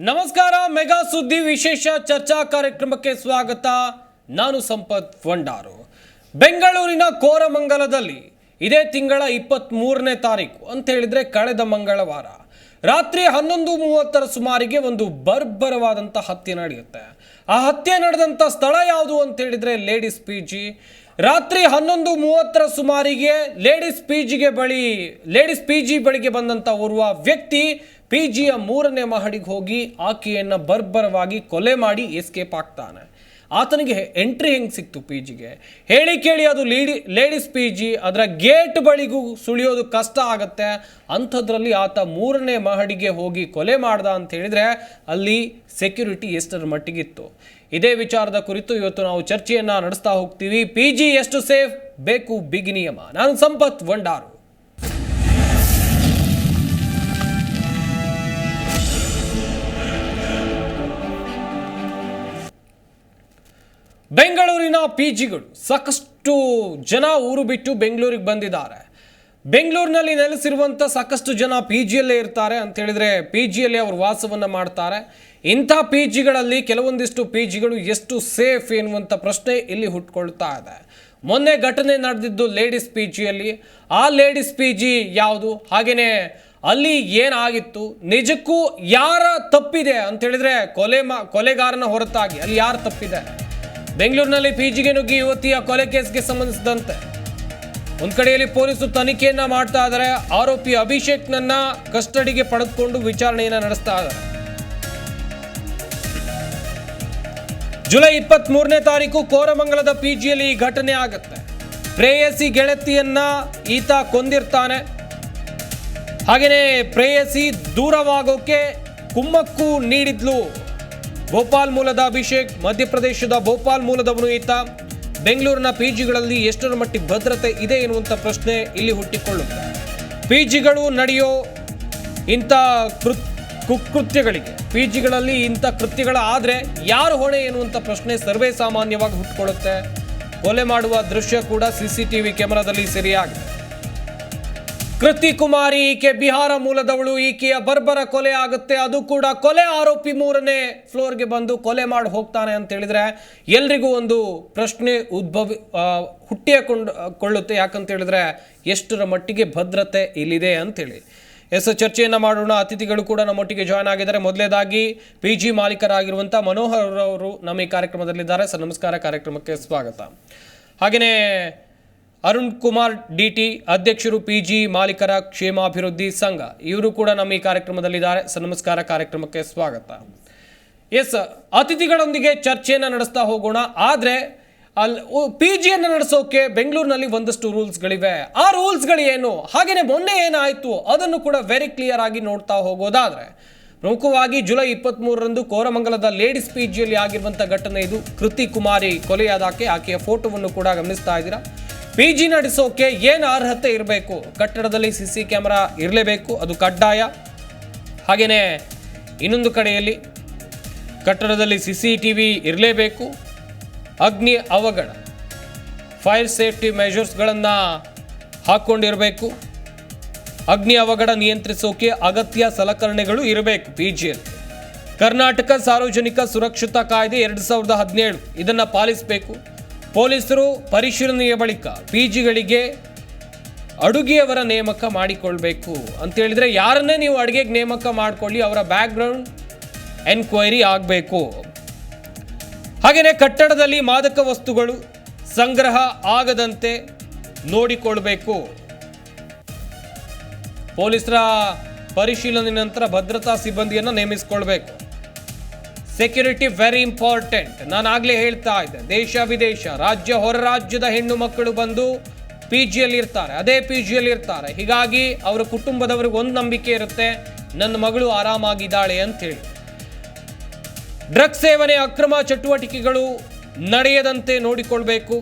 ನಮಸ್ಕಾರ. ಮೆಗಾ ಸುದ್ದಿ ವಿಶೇಷ ಚರ್ಚಾ ಕಾರ್ಯಕ್ರಮಕ್ಕೆ ಸ್ವಾಗತ. ನಾನು ಸಂಪತ್ ವಂಡಾರು. ಬೆಂಗಳೂರಿನ ಕೋರಮಂಗಲದಲ್ಲಿ ಇದೇ ತಿಂಗಳ 23ನೇ ತಾರೀಕು ಅಂತ ಹೇಳಿದ್ರೆ ಕಳೆದ ಮಂಗಳವಾರ ರಾತ್ರಿ 11:30 ಸುಮಾರಿಗೆ ಒಂದು ಬರ್ಬರವಾದಂಥ ಹತ್ಯೆ ನಡೆಯುತ್ತೆ. ಆ ಹತ್ಯೆ ನಡೆದಂಥ ಸ್ಥಳ ಯಾವುದು ಅಂತ ಹೇಳಿದ್ರೆ ಲೇಡೀಸ್ PG. ರಾತ್ರಿ 11:30 ಸುಮಾರಿಗೆ ಲೇಡೀಸ್ PG ಬಳಿಗೆ ಬಂದಂಥ ಓರ್ವ ವ್ಯಕ್ತಿ PGಯ 3ನೇ ಮಹಡಿಗೆ ಹೋಗಿ ಆಕೆಯನ್ನು ಬರ್ಬರವಾಗಿ ಕೊಲೆ ಮಾಡಿ ಎಸ್ಕೇಪ್ ಆಗ್ತಾನೆ. ಆತನಿಗೆ ಎಂಟ್ರಿ ಹೆಂಗೆ ಸಿಕ್ತು PGಗೆ ಹೇಳಿ ಕೇಳಿ, ಅದು ಲೇಡೀಸ್ PG, ಅದರ ಗೇಟ್ ಬಳಿಗೂ ಸುಳಿಯೋದು ಕಷ್ಟ ಆಗುತ್ತೆ. ಅಂಥದ್ರಲ್ಲಿ ಆತ 3ನೇ ಮಹಡಿಗೆ ಹೋಗಿ ಕೊಲೆ ಮಾಡ್ದ ಅಂತ ಹೇಳಿದ್ರೆ ಅಲ್ಲಿ ಸೆಕ್ಯೂರಿಟಿ ಎಷ್ಟರ ಮಟ್ಟಿಗಿತ್ತು. ಇದೇ ವಿಚಾರದ ಕುರಿತು ಇವತ್ತು ನಾವು ಚರ್ಚೆಯನ್ನು ನಡೆಸ್ತಾ ಹೋಗ್ತೀವಿ. PG ಎಷ್ಟು ಸೇಫ್, ಬೇಕು ಬಿಗಿ ನಿಯಮ. ನಾನು ಸಂಪತ್ ವಂಡಾರು. ಬೆಂಗಳೂರಿನ PGಗಳು ಸಾಕಷ್ಟು ಜನ ಊರು ಬಿಟ್ಟು ಬೆಂಗಳೂರಿಗೆ ಬಂದಿದ್ದಾರೆ. ಬೆಂಗಳೂರಿನಲ್ಲಿ ನೆಲೆಸಿರುವಂಥ ಸಾಕಷ್ಟು ಜನ PGಯಲ್ಲೇ ಇರ್ತಾರೆ ಅಂತ ಹೇಳಿದ್ರೆ PGಯಲ್ಲಿ ಅವರು ವಾಸವನ್ನು ಮಾಡ್ತಾರೆ. ಇಂಥ PGಗಳಲ್ಲಿ ಕೆಲವೊಂದಿಷ್ಟು PGಗಳು ಎಷ್ಟು ಸೇಫ್ ಎನ್ನುವಂಥ ಪ್ರಶ್ನೆ ಇಲ್ಲಿ ಹುಟ್ಕೊಳ್ತಾ ಇದೆ. ಮೊನ್ನೆ ಘಟನೆ ನಡೆದಿದ್ದು ಲೇಡೀಸ್ PGಯಲ್ಲಿ. ಆ ಲೇಡೀಸ್ PG ಯಾವುದು, ಹಾಗೆಯೇ ಅಲ್ಲಿ ಏನಾಗಿತ್ತು, ನಿಜಕ್ಕೂ ಯಾರ ತಪ್ಪಿದೆ ಅಂತ ಹೇಳಿದ್ರೆ ಕೊಲೆಗಾರನ ಹೊರತಾಗಿ ಅಲ್ಲಿ ಯಾರ ತಪ್ಪಿದೆ? ಬೆಂಗಳೂರಿನಲ್ಲಿ PGಗೆ ನುಗ್ಗಿ ಯುವತಿಯ ಕೊಲೆ ಕೇಸ್ಗೆ ಸಂಬಂಧಿಸಿದಂತೆ ಒಂದು ಕಡೆಯಲ್ಲಿ ಪೊಲೀಸರು ತನಿಖೆಯನ್ನ ಮಾಡ್ತಾ ಇದ್ದಾರೆ. ಆರೋಪಿ ಅಭಿಷೇಕ್ನನ್ನ ಕಸ್ಟಡಿಗೆ ಪಡೆದುಕೊಂಡು ವಿಚಾರಣೆಯನ್ನ ನಡೆಸ್ತಾ ಇದ್ದಾರೆ. ಜುಲೈ 23ನೇ ತಾರೀಕು ಕೋರಮಂಗಲದ PGಯಲ್ಲಿ ಈ ಘಟನೆ ಆಗುತ್ತೆ. ಪ್ರೇಯಸಿ ಗೆಳತಿಯನ್ನ ಈತ ಕೊಂದಿರ್ತಾನೆ. ಹಾಗೆಯೇ ಪ್ರೇಯಸಿ ದೂರವಾಗೋಕೆ ಕುಮ್ಮಕ್ಕು ನೀಡಿದ್ಲು. ಭೋಪಾಲ್ ಮೂಲದ ಅಭಿಷೇಕ್, ಮಧ್ಯಪ್ರದೇಶದ ಭೋಪಾಲ್ ಮೂಲದವನು ಈತ. ಬೆಂಗಳೂರಿನ PGಗಳಲ್ಲಿ ಎಷ್ಟರ ಮಟ್ಟಿಗೆ ಭದ್ರತೆ ಇದೆ ಎನ್ನುವಂಥ ಪ್ರಶ್ನೆ ಇಲ್ಲಿ ಹುಟ್ಟಿಕೊಳ್ಳುತ್ತೆ. PGಗಳು ನಡೆಯೋ ಇಂಥ ಕುಕೃತ್ಯಗಳಿಗೆ, PGಗಳಲ್ಲಿ ಇಂಥ ಕೃತ್ಯಗಳ ಆದರೆ ಯಾರು ಹೊಣೆ ಎನ್ನುವಂಥ ಪ್ರಶ್ನೆ ಸರ್ವೇ ಸಾಮಾನ್ಯವಾಗಿ ಹುಟ್ಟಿಕೊಳ್ಳುತ್ತೆ. ಕೊಲೆ ಮಾಡುವ ದೃಶ್ಯ ಕೂಡ CCTV ಕ್ಯಾಮೆರಾದಲ್ಲಿ ಸೆರೆಯಾಗಿದೆ. ಕೃತಿ ಕುಮಾರಿ, ಈಕೆ ಬಿಹಾರ ಮೂಲದವಳು. ಈಕೆಯ ಬರ್ಬರ ಕೊಲೆ ಆಗುತ್ತೆ. ಅದು ಕೂಡ ಕೊಲೆ ಆರೋಪಿ 3ನೇ ಫ್ಲೋರ್ಗೆ ಬಂದು ಕೊಲೆ ಮಾಡಿ ಹೋಗ್ತಾನೆ ಅಂತ ಹೇಳಿದ್ರೆ ಎಲ್ರಿಗೂ ಒಂದು ಪ್ರಶ್ನೆ ಹುಟ್ಟಿಕೊಳ್ಳುತ್ತೆ. ಯಾಕಂತ ಹೇಳಿದ್ರೆ ಎಷ್ಟರ ಮಟ್ಟಿಗೆ ಭದ್ರತೆ ಇಲ್ಲಿದೆ ಅಂತೇಳಿ ಚರ್ಚೆಯನ್ನು ಮಾಡೋಣ. ಅತಿಥಿಗಳು ಕೂಡ ನಮ್ಮೊಟ್ಟಿಗೆ ಜಾಯ್ನ್ ಆಗಿದ್ದಾರೆ. ಮೊದಲೇದಾಗಿ PG ಮಾಲೀಕರಾಗಿರುವಂಥ ಮನೋಹರ್ ಅವರು ನಮ್ಮ ಈ ಕಾರ್ಯಕ್ರಮದಲ್ಲಿದ್ದಾರೆ. ಸರ್ ನಮಸ್ಕಾರ, ಕಾರ್ಯಕ್ರಮಕ್ಕೆ ಸ್ವಾಗತ. ಹಾಗೆಯೇ ಅರುಣ್ ಕುಮಾರ್ DT, ಅಧ್ಯಕ್ಷರು PG ಮಾಲೀಕರ ಕ್ಷೇಮಾಭಿವೃದ್ಧಿ ಸಂಘ, ಇವರು ಕೂಡ ನಮ್ಮ ಈ ಕಾರ್ಯಕ್ರಮದಲ್ಲಿದ್ದಾರೆ. ಸರ್ ನಮಸ್ಕಾರ, ಕಾರ್ಯಕ್ರಮಕ್ಕೆ ಸ್ವಾಗತ. ಎಸ್, ಅತಿಥಿಗಳೊಂದಿಗೆ ಚರ್ಚೆಯನ್ನು ನಡೆಸ್ತಾ ಹೋಗೋಣ. ಆದರೆ PGಯನ್ನು ನಡೆಸೋಕೆ ಬೆಂಗಳೂರಿನಲ್ಲಿ ಒಂದಷ್ಟು ರೂಲ್ಸ್ಗಳಿವೆ. ಆ ರೂಲ್ಸ್ಗಳು ಏನು, ಹಾಗೆಯೇ ಮೊನ್ನೆ ಏನಾಯಿತು ಅದನ್ನು ಕೂಡ ವೆರಿ ಕ್ಲಿಯರ್ ಆಗಿ ನೋಡ್ತಾ ಹೋಗೋದಾದರೆ, ಪ್ರಮುಖವಾಗಿ ಜುಲೈ 23ರಂದು ಕೋರಮಂಗಲದ ಲೇಡೀಸ್ PGಯಲ್ಲಿ ಆಗಿರುವಂಥ ಘಟನೆ ಇದು. ಕೃತಿ ಕುಮಾರಿ ಕೊಲೆಯಾದಾಕೆ, ಆಕೆಯ ಫೋಟೋವನ್ನು ಕೂಡ ಗಮನಿಸ್ತಾ ಇದ್ದೀರಾ. PG ನಡೆಸೋಕೆ ಏನು ಅರ್ಹತೆ ಇರಬೇಕು? ಕಟ್ಟಡದಲ್ಲಿ CC ಕ್ಯಾಮೆರಾ ಇರಲೇಬೇಕು, ಅದು ಕಡ್ಡಾಯ. ಹಾಗೆಯೇ ಇನ್ನೊಂದು ಕಡೆಯಲ್ಲಿ ಕಟ್ಟಡದಲ್ಲಿ CCTV ಇರಲೇಬೇಕು. ಅಗ್ನಿ ಅವಘಡ, ಫೈರ್ ಸೇಫ್ಟಿ ಮೆಷರ್ಸ್ಗಳನ್ನು ಹಾಕ್ಕೊಂಡಿರಬೇಕು. ಅಗ್ನಿ ಅವಘಡ ನಿಯಂತ್ರಿಸೋಕೆ ಅಗತ್ಯ ಸಲಕರಣೆಗಳು ಇರಬೇಕು PGಯಲ್ಲಿ. ಕರ್ನಾಟಕ ಸಾರ್ವಜನಿಕ ಸುರಕ್ಷತಾ ಕಾಯ್ದೆ 2017 ಇದನ್ನು ಪಾಲಿಸಬೇಕು. ಪೊಲೀಸರು ಪರಿಶೀಲನೆಯ ಬಳಿಕ PGಗಳಿಗೆ ಅಡುಗೆಯವರ ನೇಮಕ ಮಾಡಿಕೊಳ್ಬೇಕು ಅಂತ ಹೇಳಿದ್ರೆ, ಯಾರನ್ನೇ ನೀವು ಅಡುಗೆಗೆ ನೇಮಕ ಮಾಡಿಕೊಳ್ಳಿ, ಅವರ ಬ್ಯಾಕ್ಗ್ರೌಂಡ್ ಎನ್ಕ್ವೈರಿ ಆಗಬೇಕು. ಹಾಗೆಯೇ ಕಟ್ಟಡದಲ್ಲಿ ಮಾದಕ ವಸ್ತುಗಳು ಸಂಗ್ರಹ ಆಗದಂತೆ ನೋಡಿಕೊಳ್ಬೇಕು. ಪೊಲೀಸರ ಪರಿಶೀಲನೆ ನಂತರ ಭದ್ರತಾ ಸಿಬ್ಬಂದಿಯನ್ನು ನೇಮಿಸಿಕೊಳ್ಬೇಕು. Security very important. ನಾನು ಆಗಲೇ ಹೇಳ್ತಾ ಇದ್ದೆ, ದೇಶ ವಿದೇಶ, ರಾಜ್ಯ ಹೊರ ರಾಜ್ಯದ ಹೆಣ್ಣು ಮಕ್ಕಳು ಬಂದು PGಯಲ್ಲಿ ಇರ್ತಾರೆ, ಅದೇ PGಯಲ್ಲಿ ಇರ್ತಾರೆ. ಹೀಗಾಗಿ ಅವರ ಕುಟುಂಬದವ್ರಿಗೆ ಒಂದು ನಂಬಿಕೆ ಇರುತ್ತೆ, ನನ್ನ ಮಗಳು ಆರಾಮಾಗಿದ್ದಾಳೆ ಅಂತೇಳಿ. ಡ್ರಗ್ಸ್ ಸೇವನೆ, ಅಕ್ರಮ ಚಟುವಟಿಕೆಗಳು ನಡೆಯದಂತೆ ನೋಡಿಕೊಳ್ಬೇಕು.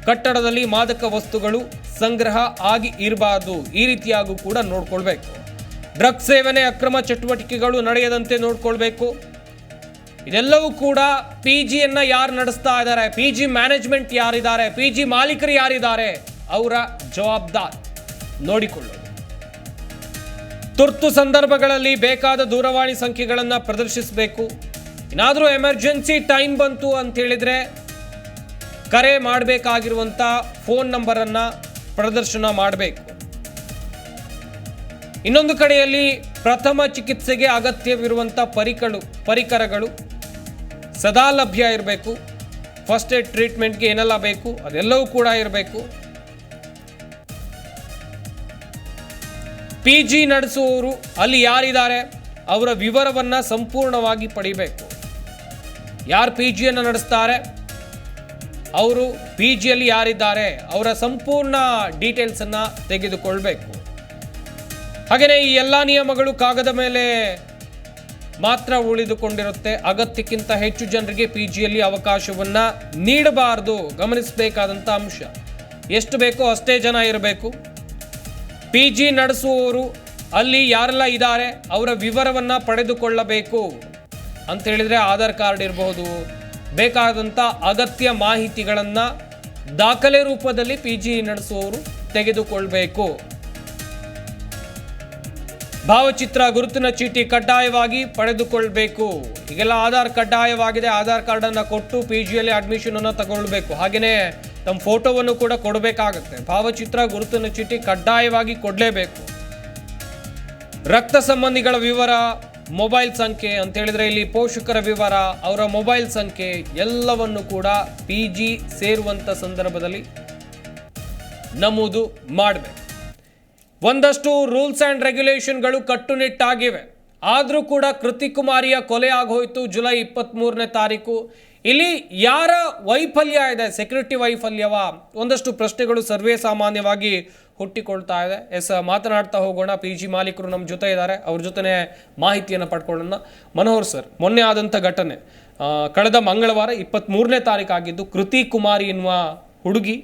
ಕಟ್ಟಡದಲ್ಲಿ ಮಾದಕ ವಸ್ತುಗಳು ಸಂಗ್ರಹ ಆಗಿ ಇರಬಾರ್ದು, ಈ ರೀತಿಯಾಗೂ ಕೂಡ ನೋಡ್ಕೊಳ್ಬೇಕು. ಡ್ರಗ್ಸ್ ಸೇವನೆ, ಅಕ್ರಮ ಚಟುವಟಿಕೆಗಳು ನಡೆಯದಂತೆ ನೋಡ್ಕೊಳ್ಬೇಕು. ಇದೆಲ್ಲವೂ ಕೂಡ PGಯನ್ನು ಯಾರು ನಡೆಸ್ತಾ ಇದ್ದಾರೆ, PG ಮ್ಯಾನೇಜ್ಮೆಂಟ್ ಯಾರಿದ್ದಾರೆ, PG ಮಾಲೀಕರು ಯಾರಿದ್ದಾರೆ, ಅವರ ಜವಾಬ್ದಾರಿ ನೋಡಿಕೊಳ್ಳೋದು. ತುರ್ತು ಸಂದರ್ಭಗಳಲ್ಲಿ ಬೇಕಾದ ದೂರವಾಣಿ ಸಂಖ್ಯೆಗಳನ್ನು ಪ್ರದರ್ಶಿಸಬೇಕು. ಏನಾದರೂ ಎಮರ್ಜೆನ್ಸಿ ಟೈಮ್ ಬಂತು ಅಂತ ಹೇಳಿದ್ರೆ ಕರೆ ಮಾಡಬೇಕಾಗಿರುವಂಥ ಫೋನ್ ನಂಬರನ್ನು ಪ್ರದರ್ಶನ ಮಾಡಬೇಕು. ಇನ್ನೊಂದು ಕಡೆಯಲ್ಲಿ ಪ್ರಥಮ ಚಿಕಿತ್ಸೆಗೆ ಅಗತ್ಯವಿರುವಂಥ ಪರಿಕರಗಳು ಸದಾ ಲಭ್ಯ ಇರಬೇಕು. ಫಸ್ಟ್ ಏಡ್ ಟ್ರೀಟ್ಮೆಂಟ್ಗೆ ಏನೆಲ್ಲ ಬೇಕು ಅದೆಲ್ಲವೂ ಕೂಡ ಇರಬೇಕು. PG ನಡೆಸುವವರು ಅಲ್ಲಿ ಯಾರಿದ್ದಾರೆ ಅವರ ವಿವರವನ್ನು ಸಂಪೂರ್ಣವಾಗಿ ಪಡಿಬೇಕು. ಯಾರು PGಯನ್ನು ನಡೆಸ್ತಾರೆ ಅವರು PGಯಲ್ಲಿ ಯಾರಿದ್ದಾರೆ ಅವರ ಸಂಪೂರ್ಣ ಡೀಟೇಲ್ಸನ್ನು ತೆಗೆದುಕೊಳ್ಬೇಕು. ಹಾಗೆಯೇ ಈ ಎಲ್ಲ ನಿಯಮಗಳು ಕಾಗದ ಮೇಲೆ ಮಾತ್ರ ಉಳಿದುಕೊಂಡಿರುತ್ತೆ. ಅಗತ್ಯಕ್ಕಿಂತ ಹೆಚ್ಚು ಜನರಿಗೆ PGಯಲ್ಲಿ ಅವಕಾಶವನ್ನು ನೀಡಬಾರದು. ಗಮನಿಸಬೇಕಾದಂಥ ಅಂಶ, ಎಷ್ಟು ಬೇಕೋ ಅಷ್ಟೇ ಜನ ಇರಬೇಕು. PG ನಡೆಸುವವರು ಅಲ್ಲಿ ಯಾರೆಲ್ಲ ಇದ್ದಾರೆ ಅವರ ವಿವರವನ್ನು ಪಡೆದುಕೊಳ್ಳಬೇಕು ಅಂತ ಹೇಳಿದರೆ ಆಧಾರ್ ಕಾರ್ಡ್ ಇರಬಹುದು, ಬೇಕಾದಂಥ ಅಗತ್ಯ ಮಾಹಿತಿಗಳನ್ನು ದಾಖಲೆ ರೂಪದಲ್ಲಿ PG ನಡೆಸುವವರು ತೆಗೆದುಕೊಳ್ಬೇಕು. ಭಾವಚಿತ್ರ, ಗುರುತಿನ ಚೀಟಿ ಕಡ್ಡಾಯವಾಗಿ ಪಡೆದುಕೊಳ್ಬೇಕು. ಈಗೆಲ್ಲ ಆಧಾರ್ ಕಡ್ಡಾಯವಾಗಿದೆ. ಆಧಾರ್ ಕಾರ್ಡನ್ನು ಕೊಟ್ಟು PGಯಲ್ಲಿ ಅಡ್ಮಿಷನನ್ನು ತಗೊಳ್ಬೇಕು. ಹಾಗೆಯೇ ತಮ್ಮ ಫೋಟೋವನ್ನು ಕೂಡ ಕೊಡಬೇಕಾಗುತ್ತೆ. ಭಾವಚಿತ್ರ, ಗುರುತಿನ ಚೀಟಿ ಕಡ್ಡಾಯವಾಗಿ ಕೊಡಲೇಬೇಕು. ರಕ್ತ ಸಂಬಂಧಿಗಳ ವಿವರ, ಮೊಬೈಲ್ ಸಂಖ್ಯೆ ಅಂತ ಹೇಳಿದ್ರೆ ಇಲ್ಲಿ ಪೋಷಕರ ವಿವರ, ಅವರ ಮೊಬೈಲ್ ಸಂಖ್ಯೆ ಎಲ್ಲವನ್ನು ಕೂಡ PG ಸೇರುವಂಥ ಸಂದರ್ಭದಲ್ಲಿ ನಮೂದು ಮಾಡಬೇಕು. ಒಂದಷ್ಟು ರೂಲ್ಸ್ ಆ್ಯಂಡ್ ರೆಗ್ಯುಲೇಷನ್ಗಳು ಕಟ್ಟುನಿಟ್ಟಾಗಿವೆ. ಆದರೂ ಕೂಡ ಕೃತಿ ಕುಮಾರಿಯ ಕೊಲೆ ಆಗೋಯ್ತು ಜುಲೈ 23ನೇ ತಾರೀಕು. ಇಲ್ಲಿ ಯಾರ ವೈಫಲ್ಯ ಇದೆ? ಸೆಕ್ಯೂರಿಟಿ ವೈಫಲ್ಯವ? ಒಂದಷ್ಟು ಪ್ರಶ್ನೆಗಳು ಸರ್ವೇ ಸಾಮಾನ್ಯವಾಗಿ ಹುಟ್ಟಿಕೊಳ್ತಾ ಇದೆ. ಮಾತನಾಡ್ತಾ ಹೋಗೋಣ. PG ಮಾಲೀಕರು ನಮ್ಮ ಜೊತೆ ಇದ್ದಾರೆ, ಅವ್ರ ಜೊತೆ ಮಾಹಿತಿಯನ್ನು ಪಡ್ಕೊಳ್ಳೋಣ. ಮನೋಹರ್ ಸರ್, ಮೊನ್ನೆ ಆದಂಥ ಘಟನೆ ಕಳೆದ ಮಂಗಳವಾರ 23ನೇ ತಾರೀಕು ಆಗಿದ್ದು. ಕೃತಿ ಕುಮಾರಿ ಎನ್ನುವ ಹುಡುಗಿ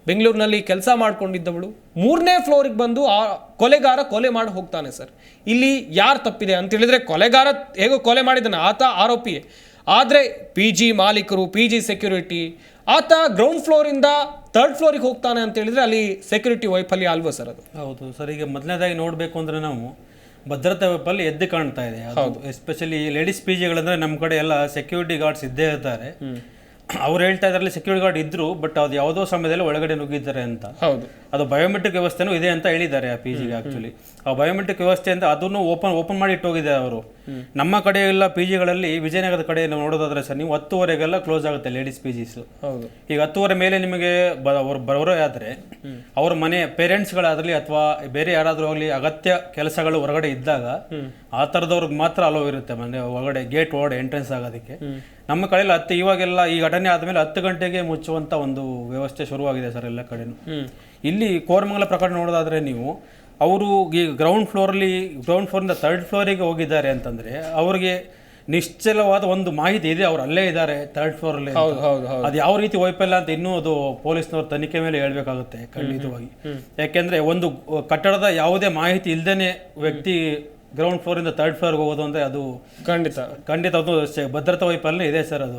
ಬೆಂಗಳೂರಿನಲ್ಲಿ ಕೆಲಸ ಮಾಡ್ಕೊಂಡಿದ್ದವಳು 3ನೇ ಫ್ಲೋರಿಗೆ ಬಂದು ಆ ಕೊಲೆಗಾರ ಕೊಲೆ ಮಾಡಿ ಹೋಗ್ತಾನೆ. ಸರ್, ಇಲ್ಲಿ ಯಾರು ತಪ್ಪಿದೆ ಅಂತ ಹೇಳಿದ್ರೆ ಕೊಲೆಗಾರ ಹೇಗೋ ಕೊಲೆ ಮಾಡಿದ್ದಾನೆ, ಆತ ಆರೋಪಿಯೇ. ಆದರೆ PG ಮಾಲೀಕರು, PG ಸೆಕ್ಯೂರಿಟಿ, ಆತ ಗ್ರೌಂಡ್ ಫ್ಲೋರಿಂದ 3rd ಫ್ಲೋರಿಗೆ ಹೋಗ್ತಾನೆ ಅಂತ ಹೇಳಿದ್ರೆ ಅಲ್ಲಿ ಸೆಕ್ಯೂರಿಟಿ ವೈಫಲ್ಯ ಅಲ್ವಾ ಸರ್? ಅದು ಹೌದು ಸರ್. ಈಗ ಮೊದಲನೇದಾಗಿ ನೋಡಬೇಕು ಅಂದರೆ ನಾವು ಭದ್ರತಾ ವೈಫಲ್ಯ ಎದ್ದು ಕಾಣ್ತಾ ಇದೆ. ಎಸ್ಪೆಷಲಿ ಲೇಡೀಸ್ PGಗಳಂದ್ರೆ ನಮ್ಮ ಕಡೆ ಎಲ್ಲ ಸೆಕ್ಯೂರಿಟಿ ಗಾರ್ಡ್ಸ್ ಇದ್ದೇ ಇರ್ತಾರೆ. ಅವ್ರು ಹೇಳ್ತಾ ಇದ್ರಲ್ಲಿ ಸೆಕ್ಯೂರಿಟಿ ಗಾರ್ಡ್ ಇದ್ರು, ಬಟ್ ಅದು ಯಾವುದೋ ಸಮಯದಲ್ಲಿ ಒಳಗಡೆ ನುಗ್ಗಿದ್ದಾರೆ ಅಂತ. ಹೌದು, ಅದು ಬಯೋಮೆಟ್ರಿಕ್ ವ್ಯವಸ್ಥೆನೂ ಇದೆ ಅಂತ ಹೇಳಿದ್ದಾರೆ ಆ PGಗೆ. ಆಕ್ಚುಲಿ ಆ ಬಯೋಮೆಟ್ರಿಕ್ ವ್ಯವಸ್ಥೆ ಅಂತ ಅದನ್ನು ಓಪನ್ ಮಾಡಿ ಇಟ್ಟೋಗಿದ್ದಾರೆ ಅವರು. ನಮ್ಮ ಕಡೆ ಎಲ್ಲ PGಗಳಲ್ಲಿ ವಿಜಯನಗರದ ಕಡೆ ನಾವು ನೋಡೋದಾದ್ರೆ ಸರ್, ನೀವು 10:30ಗೆಲ್ಲ ಕ್ಲೋಸ್ ಆಗುತ್ತೆ ಲೇಡೀಸ್ PGಸ್. ಹೌದು. ಈಗ 10:30 ಮೇಲೆ ನಿಮಗೆ ಅವ್ರು ಬರೋರೇ ಆದ್ರೆ ಅವ್ರ ಮನೆ ಪೇರೆಂಟ್ಸ್ಗಳಾಗಲಿ ಅಥವಾ ಬೇರೆ ಯಾರಾದ್ರೂ ಆಗಲಿ ಅಗತ್ಯ ಕೆಲಸಗಳು ಹೊರಗಡೆ ಇದ್ದಾಗ ಆ ಥರದವ್ರಿಗೆ ಮಾತ್ರ ಅಲೋ ಇರುತ್ತೆ ಮನೆ ಒಳಗಡೆ, ಗೇಟ್ ಒಳಗಡೆ ಎಂಟ್ರೆನ್ಸ್ ಆಗೋದಕ್ಕೆ. ನಮ್ಮ ಕಡೆಯಲ್ಲಿ ಇವಾಗೆಲ್ಲ ಈ ಘಟನೆ ಆದಮೇಲೆ 10 ಗಂಟೆಗೆ ಮುಚ್ಚುವಂತ ಒಂದು ವ್ಯವಸ್ಥೆ ಶುರುವಾಗಿದೆ ಸರ್ ಎಲ್ಲ ಕಡೆನೂ. ಇಲ್ಲಿ ಕೋರಮಂಗಲ ಪ್ರಕರಣ ನೋಡೋದಾದ್ರೆ ನೀವು, ಅವರು ಈ ಗ್ರೌಂಡ್ ಫ್ಲೋರಿಂದ 3rd ಫ್ಲೋರಿಗೆ ಹೋಗಿದ್ದಾರೆ ಅಂತಂದ್ರೆ ಅವ್ರಿಗೆ ನಿಶ್ಚಲವಾದ ಒಂದು ಮಾಹಿತಿ ಇದೆ, ಅವ್ರು ಅಲ್ಲೇ ಇದ್ದಾರೆ 3rd ಫ್ಲೋರಲ್ಲಿ. ಅದು ಯಾವ ರೀತಿ ವೈಫಲ್ಯ ಅಂತ ಇನ್ನೂ ಅದು ಪೊಲೀಸ್ನವ್ರ ತನಿಖೆ ಮೇಲೆ ಹೇಳ್ಬೇಕಾಗುತ್ತೆ ಖಂಡಿತವಾಗಿ. ಯಾಕೆಂದ್ರೆ ಒಂದು ಕಟ್ಟಡದ ಯಾವುದೇ ಮಾಹಿತಿ ಇಲ್ದೇನೆ ವ್ಯಕ್ತಿ ಗ್ರೌಂಡ್ ಫ್ಲೋರಿಂದ 3rd ಫ್ಲೋರ್ಗೆ ಹೋಗೋದು ಅಂದ್ರೆ ಅದು ಖಂಡಿತ ಅದು ಭದ್ರತಾ ವೈಫಲ್ಯ ಇದೆ ಸರ್. ಅದು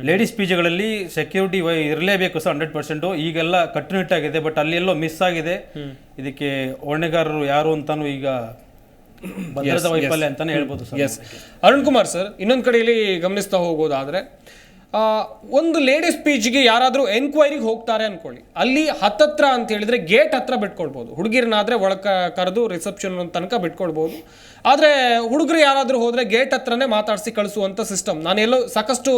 ಲೇಡೀಸ್ PGಗಳಲ್ಲಿ ಸೆಕ್ಯೂರಿಟಿ ಇರಲೇಬೇಕು ಸರ್ 100%. ಈಗೆಲ್ಲ ಕಟ್ಟುನಿಟ್ಟಾಗಿದೆ, ಬಟ್ ಅಲ್ಲಿ ಎಲ್ಲೋ ಮಿಸ್ ಆಗಿದೆ. ಇದಕ್ಕೆ ಹೊಣೆಗಾರರು ಯಾರು ಅಂತಾನು ಈಗ ಭದ್ರತಾ ವೈಫಲ್ಯ ಅಂತಾನೆ ಹೇಳ್ಬೋದು ಸರ್. ಅರುಣ್ ಕುಮಾರ್ ಸರ್, ಇನ್ನೊಂದು ಕಡೆಯಲ್ಲಿ ಗಮನಿಸ್ತಾ ಹೋಗೋದಾದ್ರೆ ಒಂದು ಲೇಡೀಸ್ PGಗೆ ಯಾರಾದರೂ ಎನ್ಕ್ವೈರಿಗೆ ಹೋಗ್ತಾರೆ ಅನ್ಕೊಳ್ಳಿ, ಅಲ್ಲಿ ಹತ್ತತ್ರ ಅಂತ ಹೇಳಿದ್ರೆ ಗೇಟ್ ಹತ್ರ ಬಿಟ್ಕೊಳ್ಬೋದು. ಹುಡುಗಿರನ್ನಾದ್ರೆ ಒಳಗೆ ಕರೆದು ರಿಸೆಪ್ಷನ್ ತನಕ ಬಿಟ್ಕೊಳ್ಬೋದು. ಆದರೆ ಹುಡುಗರು ಯಾರಾದರೂ ಹೋದರೆ ಗೇಟ್ ಹತ್ರನೇ ಮಾತಾಡಿಸಿ ಕಳಿಸುವಂಥ ಸಿಸ್ಟಮ್ ನಾನೆಲ್ಲೋ ಸಾಕಷ್ಟು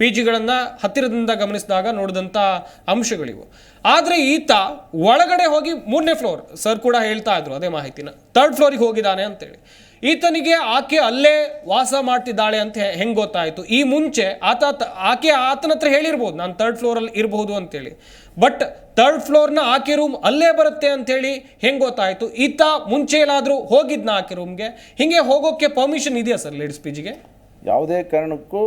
PGಗಳನ್ನು ಹತ್ತಿರದಿಂದ ಗಮನಿಸಿದಾಗ ನೋಡಿದಂಥ ಅಂಶಗಳಿವು. ಆದರೆ ಈತ ಒಳಗಡೆ ಹೋಗಿ 3ನೇ ಫ್ಲೋರ್, ಸರ್ ಕೂಡ ಹೇಳ್ತಾ ಇದ್ರು ಅದೇ ಮಾಹಿತಿನ, 3rd ಫ್ಲೋರಿಗೆ ಹೋಗಿದ್ದಾನೆ ಅಂತೇಳಿ. ಈತನಿಗೆ ಆಕೆ ಅಲ್ಲೇ ವಾಸ ಮಾಡ್ತಿದ್ದಾಳೆ ಅಂತ ಹೆಂಗೆ ಗೊತ್ತಾಯಿತು? ಈ ಮುಂಚೆ ಆಕೆ ಆತನ ಹತ್ರ ಹೇಳಿರ್ಬೋದು ನಾನು 3rd ಫ್ಲೋರಲ್ಲಿ ಇರಬಹುದು ಅಂತೇಳಿ, ಬಟ್ 3rd ಫ್ಲೋರ್ನ ಆಕೆ ರೂಮ್ ಅಲ್ಲೇ ಬರುತ್ತೆ ಅಂತೇಳಿ ಹೆಂಗೆ ಗೊತ್ತಾಯಿತು? ಈತ ಮುಂಚೆ ಎಲ್ಲಾದರೂ ಹೋಗಿದ್ನ ಆಕೆ ರೂಮ್ಗೆ? ಹಿಂಗೆ ಹೋಗೋಕ್ಕೆ ಪರ್ಮಿಷನ್ ಇದೆಯಾ ಸರ್ ಲೇಡೀಸ್ PGಗೆ? ಯಾವುದೇ ಕಾರಣಕ್ಕೂ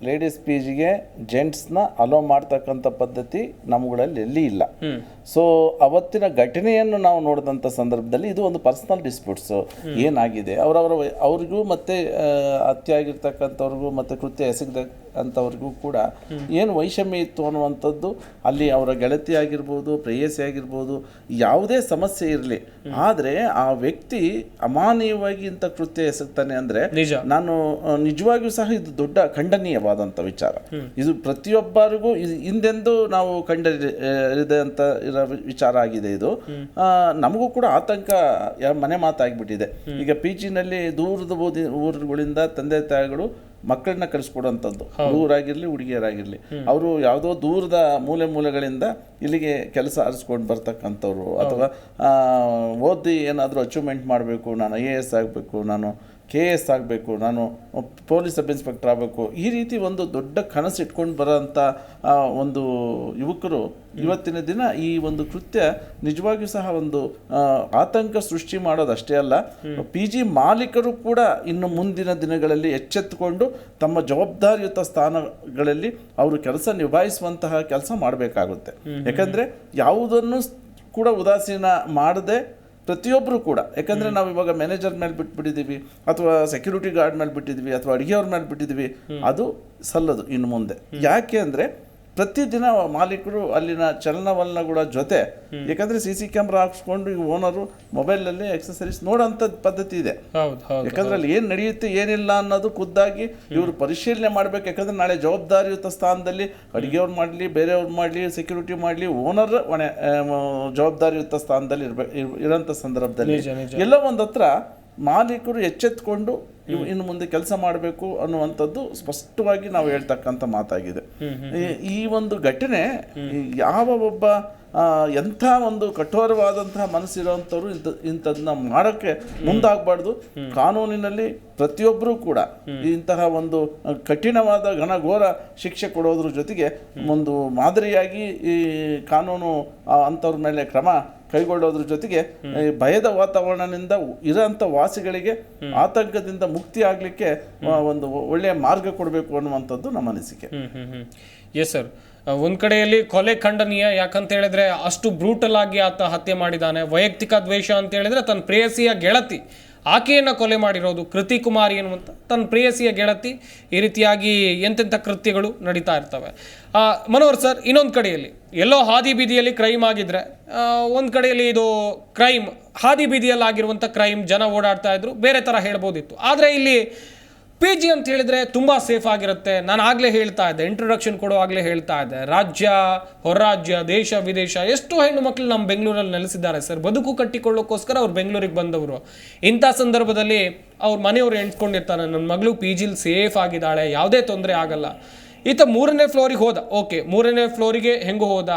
ಲೇಡೀಸ್ PGಗೆ ಜೆಂಟ್ಸ್ನ ಅಲೋ ಮಾಡ್ತಕ್ಕಂಥ ಪದ್ಧತಿ ನಮ್ಮಗಳಲ್ಲಿ ಎಲ್ಲಿ ಇಲ್ಲ. ಸೊ ಅವತ್ತಿನ ಘಟನೆಯನ್ನು ನಾವು ನೋಡಿದಂಥ ಸಂದರ್ಭದಲ್ಲಿ ಇದು ಒಂದು ಪರ್ಸನಲ್ ಡಿಸ್ಪ್ಯೂಟ್ಸು ಏನಾಗಿದೆ ಅವ್ರಿಗೂ ಮತ್ತು ಹತ್ಯೆ ಆಗಿರ್ತಕ್ಕಂಥವ್ರಿಗೂ ಮತ್ತು ಕೃತ್ಯ ಎಸಗದಂಥವ್ರಿಗೂ ಕೂಡ ಏನು ವೈಷಮ್ಯ ಇತ್ತು ಅನ್ನುವಂಥದ್ದು ಅಲ್ಲಿ ಅವರ ಗೆಳತಿ ಆಗಿರ್ಬೋದು, ಪ್ರೇಯಸಿ ಆಗಿರ್ಬೋದು, ಯಾವುದೇ ಸಮಸ್ಯೆ ಇರಲಿ, ಆದರೆ ಆ ವ್ಯಕ್ತಿ ಅಮಾನವೀಯವಾಗಿ ಇಂಥ ಕೃತ್ಯ ಎಸಗ್ತಾನೆ ಅಂದರೆ ನಾನು ನಿಜವಾಗಿಯೂ ಸಹ ಇದು ದೊಡ್ಡ ಖಂಡನೀಯವಾದಂಥ ವಿಚಾರ. ಇದು ಪ್ರತಿಯೊಬ್ಬರಿಗೂ ಹಿಂದೆಂದು ನಾವು ಕಂಡರಿದಂಥ ವಿಚಾರ ಆಗಿದೆ. ಇದು ನಮಗೂ ಕೂಡ ಆತಂಕ ಮನೆ ಮಾತಾಗ್ಬಿಟ್ಟಿದೆ. ಈಗ PG-ನಲ್ಲಿ ದೂರದ ಊರುಗಳಿಂದ ತಂದೆ ತಾಯಿಗಳು ಮಕ್ಕಳನ್ನ ಕಳಿಸ್ಕೊಡುವಂಥದ್ದು, ಹುಡುಗರಾಗಿರ್ಲಿ ಹುಡುಗಿಯರಾಗಿರ್ಲಿ, ಅವರು ಯಾವುದೋ ದೂರದ ಮೂಲೆಗಳಿಂದ ಇಲ್ಲಿಗೆ ಕೆಲಸ ಅರಿಸ್ಕೊಂಡು ಬರ್ತಕ್ಕಂಥವ್ರು, ಅಥವಾ ಓದಿ ಏನಾದರೂ ಅಚೀವ್ಮೆಂಟ್ ಮಾಡಬೇಕು, ನಾನು IAS ಆಗಬೇಕು, ನಾನು KS ಆಗಬೇಕು, ನಾನು ಪೊಲೀಸ್ ಸಬ್ ಇನ್ಸ್ಪೆಕ್ಟರ್ ಆಗಬೇಕು, ಈ ರೀತಿ ಒಂದು ದೊಡ್ಡ ಕನಸು ಇಟ್ಕೊಂಡು ಬರೋಂಥ ಒಂದು ಯುವಕರು ಇವತ್ತಿನ ದಿನ ಈ ಒಂದು ಕೃತ್ಯ ನಿಜವಾಗಿಯೂ ಸಹ ಒಂದು ಆತಂಕ ಸೃಷ್ಟಿ ಮಾಡೋದಷ್ಟೇ ಅಲ್ಲ, PG ಮಾಲೀಕರು ಕೂಡ ಇನ್ನು ಮುಂದಿನ ದಿನಗಳಲ್ಲಿ ಎಚ್ಚೆತ್ತುಕೊಂಡು ತಮ್ಮ ಜವಾಬ್ದಾರಿಯುತ ಸ್ಥಾನಗಳಲ್ಲಿ ಅವರು ಕೆಲಸ ನಿಭಾಯಿಸುವಂತಹ ಕೆಲಸ ಮಾಡಬೇಕಾಗುತ್ತೆ. ಯಾಕಂದರೆ ಯಾವುದನ್ನು ಕೂಡ ಉದಾಸೀನ ಮಾಡದೆ ಪ್ರತಿಯೊಬ್ಬರು ಕೂಡ, ಯಾಕಂದರೆ ನಾವು ಇವಾಗ ಮ್ಯಾನೇಜರ್ ಮೇಲೆ ಬಿಟ್ಬಿಟ್ಟಿದ್ದೀವಿ, ಅಥವಾ ಸೆಕ್ಯೂರಿಟಿ ಗಾರ್ಡ್ ಮೇಲೆ ಬಿಟ್ಟಿದ್ದೀವಿ, ಅಥವಾ ಅಡುಗೆಯವ್ರ ಮೇಲೆ ಬಿಟ್ಟಿದ್ದೀವಿ, ಅದು ಸಲ್ಲದು ಇನ್ನು ಮುಂದೆ. ಯಾಕೆ ಅಂದರೆ ಪ್ರತಿದಿನ ಮಾಲೀಕರು ಅಲ್ಲಿನ ಚಲನವಲನಗಳ ಜೊತೆ, ಯಾಕಂದರೆ CC ಕ್ಯಾಮ್ರಾ ಹಾಕ್ಸ್ಕೊಂಡು ಈ ಓನರು ಮೊಬೈಲಲ್ಲಿ ಎಕ್ಸಸರೀಸ್ ನೋಡೋಂಥ ಪದ್ಧತಿ ಇದೆ. ಯಾಕಂದರೆ ಅಲ್ಲಿ ಏನು ನಡೆಯುತ್ತೆ ಏನಿಲ್ಲ ಅನ್ನೋದು ಖುದ್ದಾಗಿ ಇವರು ಪರಿಶೀಲನೆ ಮಾಡಬೇಕು. ಯಾಕಂದರೆ ನಾಳೆ ಜವಾಬ್ದಾರಿಯುತ ಸ್ಥಾನದಲ್ಲಿ ಅಡುಗೆಯವ್ರು ಮಾಡಲಿ, ಬೇರೆಯವ್ರು ಮಾಡಲಿ, ಸೆಕ್ಯೂರಿಟಿ ಮಾಡಲಿ, ಓನರ್ ಜವಾಬ್ದಾರಿಯುತ ಸ್ಥಾನದಲ್ಲಿ ಇರೋಂಥ ಸಂದರ್ಭದಲ್ಲಿ ಎಲ್ಲ ಒಂದು ಹತ್ರ ಮಾಲೀಕರು ಎಚ್ಚೆತ್ತುಕೊಂಡು ಇನ್ನು ಮುಂದೆ ಕೆಲಸ ಮಾಡಬೇಕು ಅನ್ನುವಂಥದ್ದು ಸ್ಪಷ್ಟವಾಗಿ ನಾವು ಹೇಳ್ತಕ್ಕಂಥ ಮಾತಾಗಿದೆ. ಈ ಒಂದು ಘಟನೆ ಯಾವ ಒಬ್ಬ ಎಂಥ ಒಂದು ಕಠೋರವಾದಂತಹ ಮನಸ್ಸಿರುವಂಥವ್ರು ಇಂಥದನ್ನ ಮಾಡೋಕ್ಕೆ ಮುಂದಾಗಬಾರ್ದು. ಕಾನೂನಿನಲ್ಲಿ ಪ್ರತಿಯೊಬ್ಬರೂ ಕೂಡ ಇಂತಹ ಒಂದು ಕಠಿಣವಾದ ಘನಘೋರ ಶಿಕ್ಷೆ ಕೊಡೋದ್ರ ಜೊತೆಗೆ ಒಂದು ಮಾದರಿಯಾಗಿ ಈ ಕಾನೂನು ಅಂಥವ್ರ ಮೇಲೆ ಕ್ರಮ ಕೈಗೊಳ್ಳೋದ್ರ ಜೊತೆಗೆ ಭಯದ ವಾತಾವರಣದಿಂದ ಇರೋಂಥ ವಾಸಿಗಳಿಗೆ ಆತಂಕದಿಂದ ಮುಕ್ತಿ ಆಗಲಿಕ್ಕೆ ಒಂದು ಒಳ್ಳೆಯ ಮಾರ್ಗ ಕೊಡಬೇಕು ಅನ್ನುವಂಥದ್ದು ನಮ್ಮ ಅನಿಸಿಕೆ. ಎಸ್ ಸರ್, ಒಂದ್ ಕಡೆಯಲ್ಲಿ ಕೊಲೆ ಖಂಡನೀಯ, ಯಾಕಂತ ಹೇಳಿದ್ರೆ ಅಷ್ಟು ಬ್ರೂಟಲ್ ಆಗಿ ಆತ ಹತ್ಯೆ ಮಾಡಿದ್ದಾನೆ. ವೈಯಕ್ತಿಕ ದ್ವೇಷ ಅಂತ ಹೇಳಿದ್ರೆ ತನ್ನ ಪ್ರೇಯಸಿಯ ಗೆಳತಿ ಆಕೆಯನ್ನು ಕೊಲೆ ಮಾಡಿರೋದು, ಕೃತಿ ಕುಮಾರಿ ಎನ್ನುವಂಥ ತನ್ನ ಪ್ರೇಯಸಿಯ ಗೆಳತಿ, ಈ ರೀತಿಯಾಗಿ ಎಂತೆಂಥ ಕೃತ್ಯಗಳು ನಡೀತಾ ಇರ್ತವೆ. ಮನೋಹರ್ ಸರ್, ಇನ್ನೊಂದು ಕಡೆಯಲ್ಲಿ ಎಲ್ಲೋ ಹಾದಿ ಬೀದಿಯಲ್ಲಿ ಕ್ರೈಮ್ ಆಗಿದ್ರೆ, ಒಂದು ಕಡೆಯಲ್ಲಿ ಇದು ಕ್ರೈಮ್ ಹಾದಿ ಬೀದಿಯಲ್ಲಿ ಆಗಿರುವಂಥ ಕ್ರೈಮ್, ಜನ ಓಡಾಡ್ತಾ ಇದ್ರು, ಬೇರೆ ಥರ ಹೇಳ್ಬೋದಿತ್ತು. ಆದರೆ ಇಲ್ಲಿ PG ಅಂತ ಹೇಳಿದ್ರೆ ತುಂಬ ಸೇಫ್ ಆಗಿರುತ್ತೆ. ನಾನು ಆಗಲೇ ಹೇಳ್ತಾ ಇದ್ದೆ, ಇಂಟ್ರೊಡಕ್ಷನ್ ಕೊಡುವಾಗಲೇ ಹೇಳ್ತಾ ಇದ್ದೆ, ರಾಜ್ಯ ಹೊರ ರಾಜ್ಯ, ದೇಶ ವಿದೇಶ ಎಷ್ಟೋ ಹೆಣ್ಣು ಮಕ್ಕಳು ನಮ್ಮ ಬೆಂಗಳೂರಲ್ಲಿ ನೆಲೆಸಿದ್ದಾರೆ ಸರ್. ಬದುಕು ಕಟ್ಟಿಕೊಳ್ಳೋಕ್ಕೋಸ್ಕರ ಅವ್ರು ಬೆಂಗಳೂರಿಗೆ ಬಂದವರು. ಇಂಥ ಸಂದರ್ಭದಲ್ಲಿ ಅವ್ರ ಮನೆಯವರು ಎಣ್ಸ್ಕೊಂಡಿರ್ತಾರೆ, ನನ್ನ ಮಗಳು PG-ಲಿ ಸೇಫ್ ಆಗಿದ್ದಾಳೆ, ಯಾವುದೇ ತೊಂದರೆ ಆಗಲ್ಲ. ಈತ 3ನೇ ಫ್ಲೋರಿಗೆ ಹೋದ, ಓಕೆ, 3ನೇ ಫ್ಲೋರಿಗೆ ಹೆಂಗೋ ಹೋದ.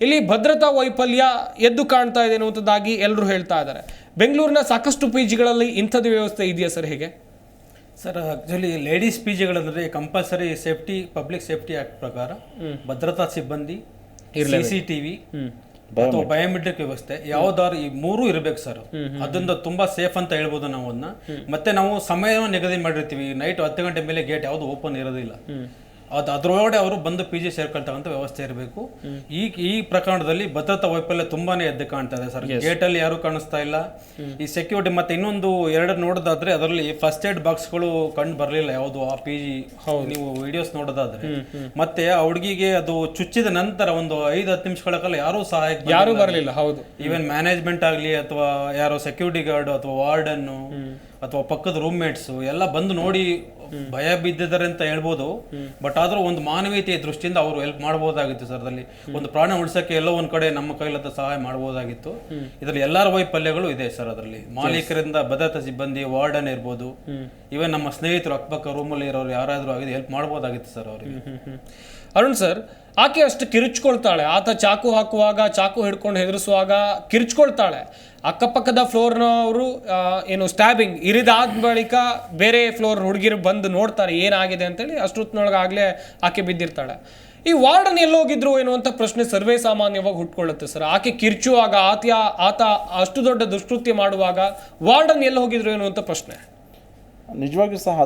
ಇಲ್ಲಿ ಭದ್ರತಾ ವೈಫಲ್ಯ ಎದ್ದು ಕಾಣ್ತಾ ಇದೆ ಅನ್ನುವಂಥದ್ದಾಗಿ ಎಲ್ಲರೂ ಹೇಳ್ತಾ ಇದ್ದಾರೆ. ಬೆಂಗಳೂರಿನ ಸಾಕಷ್ಟು PG-ಗಳಲ್ಲಿ ಇಂಥದ್ದು ವ್ಯವಸ್ಥೆ ಇದೆಯಾ ಸರ್? ಹೇಗೆ ಸರ್, ಆಕ್ಚುಲಿ ಲೇಡೀಸ್ PG-ಗಳಂದ್ರೆ compulsory safety, public safety act ಪ್ರಕಾರ ಭದ್ರತಾ ಸಿಬ್ಬಂದಿ, CCTV ಅಥವಾ ಬಯೋಮೆಟ್ರಿಕ್ ವ್ಯವಸ್ಥೆ ಯಾವ್ದಾದ್ರು ಈ 3 ಇರಬೇಕು ಸರ್. ಅದರಿಂದ ತುಂಬಾ ಸೇಫ್ ಅಂತ ಹೇಳ್ಬೋದು ನಾವು ಅದನ್ನ. ಮತ್ತೆ ನಾವು ಸಮಯವನ್ನು ನಿಗದಿ ಮಾಡಿರ್ತೀವಿ, ನೈಟ್ 10 ಗಂಟೆ ಮೇಲೆ ಗೇಟ್ ಯಾವುದು ಓಪನ್ ಇರೋದಿಲ್ಲ. ಅದರೊಳಗಡೆ ಅವರು ಬಂದು PG ಸೇರ್ಕೊಳ್ತಕ್ಕಂಥ ವ್ಯವಸ್ಥೆ ಇರಬೇಕು. ಈ ಪ್ರಕರಣದಲ್ಲಿ ಭದ್ರತಾ ವೈಫಲ್ಯ ತುಂಬಾನೇ ಎದ್ದು ಕಾಣ್ತಾ ಇದೆ ಸರ್. ಗೇಟ್ ಅಲ್ಲಿ ಯಾರು ಕಾಣಿಸ್ತಾ ಇಲ್ಲ. ಈ ಸೆಕ್ಯೂರಿಟಿ ಮತ್ತೆ ಇನ್ನೊಂದು 2 ನೋಡೋದಾದ್ರೆ ಅದರಲ್ಲಿ ಫಸ್ಟ್ ಏಡ್ ಬಾಕ್ಸ್ಗಳು ಕಂಡು ಬರಲಿಲ್ಲ ಯಾವುದು ಆ PG. ನೀವು ವಿಡಿಯೋಸ್ ನೋಡೋದಾದ್ರೆ ಮತ್ತೆ ಆ ಹುಡುಗಿಗೆ ಅದು ಚುಚ್ಚಿದ ನಂತರ ಒಂದು 5-10 ನಿಮಿಷಗಳ ಕಾಲ ಯಾರೂ ಸಹಾಯಕ್ಕೆ ಯಾರು ಬರಲಿಲ್ಲ. ಹೌದು, ಈವನ್ ಮ್ಯಾನೇಜ್ಮೆಂಟ್ ಆಗಲಿ ಅಥವಾ ಯಾರೋ ಸೆಕ್ಯೂರಿಟಿ ಗಾರ್ಡ್ ಅಥವಾ ವಾರ್ಡನ್ನು ಅಥವಾ ಪಕ್ಕದ ರೂಮ್ಮೇಟ್ಸ್ ಎಲ್ಲ ಬಂದು ನೋಡಿ ಭಯ ಬಿದ್ದಿದ್ದಾರೆ ಅಂತ ಹೇಳ್ಬೋದು. ಬಟ್ ಆದ್ರೂ ಒಂದು ಮಾನವೀಯತೆಯ ದೃಷ್ಟಿಯಿಂದ ಅವರು ಹೆಲ್ಪ್ ಮಾಡಬಹುದಾಗಿತ್ತು ಸರ್. ಅದರಲ್ಲಿ ಒಂದು ಪ್ರಾಣ ಉಳಿಸಕ್ಕೆ ಎಲ್ಲೋ ಒಂದ್ ಕಡೆ ನಮ್ಮ ಕೈಲತ್ತ ಸಹಾಯ ಮಾಡಬಹುದಾಗಿತ್ತು. ಇದರಲ್ಲಿ ಎಲ್ಲರ ವೈಫಲ್ಯಗಳು ಇದೆ ಸರ್. ಅದರಲ್ಲಿ ಮಾಲೀಕರಿಂದ ಭದ್ರತಾ ಸಿಬ್ಬಂದಿ, ವಾರ್ಡನ್ ಇರ್ಬೋದು, ಇವನ್ ನಮ್ಮ ಸ್ನೇಹಿತರು ಅಕ್ಕಪಕ್ಕ ರೂಮಲ್ಲಿ ಇರೋರು ಯಾರಾದ್ರೂ ಆಗಿದೆ ಹೆಲ್ಪ್ ಮಾಡಬಹುದಾಗಿತ್ತು ಸರ್ ಅವರಿಗೆ. ಅರುಣ್ ಸರ್, ಆಕೆ ಅಷ್ಟು ಕಿರುಚ್ಕೊಳ್ತಾಳೆ. ಆತ ಚಾಕು ಹಾಕುವಾಗ, ಚಾಕು ಹಿಡ್ಕೊಂಡು ಹೆದರಿಸುವಾಗ ಕಿರುಚ್ಕೊಳ್ತಾಳೆ. ಅಕ್ಕಪಕ್ಕದ ಫ್ಲೋರ್ನವರು ಏನು ಸ್ಟ್ಯಾಬಿಂಗ್ ಇರಿದಾದ ಬಳಿಕ ಬೇರೆ ಫ್ಲೋರ್ ಹುಡುಗಿರು ಬಂದು ನೋಡ್ತಾರೆ ಏನಾಗಿದೆ ಅಂತೇಳಿ. ಅಷ್ಟೊತ್ತಿನೊಳಗಾಗಲೇ ಆಕೆ ಬಿದ್ದಿರ್ತಾಳೆ. ಈ ವಾರ್ಡನ್ ಎಲ್ಲೋಗಿದ್ರು ಎನ್ನುವಂಥ ಪ್ರಶ್ನೆ ಸರ್ವೇ ಸಾಮಾನ್ಯವಾಗಿ ಹುಟ್ಕೊಳ್ಳುತ್ತೆ ಸರ್. ಆಕೆ ಕಿರ್ಚುವಾಗ, ಆತ ಅಷ್ಟು ದೊಡ್ಡ ದುಷ್ಕೃತ್ಯ ಮಾಡುವಾಗ ವಾರ್ಡನ್ ಎಲ್ಲ ಹೋಗಿದ್ರು ಎನ್ನುವಂಥ ಪ್ರಶ್ನೆ. ನಿಜವಾಗಿಯೂ ಸಹ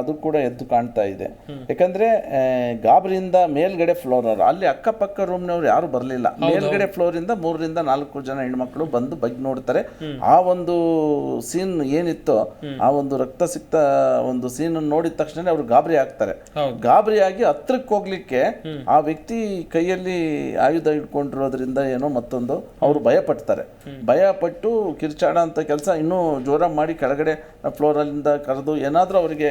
ಅದು ಕೂಡ ಎದ್ದು ಕಾಣ್ತಾ ಇದೆ. ಯಾಕಂದ್ರೆ ಗಾಬರಿಯಿಂದ ಮೇಲ್ಗಡೆ ಫ್ಲೋರ್ ಅವರು ಅಲ್ಲಿ ಅಕ್ಕಪಕ್ಕ ರೂಮ್ನವ್ರು ಯಾರು ಬರಲಿಲ್ಲ. ಮೇಲ್ಗಡೆ ಫ್ಲೋರ್ ಇಂದ 3 ರಿಂದ 4 ಜನ ಹೆಣ್ಮಕ್ಳು ಬಂದು ಬಗ್ಗೆ ನೋಡ್ತಾರೆ. ಆ ಒಂದು ಸೀನ್ ಏನಿತ್ತೋ ಆ ಒಂದು ರಕ್ತ ಸಿಕ್ತ ಒಂದು ಸೀನ್ ನೋಡಿದ ತಕ್ಷಣ ಅವರು ಗಾಬರಿ ಆಗ್ತಾರೆ. ಗಾಬರಿಯಾಗಿ ಹತ್ರಕ್ಕೆ ಹೋಗ್ಲಿಕ್ಕೆ ಆ ವ್ಯಕ್ತಿ ಕೈಯಲ್ಲಿ ಆಯುಧ ಇಟ್ಕೊಂಡಿರೋದ್ರಿಂದ ಏನೋ ಮತ್ತೊಂದು ಅವರು ಭಯಪಡ್ತಾರೆ. ಭಯಪಟ್ಟು ಕಿರ್ಚಾಡ ಅಂತ ಕೆಲಸ ಇನ್ನೂ ಜೋರಾಗಿ ಮಾಡಿ ಕೆಳಗಡೆ ಫ್ಲೋರಲ್ಲಿಂದ ಕರೆದು ಏನಾದರೂ ಅವರಿಗೆ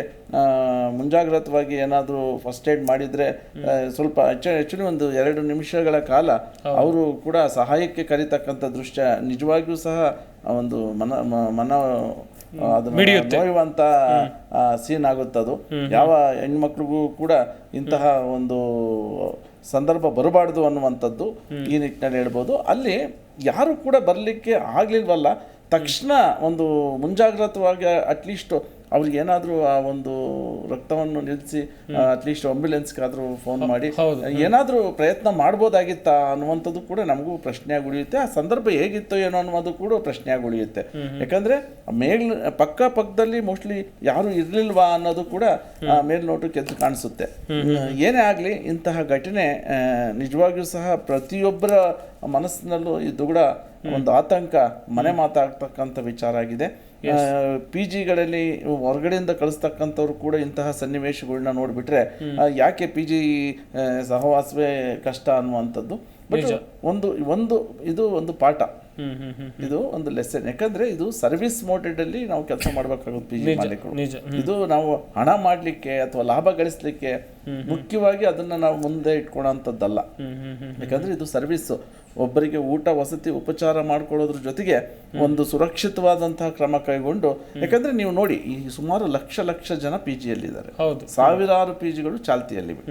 ಮುಂಜಾಗ್ರತವಾಗಿ ಏನಾದರೂ ಫಸ್ಟ್ ಏಡ್ ಮಾಡಿದರೆ ಸ್ವಲ್ಪ ಆ್ಯಕ್ಚುಲಿ ಒಂದು 2 ನಿಮಿಷಗಳ ಕಾಲ ಅವರು ಕೂಡ ಸಹಾಯಕ್ಕೆ ಕರೀತಕ್ಕಂಥ ದೃಶ್ಯ ನಿಜವಾಗಿಯೂ ಸಹ ಒಂದು ಮನ ಅದನ್ನು ನೋಯುವಂಥ ಸೀನ್ ಆಗುತ್ತದು. ಯಾವ ಹೆಣ್ಮಕ್ಳಿಗೂ ಕೂಡ ಇಂತಹ ಒಂದು ಸಂದರ್ಭ ಬರಬಾರ್ದು ಅನ್ನುವಂಥದ್ದು ಈ ನಿಟ್ಟಿನಲ್ಲಿ ಹೇಳ್ಬೋದು. ಅಲ್ಲಿ ಯಾರು ಕೂಡ ಬರಲಿಕ್ಕೆ ಆಗಲಿಲ್ವಲ್ಲ, ತಕ್ಷಣ ಒಂದು ಮುಂಜಾಗ್ರತವಾಗಿ ಅಟ್ಲೀಸ್ಟ್ ಅವ್ರಿಗೆ ಏನಾದರೂ ಆ ಒಂದು ರಕ್ತವನ್ನು ನಿಲ್ಲಿಸಿ ಅಟ್ಲೀಸ್ಟ್ ಆಂಬ್ಯುಲೆನ್ಸ್ಗಾದರೂ ಫೋನ್ ಮಾಡಿ ಏನಾದರೂ ಪ್ರಯತ್ನ ಮಾಡ್ಬೋದಾಗಿತ್ತಾ ಅನ್ನುವಂಥದ್ದು ಕೂಡ ನಮಗೂ ಪ್ರಶ್ನೆಯಾಗಿ ಉಳಿಯುತ್ತೆ. ಆ ಸಂದರ್ಭ ಹೇಗಿತ್ತು ಏನೋ ಅನ್ನೋದು ಕೂಡ ಪ್ರಶ್ನೆಯಾಗಿ ಉಳಿಯುತ್ತೆ. ಯಾಕಂದರೆ ಪಕ್ಕದಲ್ಲಿ ಮೋಸ್ಟ್ಲಿ ಯಾರು ಇರಲಿಲ್ವಾ ಅನ್ನೋದು ಕೂಡ ಮೇಲ್ನೋಟಕ್ಕೆ ಎದ್ದು ಕಾಣಿಸುತ್ತೆ. ಏನೇ ಆಗಲಿ ಇಂತಹ ಘಟನೆ ನಿಜವಾಗಿಯೂ ಸಹ ಪ್ರತಿಯೊಬ್ಬರ ಮನಸ್ಸಿನಲ್ಲೂ ಇದು ಕೂಡ ಒಂದು ಆತಂಕ ಮನೆ ಮಾತಾಡ್ತಕ್ಕಂಥ ವಿಚಾರ ಆಗಿದೆ. ಪಿ ಜಿಗಳಲ್ಲಿ ಹೊರಗಡೆಯಿಂದ ಕಳಿಸ್ತಕ್ಕಂಥವ್ರು ಕೂಡ ಇಂತಹ ಸನ್ನಿವೇಶಗಳನ್ನ ನೋಡಿಬಿಟ್ರೆ ಯಾಕೆ ಪಿ ಜಿ ಸಹವಾಸವೇ ಕಷ್ಟ ಅನ್ನುವಂಥದ್ದು. ಬಟ್ ಇದು ಒಂದು ಪಾಠ, ಇದು ಒಂದು ಲೆಸನ್. ಯಾಕಂದ್ರೆ ಇದು ಸರ್ವಿಸ್ ಮೋಡೆಡ್ ಅಲ್ಲಿ ನಾವು ಕೆಲಸ ಮಾಡಬೇಕಾಗುತ್ತೆ. ಪಿ ಜಿ ಮಾಲೀಕರು ಇದು ನಾವು ಹಣ ಮಾಡಲಿಕ್ಕೆ ಅಥವಾ ಲಾಭ ಗಳಿಸಲಿಕ್ಕೆ ಮುಖ್ಯವಾಗಿ ಅದನ್ನ ನಾವು ಮುಂದೆ ಇಟ್ಕೊಳ್ಳೋಂಥದ್ದಲ್ಲ. ಯಾಕಂದ್ರೆ ಇದು ಸರ್ವಿಸ್. ಒಬ್ಬರಿಗೆ ಊಟ ವಸತಿ ಉಪಚಾರ ಮಾಡ್ಕೊಳ್ಳೋದ್ರ ಜೊತೆಗೆ ಒಂದು ಸುರಕ್ಷಿತವಾದಂತಹ ಕ್ರಮ ಕೈಗೊಂಡು, ಯಾಕಂದ್ರೆ ನೀವು ನೋಡಿ ಈ ಸುಮಾರು ಲಕ್ಷ ಜನ ಪಿ ಜಿಯಲ್ಲಿದ್ದಾರೆ, ಸಾವಿರಾರು ಪಿ ಜಿಗಳು ಚಾಲ್ತಿಯಲ್ಲಿವೆ.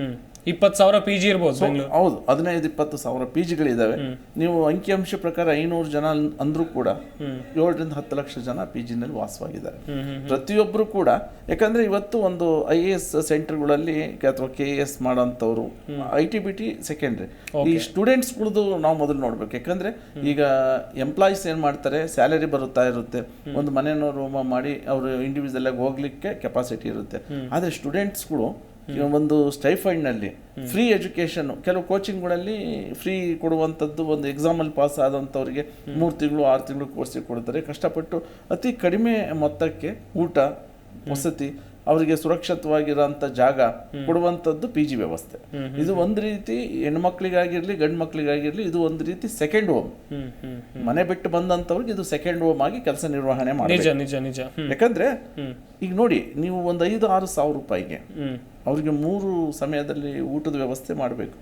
20,000 ಪಿ ಜಿ ಇರ್ಬೋದು. ಹೌದು, 15-20 ಸಾವಿರ ಪಿ ಜಿಗಳಿದ್ದಾವೆ. ನೀವು ಅಂಕಿಅಂಶ ಪ್ರಕಾರ 500 ಜನ ಅಂದ್ರೂ ಕೂಡ 7 ರಿಂದ 10 ಲಕ್ಷ ಜನ ಪಿ ಜಿನಲ್ಲಿ ವಾಸವಾಗಿದ್ದಾರೆ. ಪ್ರತಿಯೊಬ್ಬರು ಕೂಡ, ಯಾಕಂದ್ರೆ ಇವತ್ತು ಒಂದು IAS ಸೆಂಟರ್ಗಳಲ್ಲಿ ಅಥವಾ KAS ಮಾಡೋಂಥವ್ರು ITBT ಸೆಕೆಂಡ್ರಿ. ಈ ಸ್ಟೂಡೆಂಟ್ಸ್ಗಳದ್ದು ನಾವು ಮೊದಲು ನೋಡ್ಬೇಕು. ಯಾಕಂದ್ರೆ ಈಗ ಎಂಪ್ಲಾಯೀಸ್ ಏನ್ ಮಾಡ್ತಾರೆ, ಸ್ಯಾಲರಿ ಬರುತ್ತಾ ಇರುತ್ತೆ, ಒಂದು ಮನೆಯನ್ನು ರೂಮ್ ಮಾಡಿ ಅವರು ಇಂಡಿವಿಜುವಲ್ ಆಗಿ ಹೋಗ್ಲಿಕ್ಕೆ ಕೆಪಾಸಿಟಿ ಇರುತ್ತೆ. ಆದರೆ ಸ್ಟೂಡೆಂಟ್ಸ್ಗಳು ಒಂದು ಸ್ಟೈಫಂಡ್ನಲ್ಲಿ ಫ್ರೀ ಎಜುಕೇಷನ್, ಕೆಲವು ಕೋಚಿಂಗ್ಗಳಲ್ಲಿ ಫ್ರೀ ಕೊಡುವಂಥದ್ದು, ಒಂದು ಎಕ್ಸಾಮಲ್ಲಿ ಪಾಸ್ ಆದಂಥವ್ರಿಗೆ 3 ತಿಂಗಳು 6 ತಿಂಗಳು ಕೋರ್ಸಿಗೆ ಕೊಡ್ತಾರೆ. ಕಷ್ಟಪಟ್ಟು ಅತಿ ಕಡಿಮೆ ಮೊತ್ತಕ್ಕೆ ಊಟ ವಸತಿ ಅವರಿಗೆ ಸುರಕ್ಷಿತವಾಗಿರೋಂಥ ಜಾಗ ಕೊಡುವಂಥದ್ದು ಪಿ ಜಿ ವ್ಯವಸ್ಥೆ. ಇದು ಒಂದು ರೀತಿ ಹೆಣ್ಮಕ್ಳಿಗಾಗಿರ್ಲಿ ಗಂಡು ಮಕ್ಳಿಗಾಗಿರ್ಲಿ ಇದು ಒಂದು ರೀತಿ ಸೆಕೆಂಡ್ ಹೋಮ್. ಮನೆ ಬಿಟ್ಟು ಬಂದಂಥವ್ರಿಗೆ ಇದು ಸೆಕೆಂಡ್ ಹೋಮ್ ಆಗಿ ಕೆಲಸ ನಿರ್ವಹಣೆ ಮಾಡಿ. ಯಾಕಂದ್ರೆ ಈಗ ನೋಡಿ, ನೀವು ಒಂದು 5-6 ಸಾವಿರ ರೂಪಾಯಿಗೆ ಅವ್ರಿಗೆ 3 ಸಮಯದಲ್ಲಿ ಊಟದ ವ್ಯವಸ್ಥೆ ಮಾಡಬೇಕು.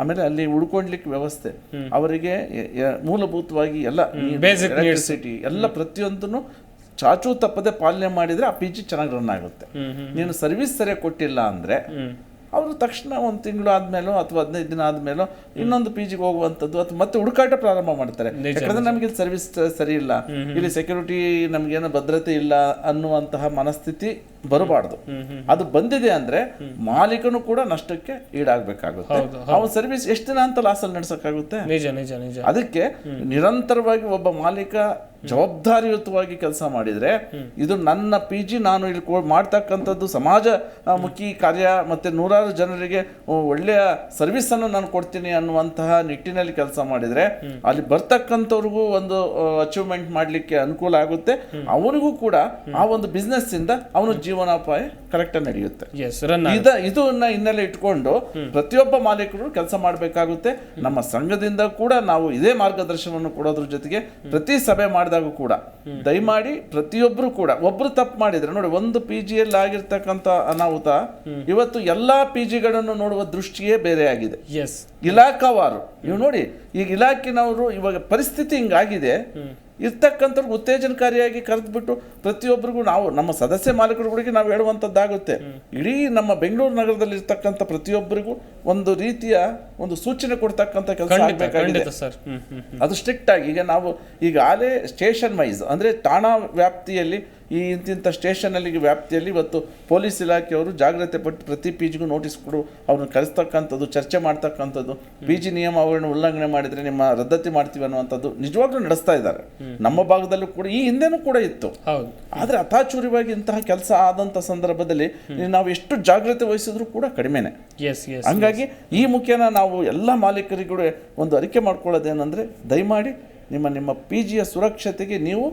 ಆಮೇಲೆ ಅಲ್ಲಿ ಉಳ್ಕೊಳ್ಲಿಕ್ಕೆ ವ್ಯವಸ್ಥೆ, ಅವರಿಗೆ ಮೂಲಭೂತವಾಗಿ ಎಲ್ಲ ಎಲೆಕ್ಟ್ರಿಸಿಟಿ ಎಲ್ಲ ಪ್ರತಿಯೊಂದನ್ನು ಚಾಚು ತಪ್ಪದೆ ಪಾಲನೆ ಮಾಡಿದ್ರೆ ಆ ಪಿ ಜಿ ಚೆನ್ನಾಗಿ ರನ್ ಆಗುತ್ತೆ. ನೀನು ಸರ್ವಿಸ್ ಸರಿಯಾಗಿ ಕೊಟ್ಟಿಲ್ಲ ಅಂದ್ರೆ ಅವರು ತಕ್ಷಣ 1 ತಿಂಗಳು ಆದ್ಮೇಲೋ ಅಥವಾ 15 ದಿನ ಆದ್ಮೇಲೋ ಇನ್ನೊಂದು ಪಿ ಜಿಗೆ ಹೋಗುವಂಥದ್ದು ಅಥವಾ ಮತ್ತೆ ಹುಡುಕಾಟ ಪ್ರಾರಂಭ ಮಾಡ್ತಾರೆ. ಯಾಕಂದ್ರೆ ನಮಗೆ ಸರ್ವಿಸ್ ಸರಿ ಇಲ್ಲ, ಇಲ್ಲಿ ಸೆಕ್ಯೂರಿಟಿ ನಮ್ಗೇನೋ ಭದ್ರತೆ ಇಲ್ಲ ಅನ್ನುವಂತಹ ಮನಸ್ಥಿತಿ ಬರಬಾರ್ದು. ಅದು ಬಂದಿದೆ ಅಂದ್ರೆ ಮಾಲೀಕನು ಕೂಡ ನಷ್ಟಕ್ಕೆ ಈಡಾಗಬೇಕಾಗುತ್ತೆ. ಅವನ ಸರ್ವಿಸ್ ಎಷ್ಟು ದಿನ ಅಂತ ಲಾಸಲ್ಲಿ ನಡೆಸಕ್ಕಾಗುತ್ತೆ? ಅದಕ್ಕೆ ನಿರಂತರವಾಗಿ ಒಬ್ಬ ಮಾಲೀಕ ಜವಾಬ್ದಾರಿಯುತವಾಗಿ ಕೆಲಸ ಮಾಡಿದ್ರೆ, ಇದು ನನ್ನ ಪಿ ಜಿ, ನಾನು ಇಲ್ಲಿ ಮಾಡ್ತಕ್ಕಂಥದ್ದು ಸಮಾಜ ಮುಖಿ ಕಾರ್ಯ, ಮತ್ತೆ 100 ಜನರಿಗೆ ಒಳ್ಳೆಯ ಸರ್ವಿಸ್ ಅನ್ನು ನಾನು ಕೊಡ್ತೀನಿ ಅನ್ನುವಂತಹ ನಿಟ್ಟಿನಲ್ಲಿ ಕೆಲಸ ಮಾಡಿದ್ರೆ ಅಲ್ಲಿ ಬರ್ತಕ್ಕಂಥವ್ರಿಗೂ ಒಂದು ಅಚೀವ್ಮೆಂಟ್ ಮಾಡ್ಲಿಕ್ಕೆ ಅನುಕೂಲ ಆಗುತ್ತೆ. ಅವನಿಗೂ ಕೂಡ ಆ ಒಂದು ಬಿಸ್ನೆಸ್ ಇಂದ ಅವನ ಜೀವನೋಪಾಯ ಕರೆಕ್ಟ್ ಆಗಿ ನಡೆಯುತ್ತೆ. ಇದನ್ನ ಹಿನ್ನೆಲೆ ಇಟ್ಕೊಂಡು ಪ್ರತಿಯೊಬ್ಬ ಮಾಲೀಕರು ಕೆಲಸ ಮಾಡಬೇಕಾಗುತ್ತೆ. ನಮ್ಮ ಸಂಘದಿಂದ ಕೂಡ ನಾವು ಇದೇ ಮಾರ್ಗದರ್ಶನವನ್ನು ಕೊಡೋದ್ರ ಜೊತೆಗೆ ಪ್ರತಿ ಸಭೆ ಮಾಡಿದಾಗ ಕೂಡ ದಯಮಾಡಿ ಪ್ರತಿಯೊಬ್ಬರು ಕೂಡ ಒಬ್ರು ತಪ್ಪು ಮಾಡಿದ್ರೆ ನೋಡಿ, ಒಂದು ಪಿ ಜಿಯಲ್ಲಿ ಆಗಿರ್ತಕ್ಕಂಥ ಅನಾಹುತ ಇವತ್ತು ಎಲ್ಲಾ ಪಿ ಜಿಗಳನ್ನು ನೋಡುವ ದೃಷ್ಟಿಯೇ ಬೇರೆ ಆಗಿದೆ. ಇಲಾಖಾವಾರು ನೀವು ನೋಡಿ, ಈಗ ಇಲಾಖೆನವರು ಇವಾಗ ಪರಿಸ್ಥಿತಿ ಹಿಂಗಾಗಿದೆ, ಇರ್ತಕ್ಕಂಥವ್ರಿಗೆ ಉತ್ತೇಜನಕಾರಿಯಾಗಿ ಕರೆದ್ಬಿಟ್ಟು ಪ್ರತಿಯೊಬ್ಬರಿಗೂ ನಾವು ನಮ್ಮ ಸದಸ್ಯ ಮಾಲೀಕರುಗಳಿಗೆ ನಾವು ಹೇಳುವಂಥದ್ದಾಗುತ್ತೆ. ಇಡೀ ನಮ್ಮ ಬೆಂಗಳೂರು ನಗರದಲ್ಲಿ ಇರ್ತಕ್ಕಂಥ ಪ್ರತಿಯೊಬ್ಬರಿಗೂ ಒಂದು ರೀತಿಯ ಒಂದು ಸೂಚನೆ ಕೊಡ್ತಕ್ಕಂಥ ಕೆಲಸ ಆಗಬೇಕಾಗಿದೆ. ಅದು ಸ್ಟ್ರಿಕ್ಟ್ ಆಗಿ ಈಗ ನಾವು ಈಗಾಗಲೇ ಸ್ಟೇಷನ್ ವೈಸ್ ಅಂದ್ರೆ ಠಾಣಾ ವ್ಯಾಪ್ತಿಯಲ್ಲಿ ಈ ಇಂತಿಂಥ ಸ್ಟೇಷನಲ್ಲಿ ವ್ಯಾಪ್ತಿಯಲ್ಲಿ ಇವತ್ತು ಪೊಲೀಸ್ ಇಲಾಖೆಯವರು ಜಾಗ್ರತೆ ಪಟ್ಟು ಪ್ರತಿ ಪಿ ಜಿಗೂ ನೋಟಿಸ್ ಕೊಡು ಅವ್ರನ್ನ ಕರೆಸ್ತಕ್ಕಂಥದ್ದು, ಚರ್ಚೆ ಮಾಡ್ತಕ್ಕಂಥದ್ದು, ಪಿ ಜಿ ನಿಯಮಾವಳಿನ ಉಲ್ಲಂಘನೆ ಮಾಡಿದರೆ ನಿಮ್ಮ ರದ್ದತಿ ಮಾಡ್ತೀವಿ ಅನ್ನುವಂಥದ್ದು ನಿಜವಾಗ್ಲೂ ನಡೆಸ್ತಾ ಇದ್ದಾರೆ. ನಮ್ಮ ಭಾಗದಲ್ಲೂ ಕೂಡ ಈ ಹಿಂದೆನೂ ಕೂಡ ಇತ್ತು. ಆದರೆ ಅತಾಚೂರಿಯಾಗಿ ಇಂತಹ ಕೆಲಸ ಆದಂಥ ಸಂದರ್ಭದಲ್ಲಿ ನಾವು ಎಷ್ಟು ಜಾಗ್ರತೆ ವಹಿಸಿದ್ರು ಕೂಡ ಕಡಿಮೆನೆ. ಹಂಗಾಗಿ ಈ ಮುಖ್ಯನ ನಾವು ಎಲ್ಲ ಮಾಲೀಕರಿಗೂ ಒಂದು ಅರಿಕೆ ಮಾಡ್ಕೊಳ್ಳೋದೇನೆಂದರೆ, ದಯಮಾಡಿ ನಿಮ್ಮ ಪಿ ಜಿಯ ಸುರಕ್ಷತೆಗೆ ನೀವು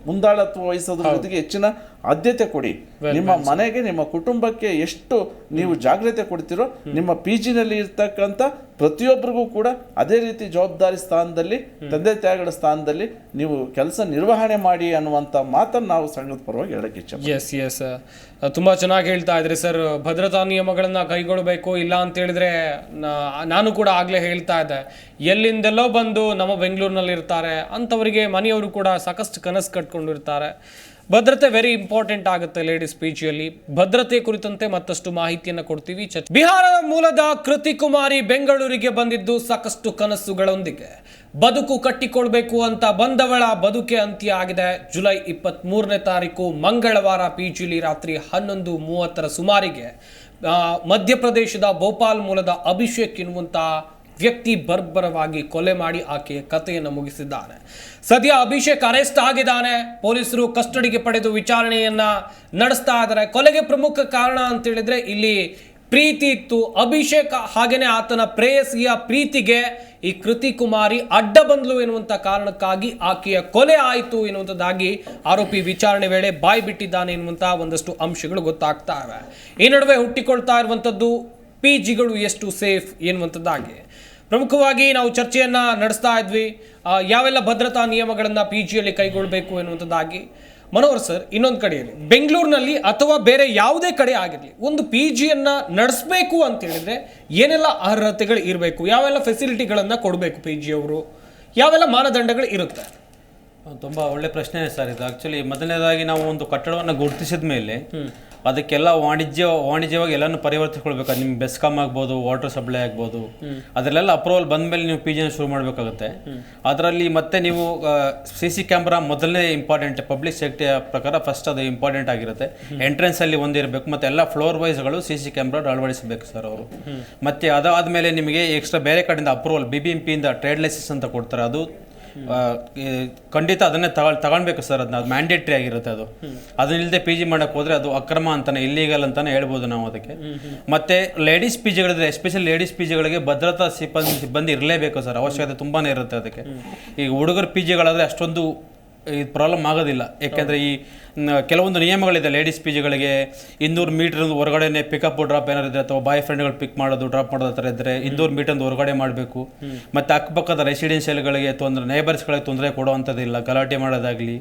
ಮುಂದಾಳತ್ವ ವಹಿಸೋದ್ರ ಜೊತೆಗೆ ಹೆಚ್ಚಿನ ಆದ್ಯತೆ ಕೊಡಿ. ನಿಮ್ಮ ಮನೆಗೆ, ನಿಮ್ಮ ಕುಟುಂಬಕ್ಕೆ ಎಷ್ಟು ನೀವು ಜಾಗ್ರತೆ ಕೊಡ್ತೀರೋ, ನಿಮ್ಮ ಪಿ ಜಿನಲ್ಲಿ ಇರ್ತಕ್ಕಂಥ ಪ್ರತಿಯೊಬ್ಬರಿಗೂ ಕೂಡ ಅದೇ ರೀತಿ ಜವಾಬ್ದಾರಿ ಸ್ಥಾನದಲ್ಲಿ, ತಂದೆ ತಾಯಿಗಳ ಸ್ಥಾನದಲ್ಲಿ ನೀವು ಕೆಲಸ ನಿರ್ವಹಣೆ ಮಾಡಿ ಅನ್ನುವಂಥ ಮಾತನ್ನು ನಾವು ಸಂಘದ ಪರವಾಗಿ ಹೇಳಕ್ಕೆ ಇಚ್ಛೆ. ತುಂಬಾ ಚೆನ್ನಾಗಿ ಹೇಳ್ತಾ ಇದ್ರಿ ಸರ್. ಭದ್ರತಾ ನಿಯಮಗಳನ್ನ ಕೈಗೊಳ್ಳಬೇಕು, ಇಲ್ಲ ಅಂತ ಹೇಳಿದ್ರೆ ನಾನು ಕೂಡ ಆಗ್ಲೇ ಹೇಳ್ತಾ ಇದ್ದೆ, ಎಲ್ಲಿಂದೆಲ್ಲೋ ಬಂದು ನಮ್ಮ ಬೆಂಗಳೂರಿನಲ್ಲಿ ಇರ್ತಾರೆ ಅಂಥವರಿಗೆ ಮನೆಯವರು ಕೂಡ ಸಾಕಷ್ಟು ಕನಸು ಕಟ್ಕೊಂಡಿರ್ತಾರೆ. ಭದ್ರತೆ ವೆರಿ ಇಂಪಾರ್ಟೆಂಟ್ ಆಗುತ್ತೆ ಲೇಡೀಸ್ ಪಿ ಜಿಯಲ್ಲಿ. ಭದ್ರತೆ ಕುರಿತಂತೆ ಮತ್ತಷ್ಟು ಮಾಹಿತಿಯನ್ನು ಕೊಡ್ತೀವಿ. ಬಿಹಾರದ ಮೂಲದ ಕೃತಿ ಕುಮಾರಿ ಬೆಂಗಳೂರಿಗೆ ಬಂದಿದ್ದು ಸಾಕಷ್ಟು ಕನಸುಗಳೊಂದಿಗೆ. ಬದುಕು ಕಟ್ಟಿಕೊಳ್ಬೇಕು ಅಂತ ಬಂದವಳ ಬದುಕೆ ಅಂತ್ಯ ಆಗಿದೆ. ಜುಲೈ 23ನೇ ತಾರೀಕು ಮಂಗಳವಾರ ಪಿ ಜಿಲಿ ರಾತ್ರಿ 11:30 ಸುಮಾರಿಗೆ ಮಧ್ಯಪ್ರದೇಶದ ಭೋಪಾಲ್ ಮೂಲದ ಅಭಿಷೇಕ್ ಎನ್ನುವಂತ ವ್ಯಕ್ತಿ ಬರ್ಬರವಾಗಿ ಕೊಲೆ ಮಾಡಿ ಆಕೆಯ ಕಥೆಯನ್ನು ಮುಗಿಸಿದ್ದಾನೆ. ಸದ್ಯ ಅಭಿಷೇಕ್ ಅರೆಸ್ಟ್ ಆಗಿದ್ದಾನೆ. ಪೊಲೀಸರು ಕಸ್ಟಡಿಗೆ ಪಡೆದು ವಿಚಾರಣೆಯನ್ನ ನಡೆಸ್ತಾ ಇದ್ದಾರೆ. ಕೊಲೆಗೆ ಪ್ರಮುಖ ಕಾರಣ ಅಂತ ಹೇಳಿದ್ರೆ ಇಲ್ಲಿ ಪ್ರೀತಿ ಇತ್ತು. ಅಭಿಷೇಕ್ ಹಾಗೇನೆ ಆತನ ಪ್ರೇಯಸಿಯ ಪ್ರೀತಿಗೆ ಈ ಕೃತಿ ಕುಮಾರಿ ಅಡ್ಡ ಬಂದ್ಲು ಎನ್ನುವಂತ ಕಾರಣಕ್ಕಾಗಿ ಆಕೆಯ ಕೊಲೆ ಆಯಿತು ಎನ್ನುವಂಥದ್ದಾಗಿ ಆರೋಪಿ ವಿಚಾರಣೆ ವೇಳೆ ಬಾಯಿ ಬಿಟ್ಟಿದ್ದಾನೆ ಎನ್ನುವಂತ ಒಂದಷ್ಟು ಅಂಶಗಳು ಗೊತ್ತಾಗ್ತಾ ಇವೆ. ಈ ನಡುವೆ ಹುಟ್ಟಿಕೊಳ್ತಾ ಇರುವಂತದ್ದು ಪಿ ಜಿಗಳು ಎಷ್ಟು ಸೇಫ್ ಎನ್ನುವಂಥದ್ದಾಗಿ ಪ್ರಮುಖವಾಗಿ ನಾವು ಚರ್ಚೆಯನ್ನ ನಡೆಸ್ತಾ ಇದ್ವಿ. ಯಾವೆಲ್ಲ ಭದ್ರತಾ ನಿಯಮಗಳನ್ನ ಪಿ ಜಿಯಲ್ಲಿ ಕೈಗೊಳ್ಳಬೇಕು ಎನ್ನುವಂಥದ್ದಾಗಿ. ಮನೋಹರ್ ಸರ್, ಇನ್ನೊಂದು ಕಡೆಯಲ್ಲಿ ಬೆಂಗಳೂರಿನಲ್ಲಿ ಅಥವಾ ಬೇರೆ ಯಾವುದೇ ಕಡೆ ಆಗಿರಲಿ, ಒಂದು ಪಿ ಜಿಯನ್ನ ನಡೆಸಬೇಕು ಅಂತ ಹೇಳಿದ್ರೆ ಏನೆಲ್ಲ ಅರ್ಹತೆಗಳು ಇರಬೇಕು, ಯಾವೆಲ್ಲ ಫೆಸಿಲಿಟಿಗಳನ್ನ ಕೊಡಬೇಕು ಪಿ ಜಿ ಅವರು, ಯಾವೆಲ್ಲ ಮಾನದಂಡಗಳು ಇರುತ್ತೆ? ತುಂಬ ಒಳ್ಳೆ ಪ್ರಶ್ನೆ ಸರ್ ಇದು. ಆ್ಯಕ್ಚುಲಿ ಮೊದಲನೇದಾಗಿ ನಾವು ಒಂದು ಕಟ್ಟಡವನ್ನು ಗುರುತಿಸಿದ ಮೇಲೆ ಅದಕ್ಕೆಲ್ಲ ವಾಣಿಜ್ಯವಾಗಿ ಎಲ್ಲನೂ ಪರಿವರ್ತಿಸ್ಕೊಳ್ಬೇಕು. ಅದು ನಿಮ್ಗೆ ಬೆಸ್ಕಾಮ್ ಆಗ್ಬೋದು, ವಾಟರ್ ಸಪ್ಲೈ ಆಗ್ಬೋದು, ಅದರಲ್ಲೆಲ್ಲ ಅಪ್ರೂವಲ್ ಬಂದಮೇಲೆ ನೀವು ಪಿ ಜಿನ ಶುರು ಮಾಡಬೇಕಾಗುತ್ತೆ. ಅದರಲ್ಲಿ ಮತ್ತೆ ನೀವು CC ಕ್ಯಾಮ್ರಾ ಮೊದಲನೇ ಇಂಪಾರ್ಟೆಂಟ್, ಪಬ್ಲಿಕ್ ಸೇಫ್ಟಿಯ ಪ್ರಕಾರ ಫಸ್ಟ್ ಅದು ಇಂಪಾರ್ಟೆಂಟ್ ಆಗಿರುತ್ತೆ. ಎಂಟ್ರೆನ್ಸಲ್ಲಿ ಒಂದಿರಬೇಕು, ಮತ್ತು ಎಲ್ಲ ಫ್ಲೋರ್ ವೈಸ್ಗಳು CC ಕ್ಯಾಮ್ರಾ ಅಳವಡಿಸಬೇಕು ಸರ್ ಅವರು. ಮತ್ತು ಅದಾದಮೇಲೆ ನಿಮಗೆ ಎಕ್ಸ್ಟ್ರಾ ಬೇರೆ ಕಡೆಯಿಂದ ಅಪ್ರೂವಲ್ BBMPಯಿಂದ ಟ್ರೇಡ್ ಲೈಸೆನ್ಸ್ ಅಂತ ಕೊಡ್ತಾರೆ. ಅದು ಖಂಡಿತ ಅದನ್ನೇ ತಗೊಳ್ಬೇಕು ಸರ್. ಅದು ಮ್ಯಾಂಡೇಟ್ರಿ ಆಗಿರುತ್ತೆ. ಅದನ್ನಿಲ್ಲದೆ ಪಿ ಜಿ ಮಾಡೋಕ್ಕೆ ಹೋದರೆ ಅದು ಅಕ್ರಮ ಅಂತಾನೆ, ಇಲ್ಲೀಗಲ್ ಅಂತಾನೆ ಹೇಳ್ಬೋದು ನಾವು ಅದಕ್ಕೆ. ಮತ್ತು ಲೇಡೀಸ್ ಪಿ ಜಿಗಳಿದ್ರೆ, ಎಸ್ಪೆಷಲಿ ಲೇಡೀಸ್ ಪಿ ಜಿಗಳಿಗೆ ಭದ್ರತಾ ಸಿಬ್ಬಂದಿ ಇರಲೇಬೇಕು ಸರ್. ಅವಶ್ಯಕತೆ ತುಂಬಾ ಇರುತ್ತೆ ಅದಕ್ಕೆ. ಈಗ ಹುಡುಗರ ಪಿ ಜಿಗಳಾದರೆ ಅಷ್ಟೊಂದು ಇದು ಪ್ರಾಬ್ಲಮ್ ಆಗೋದಿಲ್ಲ. ಯಾಕೆಂದರೆ ಈ ಕೆಲವೊಂದು ನಿಯಮಗಳಿದೆ ಲೇಡೀಸ್ ಪಿ ಜಿಗಳಿಗೆ. 200 ಮೀಟರ್ ಹೊರಗಡೆನೆ ಪಿಕಪ್ ಡ್ರಾಪ್ ಏನಾರು ಇದ್ದರೆ, ಅಥವಾ ಬಾಯ್ ಫ್ರೆಂಡ್ಗಳು ಪಿಕ್ ಮಾಡೋದು ಡ್ರಾಪ್ ಮಾಡೋದು ಆ ಥರ ಇದ್ದರೆ 200 ಮೀಟರ್ ಹೊರಗಡೆ ಮಾಡಬೇಕು. ಮತ್ತು ಅಕ್ಕಪಕ್ಕದ ರೆಸಿಡೆನ್ಷಿಯಲ್ಗಳಿಗೆ ಅಥವಾ ನೇಬರ್ಸ್ಗಳಿಗೆ ತೊಂದರೆ ಕೊಡುವಂಥದ್ದಿಲ್ಲ. ಗಲಾಟೆ ಮಾಡೋದಾಗಲಿ,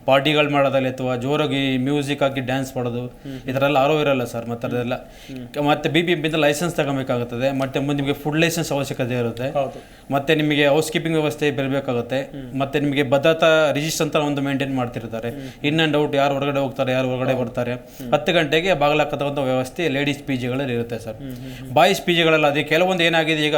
ಪಾರ್ಟಿಗಳು ಮಾಡೋದಾಗಲಿ, ಅಥವಾ ಜೋರಾಗಿ ಮ್ಯೂಸಿಕ್ ಹಾಕಿ ಡ್ಯಾನ್ಸ್ ಮಾಡೋದು, ಈ ಥರ ಎಲ್ಲ ಆರೋ ಇರೋಲ್ಲ ಸರ್. ಮತ್ತು ಅದೆಲ್ಲ ಮತ್ತು BBMPಯಿಂದ ಲೈಸೆನ್ಸ್ ತಗೋಬೇಕಾಗುತ್ತದೆ. ಮತ್ತು ನಿಮಗೆ ಫುಡ್ ಲೈಸೆನ್ಸ್ ಅವಶ್ಯಕತೆ ಇರುತ್ತೆ. ಮತ್ತು ನಿಮಗೆ ಹೌಸ್ ಕೀಪಿಂಗ್ ವ್ಯವಸ್ಥೆ ಬರಬೇಕಾಗುತ್ತೆ. ಮತ್ತು ನಿಮಗೆ ಭದ್ರತಾ ರಿಜಿಸ್ಟರ್ ಅಂತ ಒಂದು ಮೇಂಟೈನ್ ಮಾಡ್ತಿರ್ತಾರೆ. ಇನ್ ಆ್ಯಂಡ್ ಔಟ್, ಯಾರು ಹೊರಗಡೆ ಹೋಗ್ತಾರೆ, ಯಾರು ಹೊರಗಡೆ ಬರ್ತಾರೆ. 10 ಗಂಟೆಗೆ ಬಾಗಿಲಾಕತಕ್ಕಂಥ ವ್ಯವಸ್ಥೆ ಲೇಡೀಸ್ ಪಿ ಜಿಗಳಲ್ಲಿ ಇರುತ್ತೆ ಸರ್. ಬಾಯ್ಸ್ ಪಿ ಜಿಗಳೆಲ್ಲ ಅದೇ ಕೆಲವೊಂದು ಏನಾಗಿದೆ, ಈಗ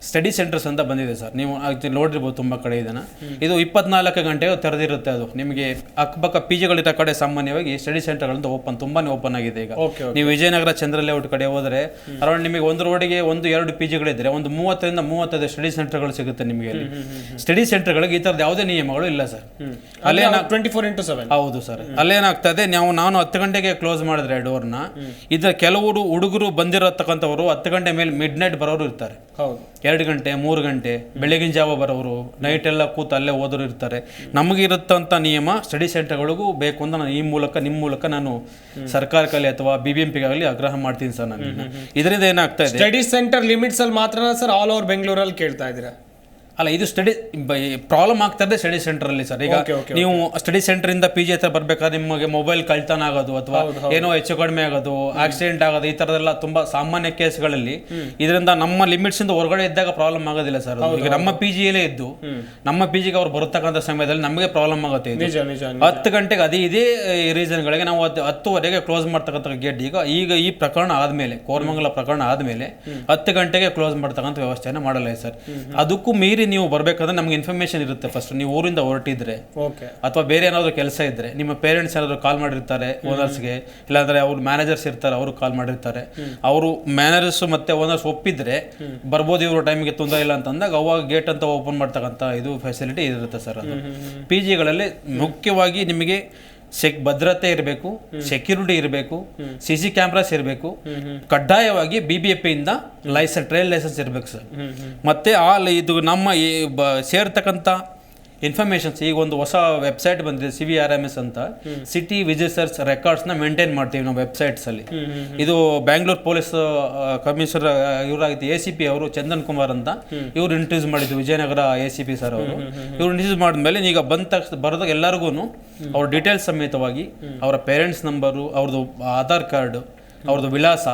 ಸ್ಟಡಿ ಸೆಂಟರ್ಸ್ ಅಂತ ಬಂದಿದೆ ಸರ್. ನೀವು ನೋಡಿರ್ಬೋದು ತುಂಬ ಕಡೆ ಇದನ್ನು. ಇದು 24 ಗಂಟೆಗೂ ತೆರೆದಿರುತ್ತೆ. ಅದು ನಿಮಗೆ ಅಕ್ಕಪಕ್ಕ ಪಿ ಜಿಗಳಿರೋ ಕಡೆ ಸಾಮಾನ್ಯವಾಗಿ ಸ್ಟಡಿ ಸೆಂಟರ್ಗಳಿಂದ ತುಂಬಾನೇ ಓಪನ್ ಆಗಿದೆ ಈಗ. ನೀವು ವಿಜಯನಗರ ಚಂದ್ರ ಲೇಔಟ್ ಕಡೆ ಹೋದರೆ ಅರೌಂಡ್ ನಿಮಗೆ ಒಂದು ರೋಡಿಗೆ 1-2 ಪಿ ಜಿಗಳಿದ್ರೆ ಒಂದು 30ರಿಂದ 35 ಸ್ಟಡಿ ಸೆಂಟರ್ಗಳು ಸಿಗುತ್ತೆ ನಿಮಗೆ. ಅಲ್ಲಿ ಸ್ಟಡಿ ಸೆಂಟರ್ಗಳಿಗೆ ಈ ಥರದ್ದು ಯಾವುದೇ ನಿಯಮಗಳು ಇಲ್ಲ ಸರ್. ಅಲ್ಲೇ 24/7. ಹೌದು ಸರ್. ಅಲ್ಲೇನಾಗ್ತದೆ, ನಾವು 10 ಗಂಟೆಗೆ ಕ್ಲೋಸ್ ಮಾಡಿದ್ರೆ ಡೋರ್ನ, ಇದರ ಕೆಲವರು ಹುಡುಗರು ಬಂದಿರತಕ್ಕಂಥವ್ರು 10 ಗಂಟೆ ಮೇಲೆ ಮಿಡ್ ನೈಟ್ ಬರೋರು ಇರ್ತಾರೆ. 2 ಗಂಟೆ 3 ಗಂಟೆ ಬೆಳಗಿನ ಜಾವ ಬರೋರು, ನೈಟ್ ಎಲ್ಲ ಕೂತು ಅಲ್ಲೇ ಓದೋರು ಇರ್ತಾರೆ. ನಮಗಿರುತ್ತಂಥ ನಿಯಮ ಸ್ಟಡಿ ಸೆಂಟರ್ಗಳಿಗೂ ಬೇಕು ಅಂತ ನಾನು ನಿಮ್ಮ ಮೂಲಕ ನಾನು ಸರ್ಕಾರಕ್ಕಾಗಲಿ ಅಥವಾ BBMPಗಾಗಲಿ ಆಗ್ರಹ ಮಾಡ್ತೀನಿ ಸರ್. ನಾನು ಇದರಿಂದ ಏನಾಗ್ತಾ ಇದೆ, ಸ್ಟಡಿ ಸೆಂಟರ್ ಲಿಮಿಟ್ಸ್ ಅಲ್ಲಿ ಮಾತ್ರ ಸರ್ ಆಲ್ ಓವರ್ ಬೆಂಗಳೂರಲ್ಲಿ ಕೇಳ್ತಾ ಇದ್ದೀರಾ? ಅಲ್ಲ, ಇದು ಸ್ಟಡಿ ಪ್ರಾಬ್ಲಮ್ ಆಗ್ತಾ ಇದೆ ಸ್ಟಡಿ ಸೆಂಟರಲ್ಲಿ ಸರ್. ಈಗ ನೀವು ಸ್ಟಡಿ ಸೆಂಟರ್ ಇಂದ ಪಿ ಜಿ ಹತ್ರ ಬರ್ಬೇಕಾದ್ರೆ ನಿಮಗೆ ಮೊಬೈಲ್ ಕಳ್ತನ ಆಗೋದು, ಅಥವಾ ಏನೋ ಹೆಚ್ಚು ಕಡಿಮೆ ಆಗೋದು, ಆಕ್ಸಿಡೆಂಟ್ ಆಗೋದು, ಈ ತರದೆಲ್ಲ ತುಂಬಾ ಸಾಮಾನ್ಯ ಕೇಸ್ಗಳಲ್ಲಿ. ಇದರಿಂದ ನಮ್ಮ ಲಿಮಿಟ್ಸ್ ಇಂದ ಹೊರಗಡೆ ಇದ್ದಾಗ ಪ್ರಾಬ್ಲಮ್ ಆಗೋದಿಲ್ಲ ಸರ್. ಈಗ ನಮ್ಮ ಪಿ ಜಿಯಲ್ಲೇ ಇದ್ದು ನಮ್ಮ ಪಿ ಜಿಗೆ ಅವ್ರು ಬರತಕ್ಕಂಥ ಸಮಯದಲ್ಲಿ ನಮಗೆ ಪ್ರಾಬ್ಲಮ್ ಆಗುತ್ತೆ. 10 ಗಂಟೆಗೆ ಇದೇ ರೀಸನ್ಗಳಿಗೆ ನಾವು 10ವರೆಗೆ ಕ್ಲೋಸ್ ಮಾಡ್ತಕ್ಕಂಥ ಗೇಟ್. ಈಗ ಈ ಪ್ರಕರಣ ಆದ್ಮೇಲೆ, ಕೋರಮಂಗಲ ಪ್ರಕರಣ ಆದ್ಮೇಲೆ 10 ಗಂಟೆಗೆ ಕ್ಲೋಸ್ ಮಾಡ್ತಕ್ಕಂಥ ವ್ಯವಸ್ಥೆಯನ್ನು ಮಾಡಲ್ಲ ಸರ್. ಅದಕ್ಕೂ ಮೀರಿ ಡೈಲಿ ನೀವು ಬರಬೇಕಂದ್ರೆ ನಮ್ಗೆ ಇನ್ಫಾರ್ಮೇಷನ್ ಇರುತ್ತೆ. ಫಸ್ಟ್ ನೀವು ಊರಿಂದ ಹೊರಟಿದ್ರೆ ಓಕೆ ಅಥವಾ ಬೇರೆ ಏನಾದರೂ ಕೆಲಸ ಇದ್ದರೆ ನಿಮ್ಮ ಪೇರೆಂಟ್ಸ್ ಏನಾದರೂ ಕಾಲ್ ಮಾಡಿರ್ತಾರೆ ಓನರ್ಸ್ಗೆ, ಇಲ್ಲಾಂದರೆ ಅವ್ರ ಮ್ಯಾನೇಜರ್ಸ್ ಇರ್ತಾರೆ ಅವರು ಕಾಲ್ ಮಾಡಿರ್ತಾರೆ. ಅವರು ಮ್ಯಾನೇಜರ್ಸ್ ಮತ್ತು ಓನರ್ಸ್ ಒಪ್ಪಿದ್ರೆ ಬರ್ಬೋದು ಇವರು ಟೈಮಿಗೆ ತೊಂದರೆ ಇಲ್ಲ ಅಂತಂದಾಗ ಅವಾಗ ಗೇಟ್ ಅಂತ ಓಪನ್ ಮಾಡ್ತಕ್ಕಂಥ ಇದು ಫೆಸಿಲಿಟಿ ಇರುತ್ತೆ ಸರ್. ಅದು ಪಿ ಜಿಗಳಲ್ಲಿ ಮುಖ್ಯವಾಗಿ ನಿಮಗೆ ಭದ್ರತೆ ಇರಬೇಕು, ಸೆಕ್ಯೂರಿಟಿ ಇರಬೇಕು, CC ಕ್ಯಾಮ್ರಾಸ್ ಇರಬೇಕು, ಕಡ್ಡಾಯವಾಗಿ BBFP ಇಂದ ಟ್ರಯಲ್ ಲೈಸೆನ್ಸ್ ಇರಬೇಕು ಸರ್. ಮತ್ತೆ ಇದು ನಮ್ಮ ಸೇರ್ತಕ್ಕಂಥ ಇನ್ಫಾರ್ಮೇಷನ್ಸ್, ಈಗ ಒಂದು ಹೊಸ ವೆಬ್ಸೈಟ್ ಬಂದಿದೆ CVRMS ಅಂತ, ಸಿಟಿ ವಿಸಿಟರ್ಸ್ ರೆಕಾರ್ಡ್ಸ್ನ ಮೇಂಟೈನ್ ಮಾಡ್ತೀವಿ ನಾವು ವೆಬ್ಸೈಟ್ಸಲ್ಲಿ. ಇದು ಬ್ಯಾಂಗ್ಳೂರ್ ಪೊಲೀಸ್ ಕಮಿಷನರ್ ಇವರಾಗಿತ್ತು ACP ಅವರು ಚಂದನ್ ಕುಮಾರ್ ಅಂತ, ಇವ್ರು ಇಂಟ್ರೊಡ್ಯೂಸ್ ಮಾಡಿದ್ದು, ವಿಜಯನಗರ ACP ಸರ್ ಅವರು. ಇವ್ರು ಇಂಟ್ರೊಡ್ಯೂಸ್ ಮಾಡಿದ್ಮೇಲೆ ಈಗ ಬರೋದಾಗ ಎಲ್ಲರಿಗೂ ಅವ್ರ ಡೀಟೇಲ್ಸ್ ಸಮೇತವಾಗಿ ಅವರ ಪೇರೆಂಟ್ಸ್ ನಂಬರು, ಅವ್ರದ್ದು ಆಧಾರ್ ಕಾರ್ಡು, ಅವ್ರದ್ದು ವಿಳಾಸ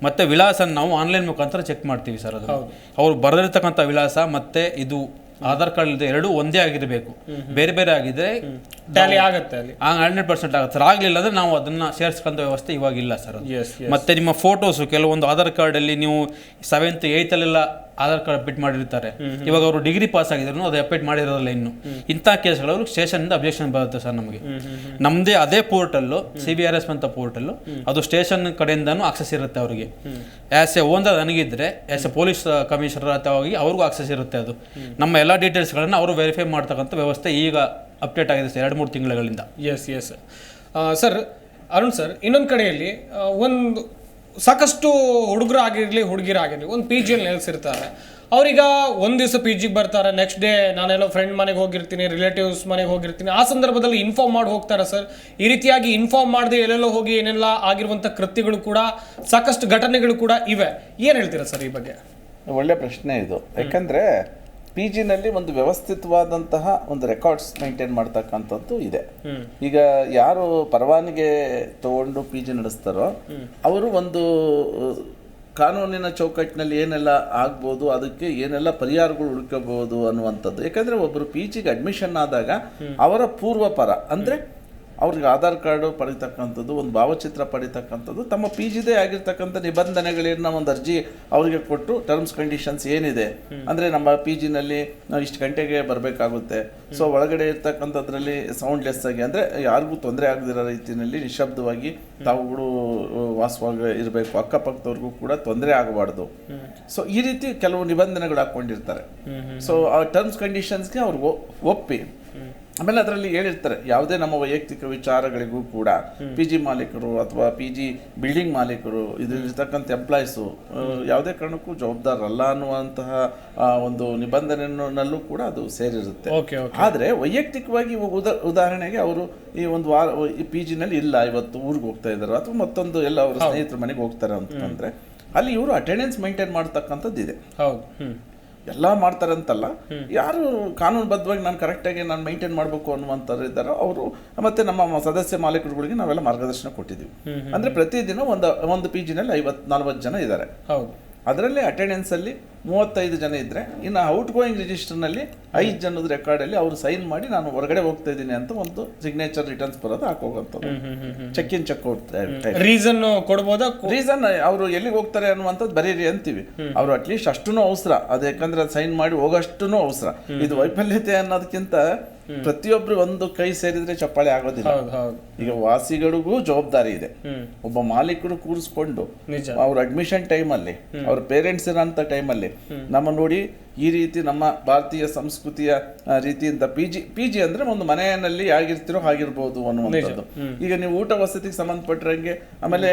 ಮತ್ತೆ ವಿಳಾಸ ನಾವು ಆನ್ಲೈನ್ ಮುಖಾಂತರ ಚೆಕ್ ಮಾಡ್ತೀವಿ ಸರ್. ಅದು ಅವ್ರು ಬರೆದಿರ್ತಕ್ಕಂಥ ವಿಳಾಸ ಮತ್ತೆ ಇದು ಆಧಾರ್ ಕಾರ್ಡ್ ಎರಡೂ ಒಂದೇ ಆಗಿರಬೇಕು. ಬೇರೆ ಬೇರೆ ಆಗಿದ್ರೆ ಟ್ಯಾಲಿ ಆಗುತ್ತೆ ಅಲ್ಲಿ 100% ಆಗುತ್ತೆ ಸರ್. ಆಗಲಿಲ್ಲ ಅಂದ್ರೆ ನಾವು ಅದನ್ನ ಸೇರಿಸ್ಕೊಂಡ ವ್ಯವಸ್ಥೆ ಇವಾಗ ಇಲ್ಲ ಸರ್. ಮತ್ತೆ ನಿಮ್ಮ ಫೋಟೋಸು, ಕೆಲವೊಂದು ಆಧಾರ್ ಕಾರ್ಡಲ್ಲಿ ನೀವು 7th 8th ಅಲ್ಲೆಲ್ಲ ಆಧಾರ್ ಕಾರ್ಡ್ ಅಪ್ಡೇಟ್ ಮಾಡಿರ್ತಾರೆ, ಇವಾಗ ಅವರು ಡಿಗ್ರಿ ಪಾಸ್ ಆಗಿದ್ರು ಅದು ಅಪ್ಡೇಟ್ ಮಾಡಿರೋದಿಲ್ಲ ಇನ್ನು. ಇಂಥ ಕೇಸ್ಗಳು ಸ್ಟೇಷನಿಂದ ಅಬ್ಜೆಕ್ಷನ್ ಬರುತ್ತೆ ಸರ್ ನಮಗೆ. ನಮ್ಮದೇ ಅದೇ ಪೋರ್ಟಲ್ಲು CVRS ಅಂತ ಪೋರ್ಟಲ್ಲು, ಅದು ಸ್ಟೇಷನ್ ಕಡೆಯಿಂದನೂ ಆಕ್ಸೆಸ್ ಇರುತ್ತೆ ಅವರಿಗೆ. ಆ್ಯಸ್ ಎ ಓನರ್ ನನಗಿದ್ರೆ, ಆ್ಯಸ್ ಎ ಪೊಲೀಸ್ ಕಮಿಷನರ್ ಅಥವಾ ಅವ್ರಿಗೂ ಆಕ್ಸೆಸ್ ಇರುತ್ತೆ. ಅದು ನಮ್ಮ ಎಲ್ಲ ಡೀಟೇಲ್ಸ್ಗಳನ್ನು ಅವರು ವೆರಿಫೈ ಮಾಡ್ತಕ್ಕಂಥ ವ್ಯವಸ್ಥೆ ಈಗ ಅಪ್ಡೇಟ್ ಆಗಿದೆ ಸರ್ 2-3 ತಿಂಗಳಿಂದ. Yes sir. ಅರುಣ್ ಸರ್, ಇನ್ನೊಂದು ಕಡೆಯಲ್ಲಿ ಒಂದು ಸಾಕಷ್ಟು ಹುಡುಗರಾಗಿರಲಿ ಹುಡುಗಿರಾಗಿರಲಿ ಒಂದು PGಯಲ್ಲಿ ನೆಲೆಸಿರ್ತಾರೆ. ಅವ್ರೀಗ ಒಂದು ದಿವಸ PGಗೆ ಬರ್ತಾರೆ, ನೆಕ್ಸ್ಟ್ ಡೇ ನಾನೆಲ್ಲೋ ಫ್ರೆಂಡ್ ಮನೆಗೆ ಹೋಗಿರ್ತೀನಿ, ರಿಲೇಟಿವ್ಸ್ ಮನೆಗೆ ಹೋಗಿರ್ತೀನಿ. ಆ ಸಂದರ್ಭದಲ್ಲಿ ಇನ್ಫಾರ್ಮ್ ಮಾಡಿ ಹೋಗ್ತಾರೆ ಸರ್. ಈ ರೀತಿಯಾಗಿ ಇನ್ಫಾರ್ಮ್ ಮಾಡದೆ ಎಲ್ಲೆಲ್ಲೋ ಹೋಗಿ ಏನೆಲ್ಲ ಆಗಿರುವಂಥ ಕೃತ್ಯಗಳು ಕೂಡ, ಸಾಕಷ್ಟು ಘಟನೆಗಳು ಕೂಡ ಇವೆ. ಏನು ಹೇಳ್ತೀರಾ ಸರ್ ಈ ಬಗ್ಗೆ? ಒಳ್ಳೆ ಪ್ರಶ್ನೆ ಇದು. ಯಾಕಂದರೆ PGನಲ್ಲಿ ಒಂದು ವ್ಯವಸ್ಥಿತವಾದಂತಹ ಒಂದು ರೆಕಾರ್ಡ್ಸ್ ಮೇಂಟೈನ್ ಮಾಡ್ತಕ್ಕಂಥದ್ದು ಇದೆ. ಈಗ ಯಾರು ಪರವಾನಗಿ ತಗೊಂಡು PG ನಡೆಸ್ತಾರೋ ಅವರು ಒಂದು ಕಾನೂನಿನ ಚೌಕಟ್ಟಿನಲ್ಲಿ ಏನೆಲ್ಲ ಆಗ್ಬೋದು, ಅದಕ್ಕೆ ಏನೆಲ್ಲ ಪರಿಹಾರಗಳು ಹುಡುಕಬಹುದು ಅನ್ನುವಂಥದ್ದು. ಯಾಕಂದರೆ ಒಬ್ಬರು PGಗೆ ಅಡ್ಮಿಷನ್ ಆದಾಗ ಅವರ ಪೂರ್ವಪರ ಅಂದರೆ ಅವ್ರಿಗೆ ಆಧಾರ್ ಕಾರ್ಡು ಪಡಿತಕ್ಕಂಥದ್ದು, ಒಂದು ಭಾವಚಿತ್ರ ಪಡಿತಕ್ಕಂಥದ್ದು, ತಮ್ಮ PGದೇ ಆಗಿರ್ತಕ್ಕಂಥ ನಿಬಂಧನೆಗಳನ್ನ ಒಂದು ಅರ್ಜಿ ಅವರಿಗೆ ಕೊಟ್ಟು ಟರ್ಮ್ಸ್ ಕಂಡೀಷನ್ಸ್ ಏನಿದೆ ಅಂದರೆ ನಮ್ಮ PGನಲ್ಲಿ ನಾವು ಇಷ್ಟು ಗಂಟೆಗೆ ಬರಬೇಕಾಗುತ್ತೆ, ಸೊ ಒಳಗಡೆ ಇರ್ತಕ್ಕಂಥದ್ರಲ್ಲಿ ಸೌಂಡ್ಲೆಸ್ ಆಗಿ ಅಂದರೆ ಯಾರಿಗೂ ತೊಂದರೆ ಆಗದಿರೋ ರೀತಿಯಲ್ಲಿ ನಿಶಬ್ದವಾಗಿ ತಾವುಗಳು ವಾಸವಾಗಿ ಇರಬೇಕು, ಅಕ್ಕಪಕ್ಕದವ್ರಿಗೂ ಕೂಡ ತೊಂದರೆ ಆಗಬಾರ್ದು. ಸೊ ಈ ರೀತಿ ಕೆಲವು ನಿಬಂಧನೆಗಳು ಹಾಕ್ಕೊಂಡಿರ್ತಾರೆ. ಸೊ ಆ ಟರ್ಮ್ಸ್ ಕಂಡೀಷನ್ಸ್ಗೆ ಅವ್ರು ಒಪ್ಪಿ ಆಮೇಲೆ ಅದರಲ್ಲಿ ಹೇಳಿರ್ತಾರೆ ಯಾವುದೇ ನಮ್ಮ ವೈಯಕ್ತಿಕ ವಿಚಾರಗಳಿಗೂ ಕೂಡ PG ಮಾಲೀಕರು ಅಥವಾ PG ಬಿಲ್ಡಿಂಗ್ ಮಾಲೀಕರು ಇದಿರ್ತಕ್ಕಂಥ ಎಂಪ್ಲಾಯೀಸು ಯಾವುದೇ ಕಾರಣಕ್ಕೂ ಜವಾಬ್ದಾರರಲ್ಲ ಅನ್ನುವಂತಹ ಒಂದು ನಿಬಂಧನೆಯಲ್ಲೂ ಕೂಡ ಅದು ಸೇರಿರುತ್ತೆ. ಆದರೆ ವೈಯಕ್ತಿಕವಾಗಿ ಉದಾಹರಣೆಗೆ ಅವರು ಈ ಒಂದು ವಾರ ಈ PGನಲ್ಲಿ ಇಲ್ಲ, ಇವತ್ತು ಊರಿಗೆ ಹೋಗ್ತಾ ಇದ್ದಾರೆ ಅಥವಾ ಮತ್ತೊಂದು ಎಲ್ಲ ಅವರ ಸ್ನೇಹಿತರ ಮನೆಗೆ ಹೋಗ್ತಾರೆ ಅಂತಂದರೆ ಅಲ್ಲಿ ಇವರು ಅಟೆಂಡೆನ್ಸ್ ಮೇಂಟೈನ್ ಮಾಡ್ತಕ್ಕಂಥದ್ದು ಇದೆ. ಎಲ್ಲ ಮಾಡ್ತಾರೆ ಅಂತಲ್ಲ, ಯಾರು ಕಾನೂನುಬದ್ಧವಾಗಿ ನಾನು ಕರೆಕ್ಟಾಗಿ ನಾನು ಮೇಂಟೈನ್ ಮಾಡಬೇಕು ಅನ್ನುವಂಥವ್ರು ಇದ್ದಾರೋ ಅವರು ಮತ್ತೆ ನಮ್ಮ ಸದಸ್ಯ ಮಾಲೀಕರುಗಳಿಗೆ ನಾವೆಲ್ಲ ಮಾರ್ಗದರ್ಶನ ಕೊಟ್ಟಿದ್ದೀವಿ. ಅಂದರೆ ಪ್ರತಿದಿನ ಒಂದು PGನಲ್ಲಿ 40 ಜನ ಇದ್ದಾರೆ. ಅದರಲ್ಲಿ ಅಟೆಂಡೆನ್ಸಲ್ಲಿ 35 ಜನ ಇದ್ದರೆ, ಇನ್ನು ಔಟ್ ಗೋಯಿಂಗ್ ರಿಜಿಸ್ಟರ್ನಲ್ಲಿ 5 ಜನದ ರೆಕಾರ್ಡಲ್ಲಿ ಅವರು ಸೈನ್ ಮಾಡಿ ನಾನು ಹೊರಗಡೆ ಹೋಗ್ತಾ ಇದ್ದೀನಿ ಅಂತ ಒಂದು ಸಿಗ್ನೇಚರ್ ರಿಟರ್ನ್ಸ್ ಬರೋದು ಹಾಕೋಗಂಥದ್ದು. Check in check out reason ಕೊಡ್ಬೋದಾ? ರೀಸನ್ ಅವರು ಎಲ್ಲಿಗೆ ಹೋಗ್ತಾರೆ ಅನ್ನುವಂಥದ್ದು ಬರೀರಿ ಅಂತೀವಿ. ಅವರು ಅಟ್ಲೀಸ್ಟ್ ಅಷ್ಟೂ ಅವಸರ, ಅದು ಯಾಕಂದ್ರೆ ಸೈನ್ ಮಾಡಿ ಹೋಗೋಷ್ಟು ಅವಸರ. ಇದು ವೈಫಲ್ಯತೆ ಅನ್ನೋದಕ್ಕಿಂತ ಪ್ರತಿಯೊಬ್ರು ಒಂದು ಕೈ ಸೇರಿದ್ರೆ ಚಪ್ಪಾಳೆ ಆಗೋದಿಲ್ಲ. ಈಗ ವಾಸಿಗಳಿಗೂ ಜವಾಬ್ದಾರಿ ಇದೆ. ಒಬ್ಬ ಮಾಲೀಕರು ಕೂರಿಸ್ಕೊಂಡು ಅವ್ರ ಅಡ್ಮಿಷನ್ ಟೈಮಲ್ಲಿ ಅವ್ರ ಪೇರೆಂಟ್ಸ್ ಇರೋಂಥ ಟೈಮಲ್ಲಿ ನಮ್ಮ ನೋಡಿ ಈ ರೀತಿ ನಮ್ಮ ಭಾರತೀಯ ಸಂಸ್ಕೃತಿಯ ರೀತಿಯಿಂದ PG ಅಂದ್ರೆ ಒಂದು ಮನೆಯಲ್ಲಿ ಹೇಗಿರ್ತಿರೋ ಹಾಗಿರ್ಬೋದು ಅನ್ನುವಂಥದ್ದು. ಈಗ ನೀವು ಊಟ ವಸತಿಗೆ ಸಂಬಂಧಪಟ್ಟರಂಗೆ ಆಮೇಲೆ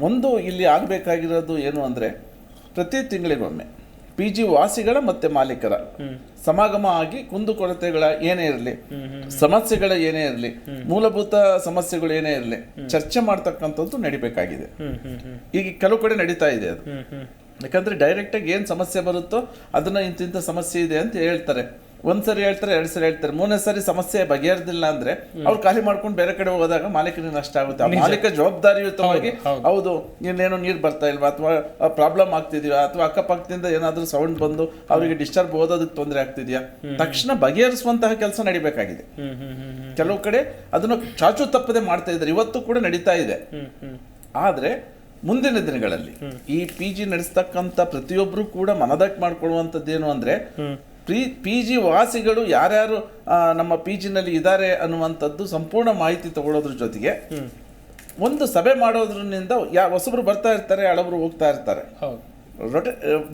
ಒಂದು ಇಲ್ಲಿ ಆಗಬೇಕಾಗಿರೋದು ಏನು ಅಂದರೆ ಪ್ರತಿ ತಿಂಗಳಿಗೊಮ್ಮೆ PG ವಾಸಿಗಳ ಮತ್ತು ಮಾಲೀಕರ ಸಮಾಗಮ ಆಗಿ ಕುಂದುಕೊರತೆಗಳ ಏನೇ ಇರಲಿ, ಸಮಸ್ಯೆಗಳ ಏನೇ ಇರಲಿ, ಮೂಲಭೂತ ಸಮಸ್ಯೆಗಳು ಏನೇ ಇರಲಿ ಚರ್ಚೆ ಮಾಡ್ತಕ್ಕಂಥದ್ದು ನಡಿಬೇಕಾಗಿದೆ. ಈಗ ಕೆಲವು ಕಡೆ ನಡೀತಾ ಇದೆ ಅದು. ಯಾಕಂದರೆ ಡೈರೆಕ್ಟಾಗಿ ಏನು ಸಮಸ್ಯೆ ಬರುತ್ತೋ ಅದನ್ನು ಇಂತಿಂಥ ಸಮಸ್ಯೆ ಇದೆ ಅಂತ ಹೇಳ್ತಾರೆ. ಒಂದ್ಸರಿ ಹೇಳ್ತಾರೆ, 2 ಸರಿ ಹೇಳ್ತಾರೆ, 3ನೇ ಸರಿ ಸಮಸ್ಯೆ ಬಗೆಹರಿದಿಲ್ಲ ಅಂದ್ರೆ ಅವ್ರು ಖಾಲಿ ಮಾಡ್ಕೊಂಡು ಬೇರೆ ಕಡೆ ಹೋದಾಗ ಮಾಲೀಕರಿಗೆ ನಷ್ಟ ಆಗುತ್ತೆ. ಆ ಮಾಲೀಕ ಜವಾಬ್ದಾರಿಯುತವಾಗಿ ಹೌದು ಇನ್ನೇನೋ ನೀರು ಬರ್ತಾ ಇಲ್ವಾ ಅಥವಾ ಪ್ರಾಬ್ಲಮ್ ಆಗ್ತಿದೆಯಾ ಅಥವಾ ಅಕ್ಕಪಕ್ಕದಿಂದ ಏನಾದರೂ ಸೌಂಡ್ ಬಂದು ಅವರಿಗೆ ಡಿಸ್ಟರ್ಬ್ ಓದೋದಕ್ಕೆ ತೊಂದರೆ ಆಗ್ತಿದೆಯಾ, ತಕ್ಷಣ ಬಗೆಹರಿಸುವಂತಹ ಕೆಲಸ ನಡಿಬೇಕಾಗಿದೆ. ಕೆಲವು ಕಡೆ ಅದನ್ನು ಚಾಚು ತಪ್ಪದೆ ಮಾಡ್ತಾ ಇದ್ದಾರೆ, ಇವತ್ತು ಕೂಡ ನಡೀತಾ ಇದೆ. ಆದರೆ ಮುಂದಿನ ದಿನಗಳಲ್ಲಿ ಈ PG ನಡೆಸ್ತಕ್ಕಂಥ ಪ್ರತಿಯೊಬ್ಬರು ಕೂಡ ಮನದಟ್ಟು ಮಾಡ್ಕೊಳ್ಳುವಂಥದ್ದೇನು ಅಂದರೆ ಪಿ ಜಿ ವಾಸಿಗಳು ಯಾರ್ಯಾರು ನಮ್ಮ ಪಿ ಜಿನಲ್ಲಿ ಇದ್ದಾರೆ ಅನ್ನುವಂಥದ್ದು ಸಂಪೂರ್ಣ ಮಾಹಿತಿ ತಗೊಳ್ಳೋದ್ರ ಜೊತೆಗೆ ಒಂದು ಸಭೆ ಮಾಡೋದ್ರಿಂದ ಹೊಸಬ್ರು ಬರ್ತಾ ಇರ್ತಾರೆ, ಹಳಬ್ರು ಹೋಗ್ತಾ ಇರ್ತಾರೆ.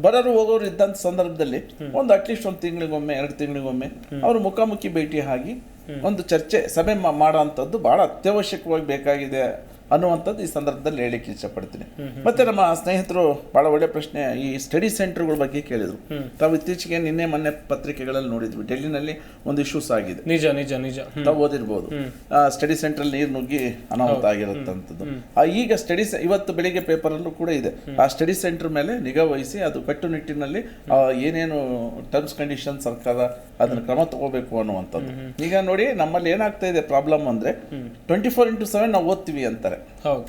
ಬರೋರು ಹೋಗೋರು ಇದ್ದಂಥ ಸಂದರ್ಭದಲ್ಲಿ ಒಂದು ಅಟ್ಲೀಸ್ಟ್ 1 ತಿಂಗಳಿಗೊಮ್ಮೆ 2 ತಿಂಗಳಿಗೊಮ್ಮೆ ಅವರು ಮುಖಾಮುಖಿ ಭೇಟಿ ಆಗಿ ಒಂದು ಚರ್ಚೆ ಸಭೆ ಮಾಡೋ ಅಂಥದ್ದು ಬಹಳ ಅತ್ಯವಶ್ಯಕವಾಗಿ ಬೇಕಾಗಿದೆ ಅನ್ನುವಂಥದ್ದು ಈ ಸಂದರ್ಭದಲ್ಲಿ ಹೇಳಲಿಕ್ಕೆ ಇಷ್ಟಪಡ್ತೀನಿ. ಮತ್ತೆ ನಮ್ಮ ಸ್ನೇಹಿತರು ಬಹಳ ಒಳ್ಳೆ ಪ್ರಶ್ನೆ ಈ ಸ್ಟಡಿ ಸೆಂಟರ್ಗಳ ಬಗ್ಗೆ ಕೇಳಿದ್ರು. ತಾವು ಇತ್ತೀಚೆಗೆ ನಿನ್ನೆ ಮೊನ್ನೆ ಪತ್ರಿಕೆಗಳಲ್ಲಿ ನೋಡಿದ್ವಿ, ಡೆಲ್ಲಿನಲ್ಲಿ ಒಂದು ಇಶ್ಯೂಸ್ ಆಗಿದೆ. ನಿಜ ನಿಜ ನಿಜ ತಾವು ಓದಿರ್ಬೋದು. ಸ್ಟಡಿ ಸೆಂಟರ್ ನೀರು ನುಗ್ಗಿ ಅನಾಹುತ ಆಗಿರುತ್ತಂಥದ್ದು. ಈಗ ಇವತ್ತು ಬೆಳಿಗ್ಗೆ ಪೇಪರಲ್ಲೂ ಕೂಡ ಇದೆ. ಆ ಸ್ಟಡಿ ಸೆಂಟರ್ ಮೇಲೆ ನಿಗಾ ವಹಿಸಿ ಅದು ಕಟ್ಟುನಿಟ್ಟಿನಲ್ಲಿ ಏನೇನು ಟರ್ಮ್ಸ್ ಕಂಡೀಷನ್ ಸರ್ಕಾರ ಅದನ್ನ ಕ್ರಮ ತಗೋಬೇಕು ಅನ್ನುವಂಥದ್ದು. ಈಗ ನೋಡಿ ನಮ್ಮಲ್ಲಿ ಏನಾಗ್ತಾ ಇದೆ ಪ್ರಾಬ್ಲಮ್ ಅಂದ್ರೆ 24x7 ನಾವು ಓದ್ತೀವಿ ಅಂತಾರೆ.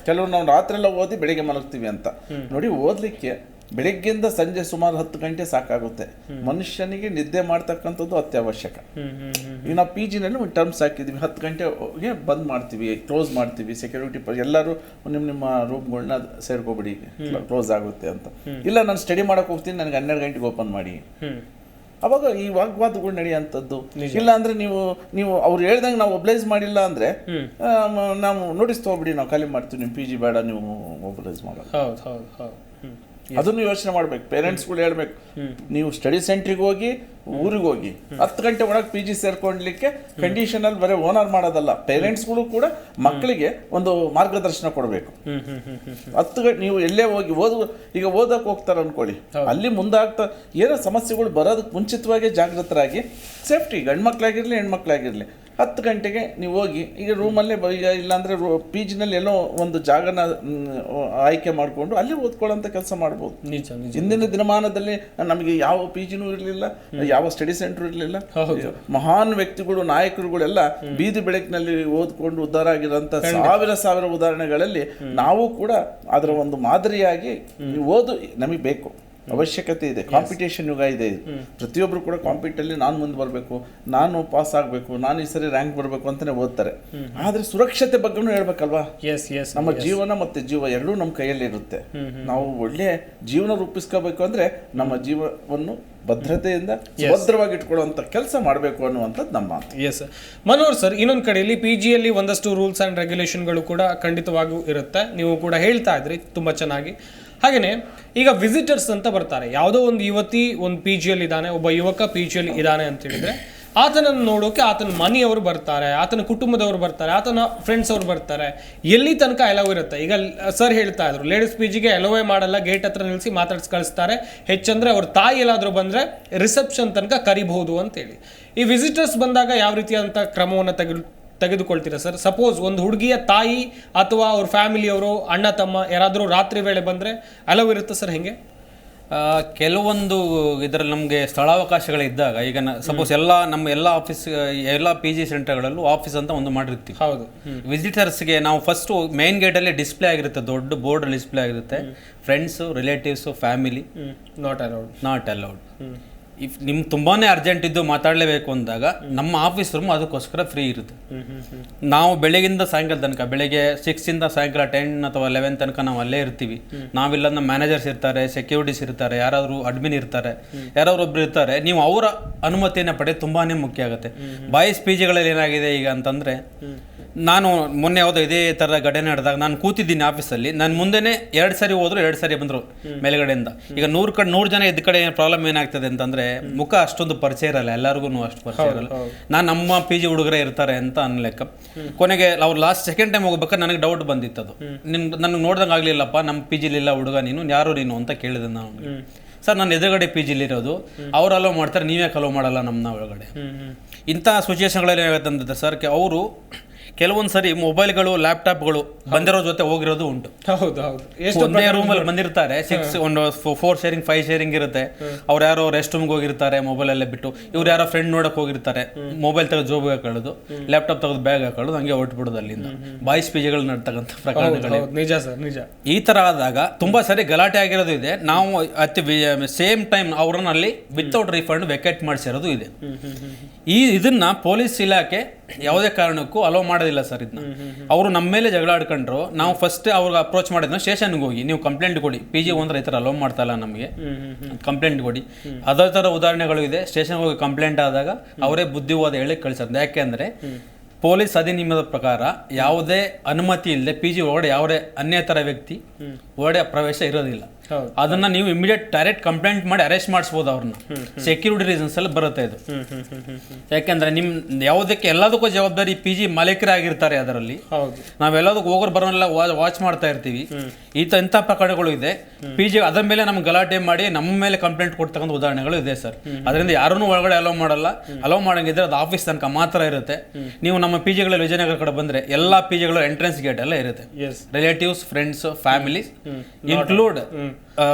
ಕೆಲವರು ನಾವು ರಾತ್ರಿ ಎಲ್ಲ ಓದಿ ಬೆಳಿಗ್ಗೆ ಮಲಗ್ತೀವಿ ಅಂತ. ನೋಡಿ, ಓದ್ಲಿಕ್ಕೆ ಬೆಳಿಗ್ಗೆಯಿಂದ ಸಂಜೆ ಸುಮಾರು 10 ಗಂಟೆ ಸಾಕಾಗುತ್ತೆ. ಮನುಷ್ಯನಿಗೆ ನಿದ್ದೆ ಮಾಡ್ತಕ್ಕಂಥದ್ದು ಅತ್ಯವಶ್ಯಕ. ಈಗ ನಾವು ಪಿ ಜಿನಲ್ಲಿ ಒಂದು ಟರ್ಮ್ಸ್ ಹಾಕಿದ್ವಿ, 10 ಗಂಟೆಗೆ ಬಂದ್ ಮಾಡ್ತೀವಿ, ಕ್ಲೋಸ್ ಮಾಡ್ತೀವಿ. ಸೆಕ್ಯೂರಿಟಿ ಎಲ್ಲರೂ ನಿಮ್ಮ ರೂಮ್ಗಳನ್ನ ಸೇರ್ಕೊಬಿಡಿ, ಕ್ಲೋಸ್ ಆಗುತ್ತೆ ಅಂತ. ಇಲ್ಲ, ನಾನು ಸ್ಟಡಿ ಮಾಡಕ್ ಹೋಗ್ತೀನಿ, ನನಗೆ 12 ಗಂಟೆಗೆ ಓಪನ್ ಮಾಡಿ. ಅವಾಗ ಈ ವಾಗ್ವಾದಗಳು ನಡೆಯುವಂಥದ್ದು. ಇಲ್ಲ ಅಂದ್ರೆ ನೀವು ಅವ್ರು ಹೇಳ್ದಂಗೆ ನಾವು ಒಬ್ಲೈಸ್ ಮಾಡಿಲ್ಲ ಅಂದ್ರೆ ನಾವು ನೋಟಿಸ್ ತಗೋಬಿಡಿ, ನಾವು ಖಾಲಿ ಮಾಡ್ತೀವಿ, ನಿಮ್ಮ ಪಿ ಜಿ ಬೇಡ, ನೀವು ಒಬ್ಲೈಸ್ ಮಾಡೋದು. ಅದನ್ನು ಯೋಚನೆ ಮಾಡ್ಬೇಕು. ಪೇರೆಂಟ್ಸ್ಗಳು ಹೇಳ್ಬೇಕು, ನೀವು ಸ್ಟಡಿ ಸೆಂಟ್ರಿಗೆ ಹೋಗಿ ಊರಿಗೆ ಹೋಗಿ 10 ಗಂಟೆ ಒಳಗೆ ಪಿ ಜಿ ಸೇರ್ಕೊಳ್ಲಿಕ್ಕೆ ಕಂಡೀಷನಲ್ಲಿ ಬರೀ ಓನರ್ ಮಾಡೋದಲ್ಲ, ಪೇರೆಂಟ್ಸ್ಗಳು ಕೂಡ ಮಕ್ಕಳಿಗೆ ಒಂದು ಮಾರ್ಗದರ್ಶನ ಕೊಡಬೇಕು. 10 ಗಂಟೆ ನೀವು ಎಲ್ಲೇ ಹೋಗಿ ಈಗ ಓದಕ್ಕೆ ಹೋಗ್ತಾರೆ ಅನ್ಕೊಳ್ಳಿ, ಅಲ್ಲಿ ಮುಂದಾಗ್ತಾ ಏನೋ ಸಮಸ್ಯೆಗಳು ಬರೋದಕ್ಕೆ ಮುಂಚಿತವಾಗಿ ಜಾಗೃತರಾಗಿ ಸೇಫ್ಟಿ, ಗಂಡು ಮಕ್ಕಳಾಗಿರ್ಲಿ ಹೆಣ್ಮಕ್ಳಾಗಿರ್ಲಿ 10 ಗಂಟೆಗೆ ನೀವು ಹೋಗಿ ಈಗ ರೂಮಲ್ಲೇ ಈಗ ಇಲ್ಲಾಂದ್ರೆ ಪಿ ಜಿನಲ್ಲಿ ಎಲ್ಲೋ ಒಂದು ಜಾಗನ ಆಯ್ಕೆ ಮಾಡಿಕೊಂಡು ಅಲ್ಲಿ ಓದ್ಕೊಳ್ಳೋಂಥ ಕೆಲಸ ಮಾಡ್ಬೋದು. ಹಿಂದಿನ ದಿನಮಾನದಲ್ಲಿ ನಮಗೆ ಯಾವ ಪಿ ಜಿನೂ ಇರಲಿಲ್ಲ, ಯಾವ ಸ್ಟಡಿ ಸೆಂಟರ್ ಇರಲಿಲ್ಲ. ಮಹಾನ್ ವ್ಯಕ್ತಿಗಳು, ನಾಯಕರುಗಳೆಲ್ಲ ಬೀದಿ ಬೆಳಕಿನಲ್ಲಿ ಓದ್ಕೊಂಡು ಉದ್ಧಾರ ಆಗಿರೋಂಥ ಸಾವಿರ ಉದಾಹರಣೆಗಳಲ್ಲಿ ನಾವು ಕೂಡ ಅದರ ಒಂದು ಮಾದರಿಯಾಗಿ ಓದು ನಮಗೆ ಬೇಕು, ಅವಶ್ಯಕತೆ ಇದೆ. ಕಾಂಪಿಟೇಷನ್ ಯುಗ ಇದೆ. ಪ್ರತಿಯೊಬ್ಬರು ಕೂಡ ಕಾಂಪಿಟಲ್ಲಿ ನಾನು ಮುಂದೆ ಬರಬೇಕು, ನಾನು ಪಾಸ್ ಆಗಬೇಕು, ನಾನು ಈ ಸರಿ ರ್ಯಾಂಕ್ ಬರಬೇಕು ಅಂತಾನೆ ಓದ್ತಾರೆ. ಆದ್ರೆ ಸುರಕ್ಷತೆ ಬಗ್ಗೆನೂ ಹೇಳ್ಬೇಕಲ್ವಾ. ನಮ್ಮ ಜೀವನ ಮತ್ತೆ ಜೀವ ಎರಡೂ ನಮ್ಮ ಕೈಯಲ್ಲಿ ಇರುತ್ತೆ. ನಾವು ಒಳ್ಳೆ ಜೀವನ ರೂಪಿಸ್ಕೋಬೇಕು ಅಂದ್ರೆ ನಮ್ಮ ಜೀವವನ್ನು ಭದ್ರತೆಯಿಂದ ಭದ್ರವಾಗಿ ಇಟ್ಕೊಳ್ಳುವಂತ ಕೆಲಸ ಮಾಡಬೇಕು ಅನ್ನುವಂಥದ್ದು ನಮ್ಮ ಎಸ್ ಮನೋಹರ್ ಸರ್. ಇನ್ನೊಂದು ಕಡೆಯಲ್ಲಿ ಪಿ ಜಿಯಲ್ಲಿ ಒಂದಷ್ಟು ರೂಲ್ಸ್ ಆ್ಯಂಡ್ ರೆಗ್ಯುಲೇಷನ್ಗಳು ಕೂಡ ಖಂಡಿತವಾಗಿಯೂ ಇರುತ್ತೆ. ನೀವು ಕೂಡ ಹೇಳ್ತಾ ಇದ್ರಿ ತುಂಬ ಚೆನ್ನಾಗಿ. ಹಾಗೆಯೇ ಈಗ ವಿಸಿಟರ್ಸ್ ಅಂತ ಬರ್ತಾರೆ, ಯಾವುದೋ ಒಂದು ಯುವತಿ ಒಂದು ಪಿ ಜಿಯಲ್ಲಿ ಇದ್ದಾನೆ, ಒಬ್ಬ ಯುವಕ ಪಿ ಜಿಯಲ್ಲಿ ಇದ್ದಾನೆ ಅಂತ ಹೇಳಿದ್ರೆ ಆತನನ್ನು ನೋಡೋಕೆ ಆತನ ಮನೆಯವರು ಬರ್ತಾರೆ, ಆತನ ಕುಟುಂಬದವರು ಬರ್ತಾರೆ, ಆತನ ಫ್ರೆಂಡ್ಸ್ ಅವರು ಬರ್ತಾರೆ. ಎಲ್ಲಿ ತನಕ ಎಲವ್ ಇರುತ್ತೆ? ಈಗ ಸರ್ ಹೇಳ್ತಾ ಇದ್ರು ಲೇಡೀಸ್ ಪಿ ಜಿಗೆ ಎಲೋವೇ ಮಾಡಲ್ಲ, ಗೇಟ್ ಹತ್ರ ನಿಲ್ಲಿಸಿ ಮಾತಾಡ್ಸಿ ಕಳಿಸ್ತಾರೆ. ಹೆಚ್ಚಂದ್ರೆ ಅವ್ರ ತಾಯಿ ಎಲ್ಲಾದರೂ ಬಂದರೆ ರಿಸೆಪ್ಷನ್ ತನಕ ಕರಿಬಹುದು ಅಂತೇಳಿ. ಈ ವಿಸಿಟರ್ಸ್ ಬಂದಾಗ ಯಾವ ರೀತಿಯಾದಂಥ ಕ್ರಮವನ್ನು ತೆಗೆದುಕೊಳ್ತೀರಾ ಸರ್? ಸಪೋಸ್ ಒಂದು ಹುಡುಗಿಯ ತಾಯಿ ಅಥವಾ ಅವ್ರ ಫ್ಯಾಮಿಲಿಯವರು, ಅಣ್ಣ ತಮ್ಮ ಯಾರಾದರೂ ರಾತ್ರಿ ವೇಳೆ ಬಂದರೆ ಅಲವ್ ಇರುತ್ತೆ ಸರ್? ಹೆಂಗೆ? ಕೆಲವೊಂದು ಇದರಲ್ಲಿ ನಮಗೆ ಸ್ಥಳಾವಕಾಶಗಳಿದ್ದಾಗ ಈಗ ಸಪೋಸ್ ನಮ್ಮ ಎಲ್ಲ ಪಿ ಜಿ ಸೆಂಟರ್ಗಳಲ್ಲೂ ಆಫೀಸ್ ಅಂತ ಒಂದು ಮಾಡಿರ್ತೀವಿ. ಹೌದು. ವಿಸಿಟರ್ಸ್ಗೆ ನಾವು ಫಸ್ಟ್ ಮೇನ್ ಗೇಟಲ್ಲಿ ಡಿಸ್ಪ್ಲೇ ಆಗಿರುತ್ತೆ, ದೊಡ್ಡ ಬೋರ್ಡ್ ಡಿಸ್ಪ್ಲೇ ಆಗಿರುತ್ತೆ, friends, relatives, family not allowed. If ನಿಮ್ಗೆ ತುಂಬಾ ಅರ್ಜೆಂಟ್ ಇದ್ದು ಮಾತಾಡಲೇಬೇಕು ಅಂದಾಗ ನಮ್ಮ ಆಫೀಸ್ ರೂಮ್ ಅದಕ್ಕೋಸ್ಕರ ಫ್ರೀ ಇರುತ್ತೆ. ನಾವು ಬೆಳಗಿಂದ ಸಾಯಂಕಾಲ ತನಕ, ಬೆಳಗ್ಗೆ 6 ಇಂದ ಸಾಯಂಕಾಲ 10 ಅಥವಾ 11 ತನಕ ನಾವು ಅಲ್ಲೇ ಇರ್ತೀವಿ. ನಾವಿಲ್ಲ, ನಮ್ಮ ಮ್ಯಾನೇಜರ್ಸ್ ಇರ್ತಾರೆ, ಸೆಕ್ಯೂರಿಟೀಸ್ ಇರ್ತಾರೆ, ಯಾರಾದರೂ ಅಡ್ಮಿನ್ ಇರ್ತಾರೆ, ಯಾರಾದ್ರು ಒಬ್ರು ಇರ್ತಾರೆ. ನೀವು ಅವರ ಅನುಮತಿಯನ್ನು ಪಡೆಯೋದು ತುಂಬಾ ಮುಖ್ಯ ಆಗುತ್ತೆ. ಬಾಯ್ಸ್ ಪಿ ಜಿಗಳಲ್ಲಿ ಏನಾಗಿದೆ ಈಗ ಅಂತಂದರೆ, ನಾನು ಮೊನ್ನೆ ಯಾವುದೋ ಇದೇ ಥರ ಘಟನೆ ನಡೆದಾಗ ನಾನು ಕೂತಿದ್ದೀನಿ ಆಫೀಸಲ್ಲಿ, ನಾನು ಮುಂದೆನೇ 2 ಸರಿ ಹೋದ್ರು 2 ಸರಿ ಬಂದರು ಮೇಲ್ಗಡೆಯಿಂದ. ಈಗ 100 ಜನ ಇದ್ದ ಕಡೆ ಪ್ರಾಬ್ಲಮ್ ಏನಾಗ್ತದೆ ಅಂತಂದರೆ, ಮುಖ ಅಷ್ಟೊಂದು ಪರಿಚಯ ಇರಲ್ಲ, ಎಲ್ಲರಿಗೂ ಅಷ್ಟು ಪರಿಚಯ ಇರಲ್ಲ. ನಾನು ನಮ್ಮ ಪಿ ಜಿ ಹುಡುಗರೇ ಇರ್ತಾರೆ ಅಂತ ಅನ್ಲೆಕ್ಕ. ಕೊನೆಗೆ ಅವ್ರು ಲಾಸ್ಟ್ ಸೆಕೆಂಡ್ ಟೈಮ್ ಹೋಗ್ಬೇಕಾದ್ರೆ ನನಗೆ ಡೌಟ್ ಬಂದಿತ್ತು. ಅದು ನನಗೆ ನೋಡ್ದಂಗೆ ಆಗಲಿಲ್ಲಪ್ಪ, ನಮ್ಮ ಪಿ ಜಿಲಿಲ್ಲ ಹುಡುಗ, ಯಾರು ನೀನು ಅಂತ ಕೇಳಿದೆ ನಾವು. ಸರ್, ನಾನು ಎದುರುಗಡೆ ಪಿ ಜಿಲಿರೋದು, ಅವ್ರು ಅಲೋ ಮಾಡ್ತಾರೆ, ನೀವೇ ಅಲೋ ಮಾಡಲ್ಲ ನಮ್ಮನ್ನ ಒಳಗಡೆ. ಇಂಥ ಸಿಚುವೇಶನ್ಗಳಲ್ಲಿ ಏನಾಗುತ್ತೆ ಅಂದ್ರೆ ಸರ್, ಅವರು ಕೆಲವೊಂದು ಸರಿ ಮೊಬೈಲ್ಗಳು, ಲ್ಯಾಪ್ಟಾಪ್ಗಳು ಬಂದಿರೋ ಜೊತೆ ಹೋಗಿರೋದು ಉಂಟು. ಒಂದೇ ರೂಮಲ್ಲಿ ಬಂದಿರ್ತಾರೆ, 4 ಶೇರಿಂಗ್ 5 ಶೇರಿಂಗ್ ಇರುತ್ತೆ. ಅವ್ರು ಯಾರೋ ರೆಸ್ಟ್ ರೂಮ್ಗೆ ಹೋಗಿರ್ತಾರೆ, ಮೊಬೈಲಲ್ಲೇ ಬಿಟ್ಟು. ಇವ್ರು ಯಾರೋ ಫ್ರೆಂಡ್ ನೋಡಕ್ ಹೋಗಿರ್ತಾರೆ, ಮೊಬೈಲ್ ತೆಗೆದು ಜೋಬಿಗೆ ಹಾಕೊಳ್ಳೋದು, ಲ್ಯಾಪ್ಟಾಪ್ ತೆಗೆದು ಬ್ಯಾಗ್ ಹಾಕೊಳ್ಳೋದು, ಹಂಗೆ ಹೊರಟ್ಬಿಡೋದು ಅಲ್ಲಿಂದ. ಬಾಯ್ಸ್ ಪಿ ಜಿಗಳು ನಡ್ತಕ್ಕಂಥ ಪ್ರಕರಣಗಳು ನಿಜ ಸರ್, ನಿಜ. ಈ ಥರ ಆದಾಗ ತುಂಬಾ ಸರಿ ಗಲಾಟೆ ಆಗಿರೋದು ಇದೆ. ನಾವು ಸೇಮ್ ಟೈಮ್ ಅವ್ರನ್ನ ಅಲ್ಲಿ ವಿತೌಟ್ ರಿಫಂಡ್ ವೆಕೇಟ್ ಮಾಡಿಸಿರೋದು ಇದೆ. ಇದನ್ನ ಪೊಲೀಸ್ ಇಲಾಖೆ ಯಾವುದೇ ಕಾರಣಕ್ಕೂ ಅಲೋ ಮಾಡೋದಿಲ್ಲ ಸರ್ ಇದನ್ನ. ಅವರು ನಮ್ಮ ಮೇಲೆ ಜಗಳ ಆಡ್ಕೊಂಡ್ರು, ನಾವು ಫಸ್ಟ್ ಅವ್ರಿಗೆ ಅಪ್ರೋಚ್ ಮಾಡಿದ್ನ ಸ್ಟೇಷನ್ಗೆ ಹೋಗಿ ನೀವು ಕಂಪ್ಲೇಂಟ್ ಕೊಡಿ, PG ಒಂದ್ರ ಈ ಥರ ಅಲೋ ಮಾಡ್ತಾ ಇಲ್ಲ ನಮಗೆ, ಕಂಪ್ಲೇಂಟ್ ಕೊಡಿ. ಅದೇ ಥರ ಉದಾಹರಣೆಗಳು ಇದೆ. ಸ್ಟೇಷನ್ಗೆ ಹೋಗಿ ಕಂಪ್ಲೇಂಟ್ ಆದಾಗ ಅವರೇ ಬುದ್ಧಿವಾದ ಹೇಳಿ ಕಳಿಸ್ತಾರೆ. ಯಾಕೆಂದರೆ ಪೊಲೀಸ್ ಅಧಿನಿಯಮದ ಪ್ರಕಾರ ಯಾವುದೇ ಅನುಮತಿ ಇಲ್ಲದೆ PG ಒಳಗಡೆ ಯಾವುದೇ ಅನ್ಯತರ ವ್ಯಕ್ತಿ ಒಳಗಡೆ ಪ್ರವೇಶ ಇರೋದಿಲ್ಲ. ಅದನ್ನ ನೀವು ಇಮಿಡಿಯೇಟ್ ಡೈರೆಕ್ಟ್ ಕಂಪ್ಲೇಂಟ್ ಮಾಡಿ ಅರೆಸ್ಟ್ ಮಾಡಿಸ್ಬೋದು ಅವ್ರನ್ನ. ಸೆಕ್ಯೂರಿಟಿ ರೀಸನ್ಸ್ ಅಲ್ಲಿ ಬರುತ್ತೆ ಇದು. ಯಾಕೆಂದ್ರೆ ನಿಮ್ ಯಾವುದಕ್ಕೆ ಎಲ್ಲದಕ್ಕೂ ಜವಾಬ್ದಾರಿ PG ಮಾಲೀಕರಾಗಿರ್ತಾರೆ. ಅದರಲ್ಲಿ ನಾವೆಲ್ಲದಕ್ಕೂ ಹೋಗೋರು ಬರೋಲ್ಲ ವಾಚ್ ಮಾಡ್ತಾ ಇರ್ತೀವಿ. ಇಂಥ ಪ್ರಕರಣಗಳು ಇದೆ. PG ಅದರ ಮೇಲೆ ನಮ್ಗೆ ಗಲಾಟೆ ಮಾಡಿ ನಮ್ಮ ಮೇಲೆ ಕಂಪ್ಲೇಂಟ್ ಕೊಡ್ತಕ್ಕಂಥ ಉದಾಹರಣೆಗಳು ಇದೆ ಸರ್. ಅದರಿಂದ ಯಾರನ್ನೂ ಒಳಗಡೆ ಅಲೋ ಮಾಡಲ್ಲ. ಅಲೋ ಮಾಡಂಗಿದ್ರೆ ಅದು ಆಫೀಸ್ ತನಕ ಮಾತ್ರ ಇರುತ್ತೆ. ನೀವು ನಮ್ಮ PGಗಳಲ್ಲಿ ವಿಜಯನಗರ ಕಡೆ ಬಂದ್ರೆ ಎಲ್ಲಾ PGಗಳು ಎಂಟ್ರೆನ್ಸ್ ಗೇಟ್ ಎಲ್ಲ ಇರುತ್ತೆ. Relatives, friends, families include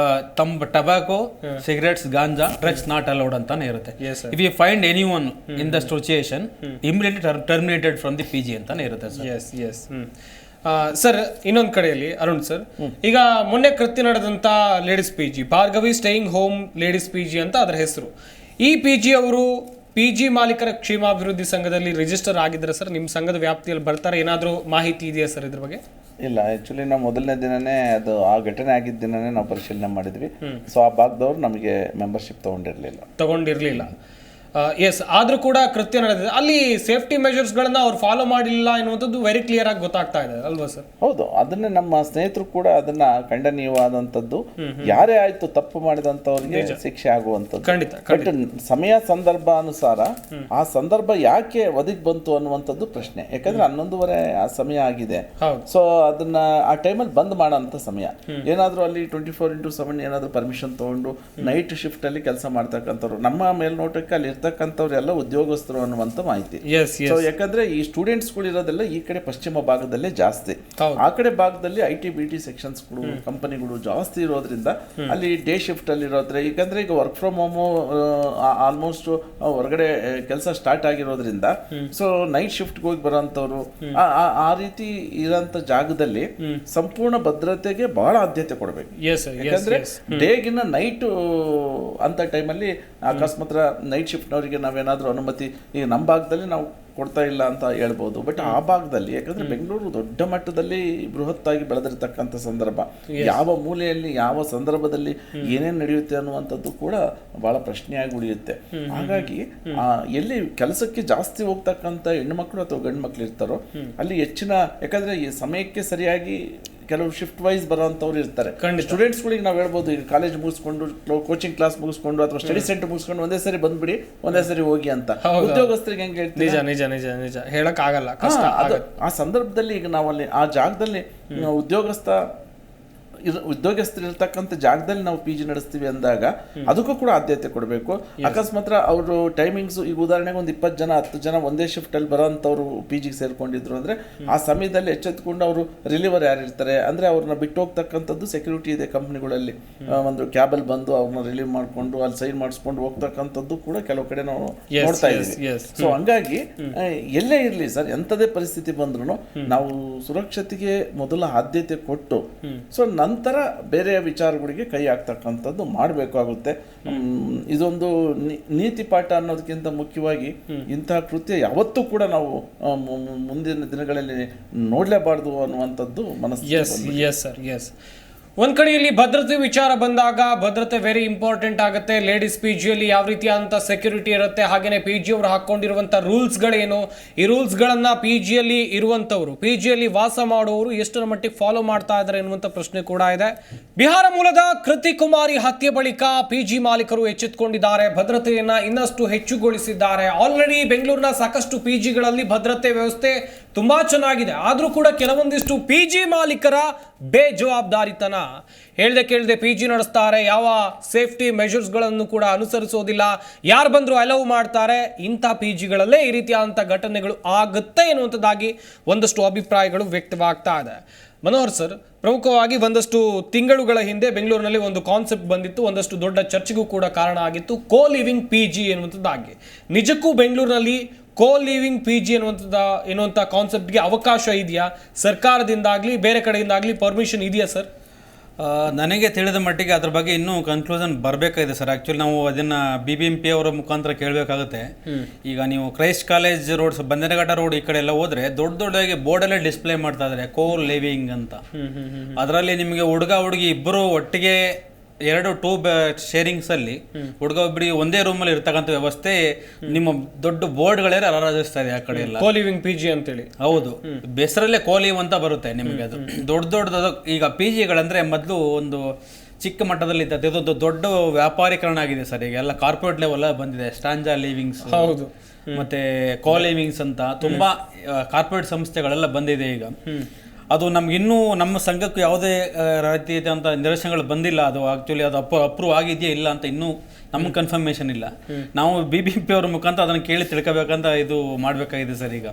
tobacco, cigarettes, ganja, drugs not allowed ಅಂತಾನೆ ಇರುತ್ತೆ. If you find any one in the situation immediately terminated from the PG ಅಂತಾನೆ ಇರುತ್ತೆ ಸರ್. ಸರ್ ಇನ್ನೊಂದು ಕಡೆಯಲ್ಲಿ ಅರುಣ್ ಸರ್, ಈಗ ಮೊನ್ನೆ ಕೃತ್ಯ ನಡೆದಂತ ladies PG Bhargavi staying home ladies PG ಅಂತ ಅದರ ಹೆಸರು. ಈ PG ಅವರು PG ಮಾಲೀಕರ ಕ್ಷೇಮಾಭಿವೃದ್ಧಿ ಸಂಘದಲ್ಲಿ ರಿಜಿಸ್ಟರ್ ಆಗಿದ್ರೆ ಸರ್, ನಿಮ್ಮ ಸಂಘದ ವ್ಯಾಪ್ತಿಯಲ್ಲಿ ಬರ್ತಾರೆ? ಏನಾದರೂ ಮಾಹಿತಿ ಇದೆಯಾ ಸರ್ ಇದ್ರ ಬಗ್ಗೆ? ಇಲ್ಲ, ಆ್ಯಕ್ಚುಲಿ ನಾವು ಮೊದಲನೇ ದಿನನೇ ಅದು ಆ ಘಟನೆ ಆಗಿದ್ದ ದಿನನೇ ನಾವು ಪರಿಶೀಲನೆ ಮಾಡಿದ್ವಿ. ಸೊ ಆ ಭಾಗದವ್ರು ನಮಗೆ ಮೆಂಬರ್ಶಿಪ್ ತಗೊಂಡಿರಲಿಲ್ಲ. ಎಸ್, ಆದ್ರೂ ಕೂಡ ಕೃತ್ಯ ನಡೆದಿದೆ. ಅಲ್ಲಿ ಸೇಫ್ಟಿ ಮೆಜರ್ಸ್ಗಳನ್ನ ಅವ್ರು ಫಾಲೋ ಮಾಡಿಲ್ಲ ಎನ್ನುವಂಥದ್ದು ವೆರಿ ಕ್ಲಿಯರ್ ಆಗಿ ಗೊತ್ತಾಗ್ತಾ ಇದೆ ಅಲ್ವಾ ಸರ್? ಹೌದು, ಅದನ್ನೇ ನಮ್ಮ ಸ್ನೇಹಿತರು ಕೂಡ ಅದನ್ನ ಖಂಡನೀಯವಾದಂಥದ್ದು. ಯಾರೇ ಆಯ್ತು ತಪ್ಪು ಮಾಡಿದಂಥವ್ರಿಗೆ ಶಿಕ್ಷೆ ಆಗುವಂಥದ್ದು ಖಂಡಿತ. ಬಟ್ ಸಮಯ ಸಂದರ್ಭ ಅನುಸಾರ ಆ ಸಂದರ್ಭ ಯಾಕೆ ಒದಗಿ ಬಂತು ಅನ್ನುವಂಥದ್ದು ಪ್ರಶ್ನೆ. ಯಾಕಂದ್ರೆ 11:30 ಆ ಸಮಯ ಆಗಿದೆ. ಸೊ ಅದನ್ನ ಆ ಟೈಮಲ್ಲಿ ಬಂದ್ ಮಾಡೋಂಥ ಸಮಯ. ಏನಾದರೂ ಅಲ್ಲಿ 24/7 ಏನಾದರೂ ಪರ್ಮಿಷನ್ ತಗೊಂಡು ನೈಟ್ ಶಿಫ್ಟ್ ಅಲ್ಲಿ ಕೆಲಸ ಮಾಡ್ತಕ್ಕಂಥವ್ರು, ನಮ್ಮ ಮೇಲ್ನೋಟಕ್ಕೆ ಅಲ್ಲಿ ಇರ್ತಕ್ಕಂಥವ್ರೆಲ್ಲ ಉದ್ಯೋಗಸ್ಥರು ಅನ್ನುವಂಥ ಮಾಹಿತಿ. ಸೊ ಯಾಕಂದ್ರೆ ಈ ಸ್ಟೂಡೆಂಟ್ಸ್ಗಳು ಇರೋದೆಲ್ಲ ಈ ಕಡೆ ಪಶ್ಚಿಮ ಭಾಗದಲ್ಲೇ ಜಾಸ್ತಿ. ಆ ಕಡೆ ಭಾಗದಲ್ಲಿ IT BT ಸೆಕ್ಷನ್ಸ್ಗಳು, ಕಂಪನಿಗಳು ಜಾಸ್ತಿ ಇರೋದ್ರಿಂದ ಅಲ್ಲಿ ಡೇ ಶಿಫ್ಟ್ ಅಲ್ಲಿ ಇರೋದ್ರೆ, ಯಾಕಂದ್ರೆ ಈಗ ವರ್ಕ್ ಫ್ರಮ್ ಹೋಮ್ ಆಲ್ಮೋಸ್ಟ್ ಹೊರಗಡೆ ಕೆಲಸ ಸ್ಟಾರ್ಟ್ ಆಗಿರೋದ್ರಿಂದ ಸೊ ನೈಟ್ ಶಿಫ್ಟ್ ಹೋಗಿ ಬರೋಂಥವ್ರು ಆ ರೀತಿ ಇರೋಂಥ ಜಾಗದಲ್ಲಿ ಸಂಪೂರ್ಣ ಭದ್ರತೆಗೆ ಬಹಳ ಆದ್ಯತೆ ಕೊಡಬೇಕು. ಯಾಕಂದ್ರೆ ಡೇಗಿನ ನೈಟ್ ಅಂತ ಟೈಮಲ್ಲಿ ಅಕಸ್ಮಾತ್ ನೈಟ್ ಶಿಫ್ಟ್ನವರಿಗೆ ನಾವೇನಾದ್ರೂ ಅನುಮತಿ ಈಗ ನಮ್ಮ ಭಾಗದಲ್ಲಿ ನಾವು ಕೊಡ್ತಾ ಇಲ್ಲ ಅಂತ ಹೇಳ್ಬೋದು. ಬಟ್ ಆ ಭಾಗದಲ್ಲಿ ಯಾಕಂದ್ರೆ ಬೆಂಗಳೂರು ದೊಡ್ಡ ಮಟ್ಟದಲ್ಲಿ ಬೃಹತ್ತಾಗಿ ಬೆಳೆದಿರ್ತಕ್ಕಂಥ ಸಂದರ್ಭ, ಯಾವ ಮೂಲೆಯಲ್ಲಿ ಯಾವ ಸಂದರ್ಭದಲ್ಲಿ ಏನೇನು ನಡೆಯುತ್ತೆ ಅನ್ನುವಂಥದ್ದು ಕೂಡ ಬಹಳ ಪ್ರಶ್ನೆಯಾಗಿ ಉಳಿಯುತ್ತೆ. ಹಾಗಾಗಿ ಎಲ್ಲಿ ಕೆಲಸಕ್ಕೆ ಜಾಸ್ತಿ ಹೋಗ್ತಕ್ಕಂಥ ಹೆಣ್ಣುಮಕ್ಳು ಅಥವಾ ಗಂಡು ಮಕ್ಳು ಇರ್ತಾರೋ ಅಲ್ಲಿ ಹೆಚ್ಚಿನ, ಯಾಕಂದ್ರೆ ಈ ಸಮಯಕ್ಕೆ ಸರಿಯಾಗಿ ಕೆಲವು ಶಿಫ್ಟ್ ವೈಸ್ ಬರೋಂಥವ್ರು ಇರ್ತಾರೆ. ಸ್ಟೂಡೆಂಟ್ಸ್ಗಳಿಗೆ ನಾವು ಹೇಳ್ಬೋದು, ಈಗ ಕಾಲೇಜ್ ಮುಗಿಸ್ಕೊಂಡು ಕೋಚಿಂಗ್ ಕ್ಲಾಸ್ ಮುಗಿಸ್ಕೊಂಡು ಅಥವಾ ಸ್ಟಡಿ ಸೆಂಟರ್ ಮುಗಿಸ್ಕೊಂಡು ಒಂದೇ ಸರಿ ಬಂದ್ಬಿಡಿ, ಒಂದೇ ಸರಿ ಹೋಗಿ ಅಂತ. ಉದ್ಯೋಗಸ್ಥರಿಗೆ ಹೆಂಗೆ ಹೇಳ್ತೀವಿ? ನಿಜ ಹೇಳಕ್ ಆಗಲ್ಲ. ಆ ಸಂದರ್ಭದಲ್ಲಿ ಈಗ ನಾವಲ್ಲಿ ಆ ಜಾಗದಲ್ಲಿ ಉದ್ಯೋಗಸ್ಥರಿರ್ತಕ್ಕಂಥ ಜಾಗದಲ್ಲಿ ನಾವು PG ನಡೆಸ್ತೀವಿ ಅಂದಾಗ ಅದಕ್ಕೂ ಕೂಡ ಆದ್ಯತೆ ಕೊಡಬೇಕು. ಅಕಸ್ಮಾತ್ ಅವರು ಟೈಮಿಂಗ್ಸ್, ಈಗ ಉದಾಹರಣೆಗೆ ಒಂದು 20 ಜನ 10 ಜನ ಒಂದೇ ಶಿಫ್ಟ್ ಅಲ್ಲಿ ಬರೋಂಥವ್ರು PGಗೆ ಸೇರ್ಕೊಂಡಿದ್ರು ಅಂದ್ರೆ ಆ ಸಮಯದಲ್ಲಿ ಎಚ್ಚೆತ್ಕೊಂಡು ಅವರು ರಿಲೀವರ್ ಯಾರು ಇರ್ತಾರೆ ಅಂದ್ರೆ ಅವ್ರನ್ನ ಬಿಟ್ಟು ಹೋಗ್ತಕ್ಕಂಥದ್ದು ಸೆಕ್ಯೂರಿಟಿ ಇದೆ ಕಂಪ್ನಿಗಳಲ್ಲಿ. ಒಂದು ಕ್ಯಾಬಲ್ ಬಂದು ಅವ್ರನ್ನ ರಿಲೀವ್ ಮಾಡ್ಕೊಂಡು ಅಲ್ಲಿ ಸೈನ್ ಮಾಡಿಸ್ಕೊಂಡು ಹೋಗ್ತಕ್ಕಂಥದ್ದು ಕೂಡ ಕೆಲವು ಕಡೆ ನಾವು ನೋಡ್ತಾ ಇದ್ದೀವಿ. ಸೊ ಹಂಗಾಗಿ ಎಲ್ಲೇ ಇರಲಿ ಸರ್, ಎಂಥದೇ ಪರಿಸ್ಥಿತಿ ಬಂದ್ರು ನಾವು ಸುರಕ್ಷತೆಗೆ ಮೊದಲ ಆದ್ಯತೆ ಕೊಟ್ಟು ಸೊ ನಂತರ ಬೇರೆ ವಿಚಾರಗಳಿಗೆ ಕೈ ಹಾಕ್ತಕ್ಕಂಥದ್ದು ಮಾಡಬೇಕಾಗುತ್ತೆ. ಇದೊಂದು ನೀತಿ ಪಾಠ ಅನ್ನೋದಕ್ಕಿಂತ ಮುಖ್ಯವಾಗಿ ಇಂತಹ ಕೃತ್ಯ ಯಾವತ್ತೂ ಕೂಡ ನಾವು ಮುಂದಿನ ದಿನಗಳಲ್ಲಿ ನೋಡಲೇಬಾರ್ದು ಅನ್ನುವಂಥದ್ದು ಮನಸ್ಸು. ಒಂದ್ ಕಡೆಯಲ್ಲಿ ಭದ್ರತೆ ವಿಚಾರ ಬಂದಾಗ ಭದ್ರತೆ ವೆರಿ ಇಂಪಾರ್ಟೆಂಟ್ ಆಗುತ್ತೆ. ಲೇಡೀಸ್ PGಯಲ್ಲಿ ಯಾವ ರೀತಿಯಾದಂಥ ಸೆಕ್ಯೂರಿಟಿ ಇರುತ್ತೆ, ಹಾಗೇನೆ PG ಅವರು ಹಾಕೊಂಡಿರುವಂಥ ರೂಲ್ಸ್ಗಳೇನು, ಈ ರೂಲ್ಸ್ಗಳನ್ನ PGಯಲ್ಲಿ ಇರುವಂಥವ್ರು, PGಯಲ್ಲಿ ವಾಸ ಮಾಡುವವರು ಎಷ್ಟರ ಮಟ್ಟಿಗೆ ಫಾಲೋ ಮಾಡ್ತಾ ಇದ್ದಾರೆ ಎನ್ನುವಂಥ ಪ್ರಶ್ನೆ ಕೂಡ ಇದೆ. ಬಿಹಾರ ಮೂಲದ ಕೃತಿ ಕುಮಾರಿ ಹತ್ಯೆ ಬಳಿಕ PG ಮಾಲೀಕರು ಎಚ್ಚೆತ್ತುಕೊಂಡಿದ್ದಾರೆ, ಭದ್ರತೆಯನ್ನ ಇನ್ನಷ್ಟು ಹೆಚ್ಚುಗೊಳಿಸಿದ್ದಾರೆ. ಆಲ್ರೆಡಿ ಬೆಂಗಳೂರಿನ ಸಾಕಷ್ಟು PGಗಳಲ್ಲಿ ಭದ್ರತೆ ವ್ಯವಸ್ಥೆ ತುಂಬಾ ಚೆನ್ನಾಗಿದೆ. ಆದ್ರೂ ಕೂಡ ಕೆಲವೊಂದಿಷ್ಟು PG ಮಾಲೀಕರ ಬೇಜವಾಬ್ದಾರಿತನ, ಹೇಳ್ದೆ ಕೇಳದೆ PG ನಡೆಸ್ತಾರೆ, ಯಾವ ಸೇಫ್ಟಿ ಮೆಷರ್ಸ್ಗಳನ್ನು ಕೂಡ ಅನುಸರಿಸೋದಿಲ್ಲ, ಯಾರು ಬಂದರೂ ಅಲೌ ಮಾಡ್ತಾರೆ. ಇಂಥ PGಗಳಲ್ಲೇ ಈ ರೀತಿಯಾದಂಥ ಘಟನೆಗಳು ಆಗುತ್ತೆ ಎನ್ನುವಂಥದ್ದಾಗಿ ಒಂದಷ್ಟು ಅಭಿಪ್ರಾಯಗಳು ವ್ಯಕ್ತವಾಗ್ತಾ ಇದೆ. ಮನೋಹರ್ ಸರ್, ಪ್ರಮುಖವಾಗಿ ಒಂದಷ್ಟು ತಿಂಗಳುಗಳ ಹಿಂದೆ ಬೆಂಗಳೂರಿನಲ್ಲಿ ಒಂದು ಕಾನ್ಸೆಪ್ಟ್ ಬಂದಿತ್ತು, ಒಂದಷ್ಟು ದೊಡ್ಡ ಚರ್ಚೆಗೂ ಕೂಡ ಕಾರಣ ಆಗಿತ್ತು, ಕೋ-ಲಿವಿಂಗ್ PG ಎನ್ನುವಂಥದ್ದಾಗಿ. ನಿಜಕ್ಕೂ ಬೆಂಗಳೂರಿನಲ್ಲಿ ಕೋ-ಲಿವಿಂಗ್ PG ಎನ್ನುವಂಥ ಕಾನ್ಸೆಪ್ಟ್ಗೆ ಅವಕಾಶ ಇದೆಯಾ? ಸರ್ಕಾರದಿಂದಾಗಲಿ ಬೇರೆ ಕಡೆಯಿಂದಾಗಲಿ ಪರ್ಮಿಷನ್ ಇದೆಯಾ ಸರ್? ನನಗೆ ತಿಳಿದ ಮಟ್ಟಿಗೆ ಅದ್ರ ಬಗ್ಗೆ ಇನ್ನೂ ಕನ್ಕ್ಲೂಷನ್ ಬರಬೇಕಾಗಿದೆ ಸರ್. ಆ್ಯಕ್ಚುಲಿ ನಾವು ಅದನ್ನು BBMP ಅವರ ಮುಖಾಂತರ ಕೇಳಬೇಕಾಗುತ್ತೆ. ಈಗ ನೀವು ಕ್ರೈಸ್ಟ್ ಕಾಲೇಜ್ ರೋಡ್ಸ್, ಬಂದನಘಟ್ಟ ರೋಡ್ ಈ ಕಡೆ ಎಲ್ಲ ಹೋದ್ರೆ ದೊಡ್ಡದಾಗಿ ಬೋರ್ಡಲ್ಲೇ ಡಿಸ್ಪ್ಲೇ ಮಾಡ್ತಾ ಇದ್ದಾರೆ ಕೋ ಲಿವಿಂಗ್ ಅಂತ. ಅದರಲ್ಲಿ ನಿಮಗೆ ಹುಡುಗ ಹುಡುಗಿ ಇಬ್ಬರು ಒಟ್ಟಿಗೆ 2 ಶೇರಿಂಗ್ಸಲ್ಲಿ ಹುಡುಗ ಒಬ್ಬರಿಗೆ ಒಂದೇ ರೂಮಲ್ಲಿ ಇರ್ತಕ್ಕಂಥ ವ್ಯವಸ್ಥೆ ನಿಮ್ಮ ದೊಡ್ಡ ಬೋರ್ಡ್ಗಳೇ ರಾರಾಜಿಸ್ತಾ ಇದೆ ಆ ಕಡೆ ಎಲ್ಲ. ಕೋಲಿವಿಂಗ್ PG ಅಂತೇಳಿ. ಹೌದು, ಬೆಸರಲ್ಲೇ ಕೋಲಿವ್ ಅಂತ ಬರುತ್ತೆ ನಿಮಗೆ. ಅದು ದೊಡ್ಡದು. ಈಗ PGಗಳಂದ್ರೆ ಮೊದಲು ಒಂದು ಚಿಕ್ಕ ಮಟ್ಟದಲ್ಲಿ ಇದ್ದದ್ದು, ಇದೊಂದು ದೊಡ್ಡ ವ್ಯಾಪಾರೀಕರಣ ಆಗಿದೆ ಸರ್. ಈಗ ಎಲ್ಲ ಕಾರ್ಪೊರೇಟ್ ಲೆವೆಲ್ ಬಂದಿದೆ. ಸ್ಟಾಂಜಾ ಲಿವಿಂಗ್ಸ್, ಹೌದು, ಮತ್ತೆ ಕೋ ಲಿವಿಂಗ್ಸ್ ಅಂತ ತುಂಬಾ ಕಾರ್ಪೊರೇಟ್ ಸಂಸ್ಥೆಗಳೆಲ್ಲ ಬಂದಿದೆ ಈಗ. ಅದು ನಮ್ಗಿನ್ನೂ ನಮ್ಮ ಸಂಘಕ್ಕೂ ಯಾವುದೇ ರೀತಿಯಾದಂಥ ನಿದರ್ಶನಗಳು ಬಂದಿಲ್ಲ. ಅದು ಆ್ಯಕ್ಚುಲಿ ಅದು ಅಪ್ರೂವ್ ಆಗಿದೆಯಾ ಇಲ್ಲ ಅಂತ ಇನ್ನೂ ನಮ್ಗೆ ಕನ್ಫರ್ಮೇಷನ್ ಇಲ್ಲ. ನಾವು BBMP ಅವ್ರ ಮುಖಾಂತರ ಅದನ್ನು ಕೇಳಿ ತಿಳ್ಕೊಬೇಕಂತ ಇದು ಮಾಡಬೇಕಾಗಿದೆ ಸರ್ ಈಗ.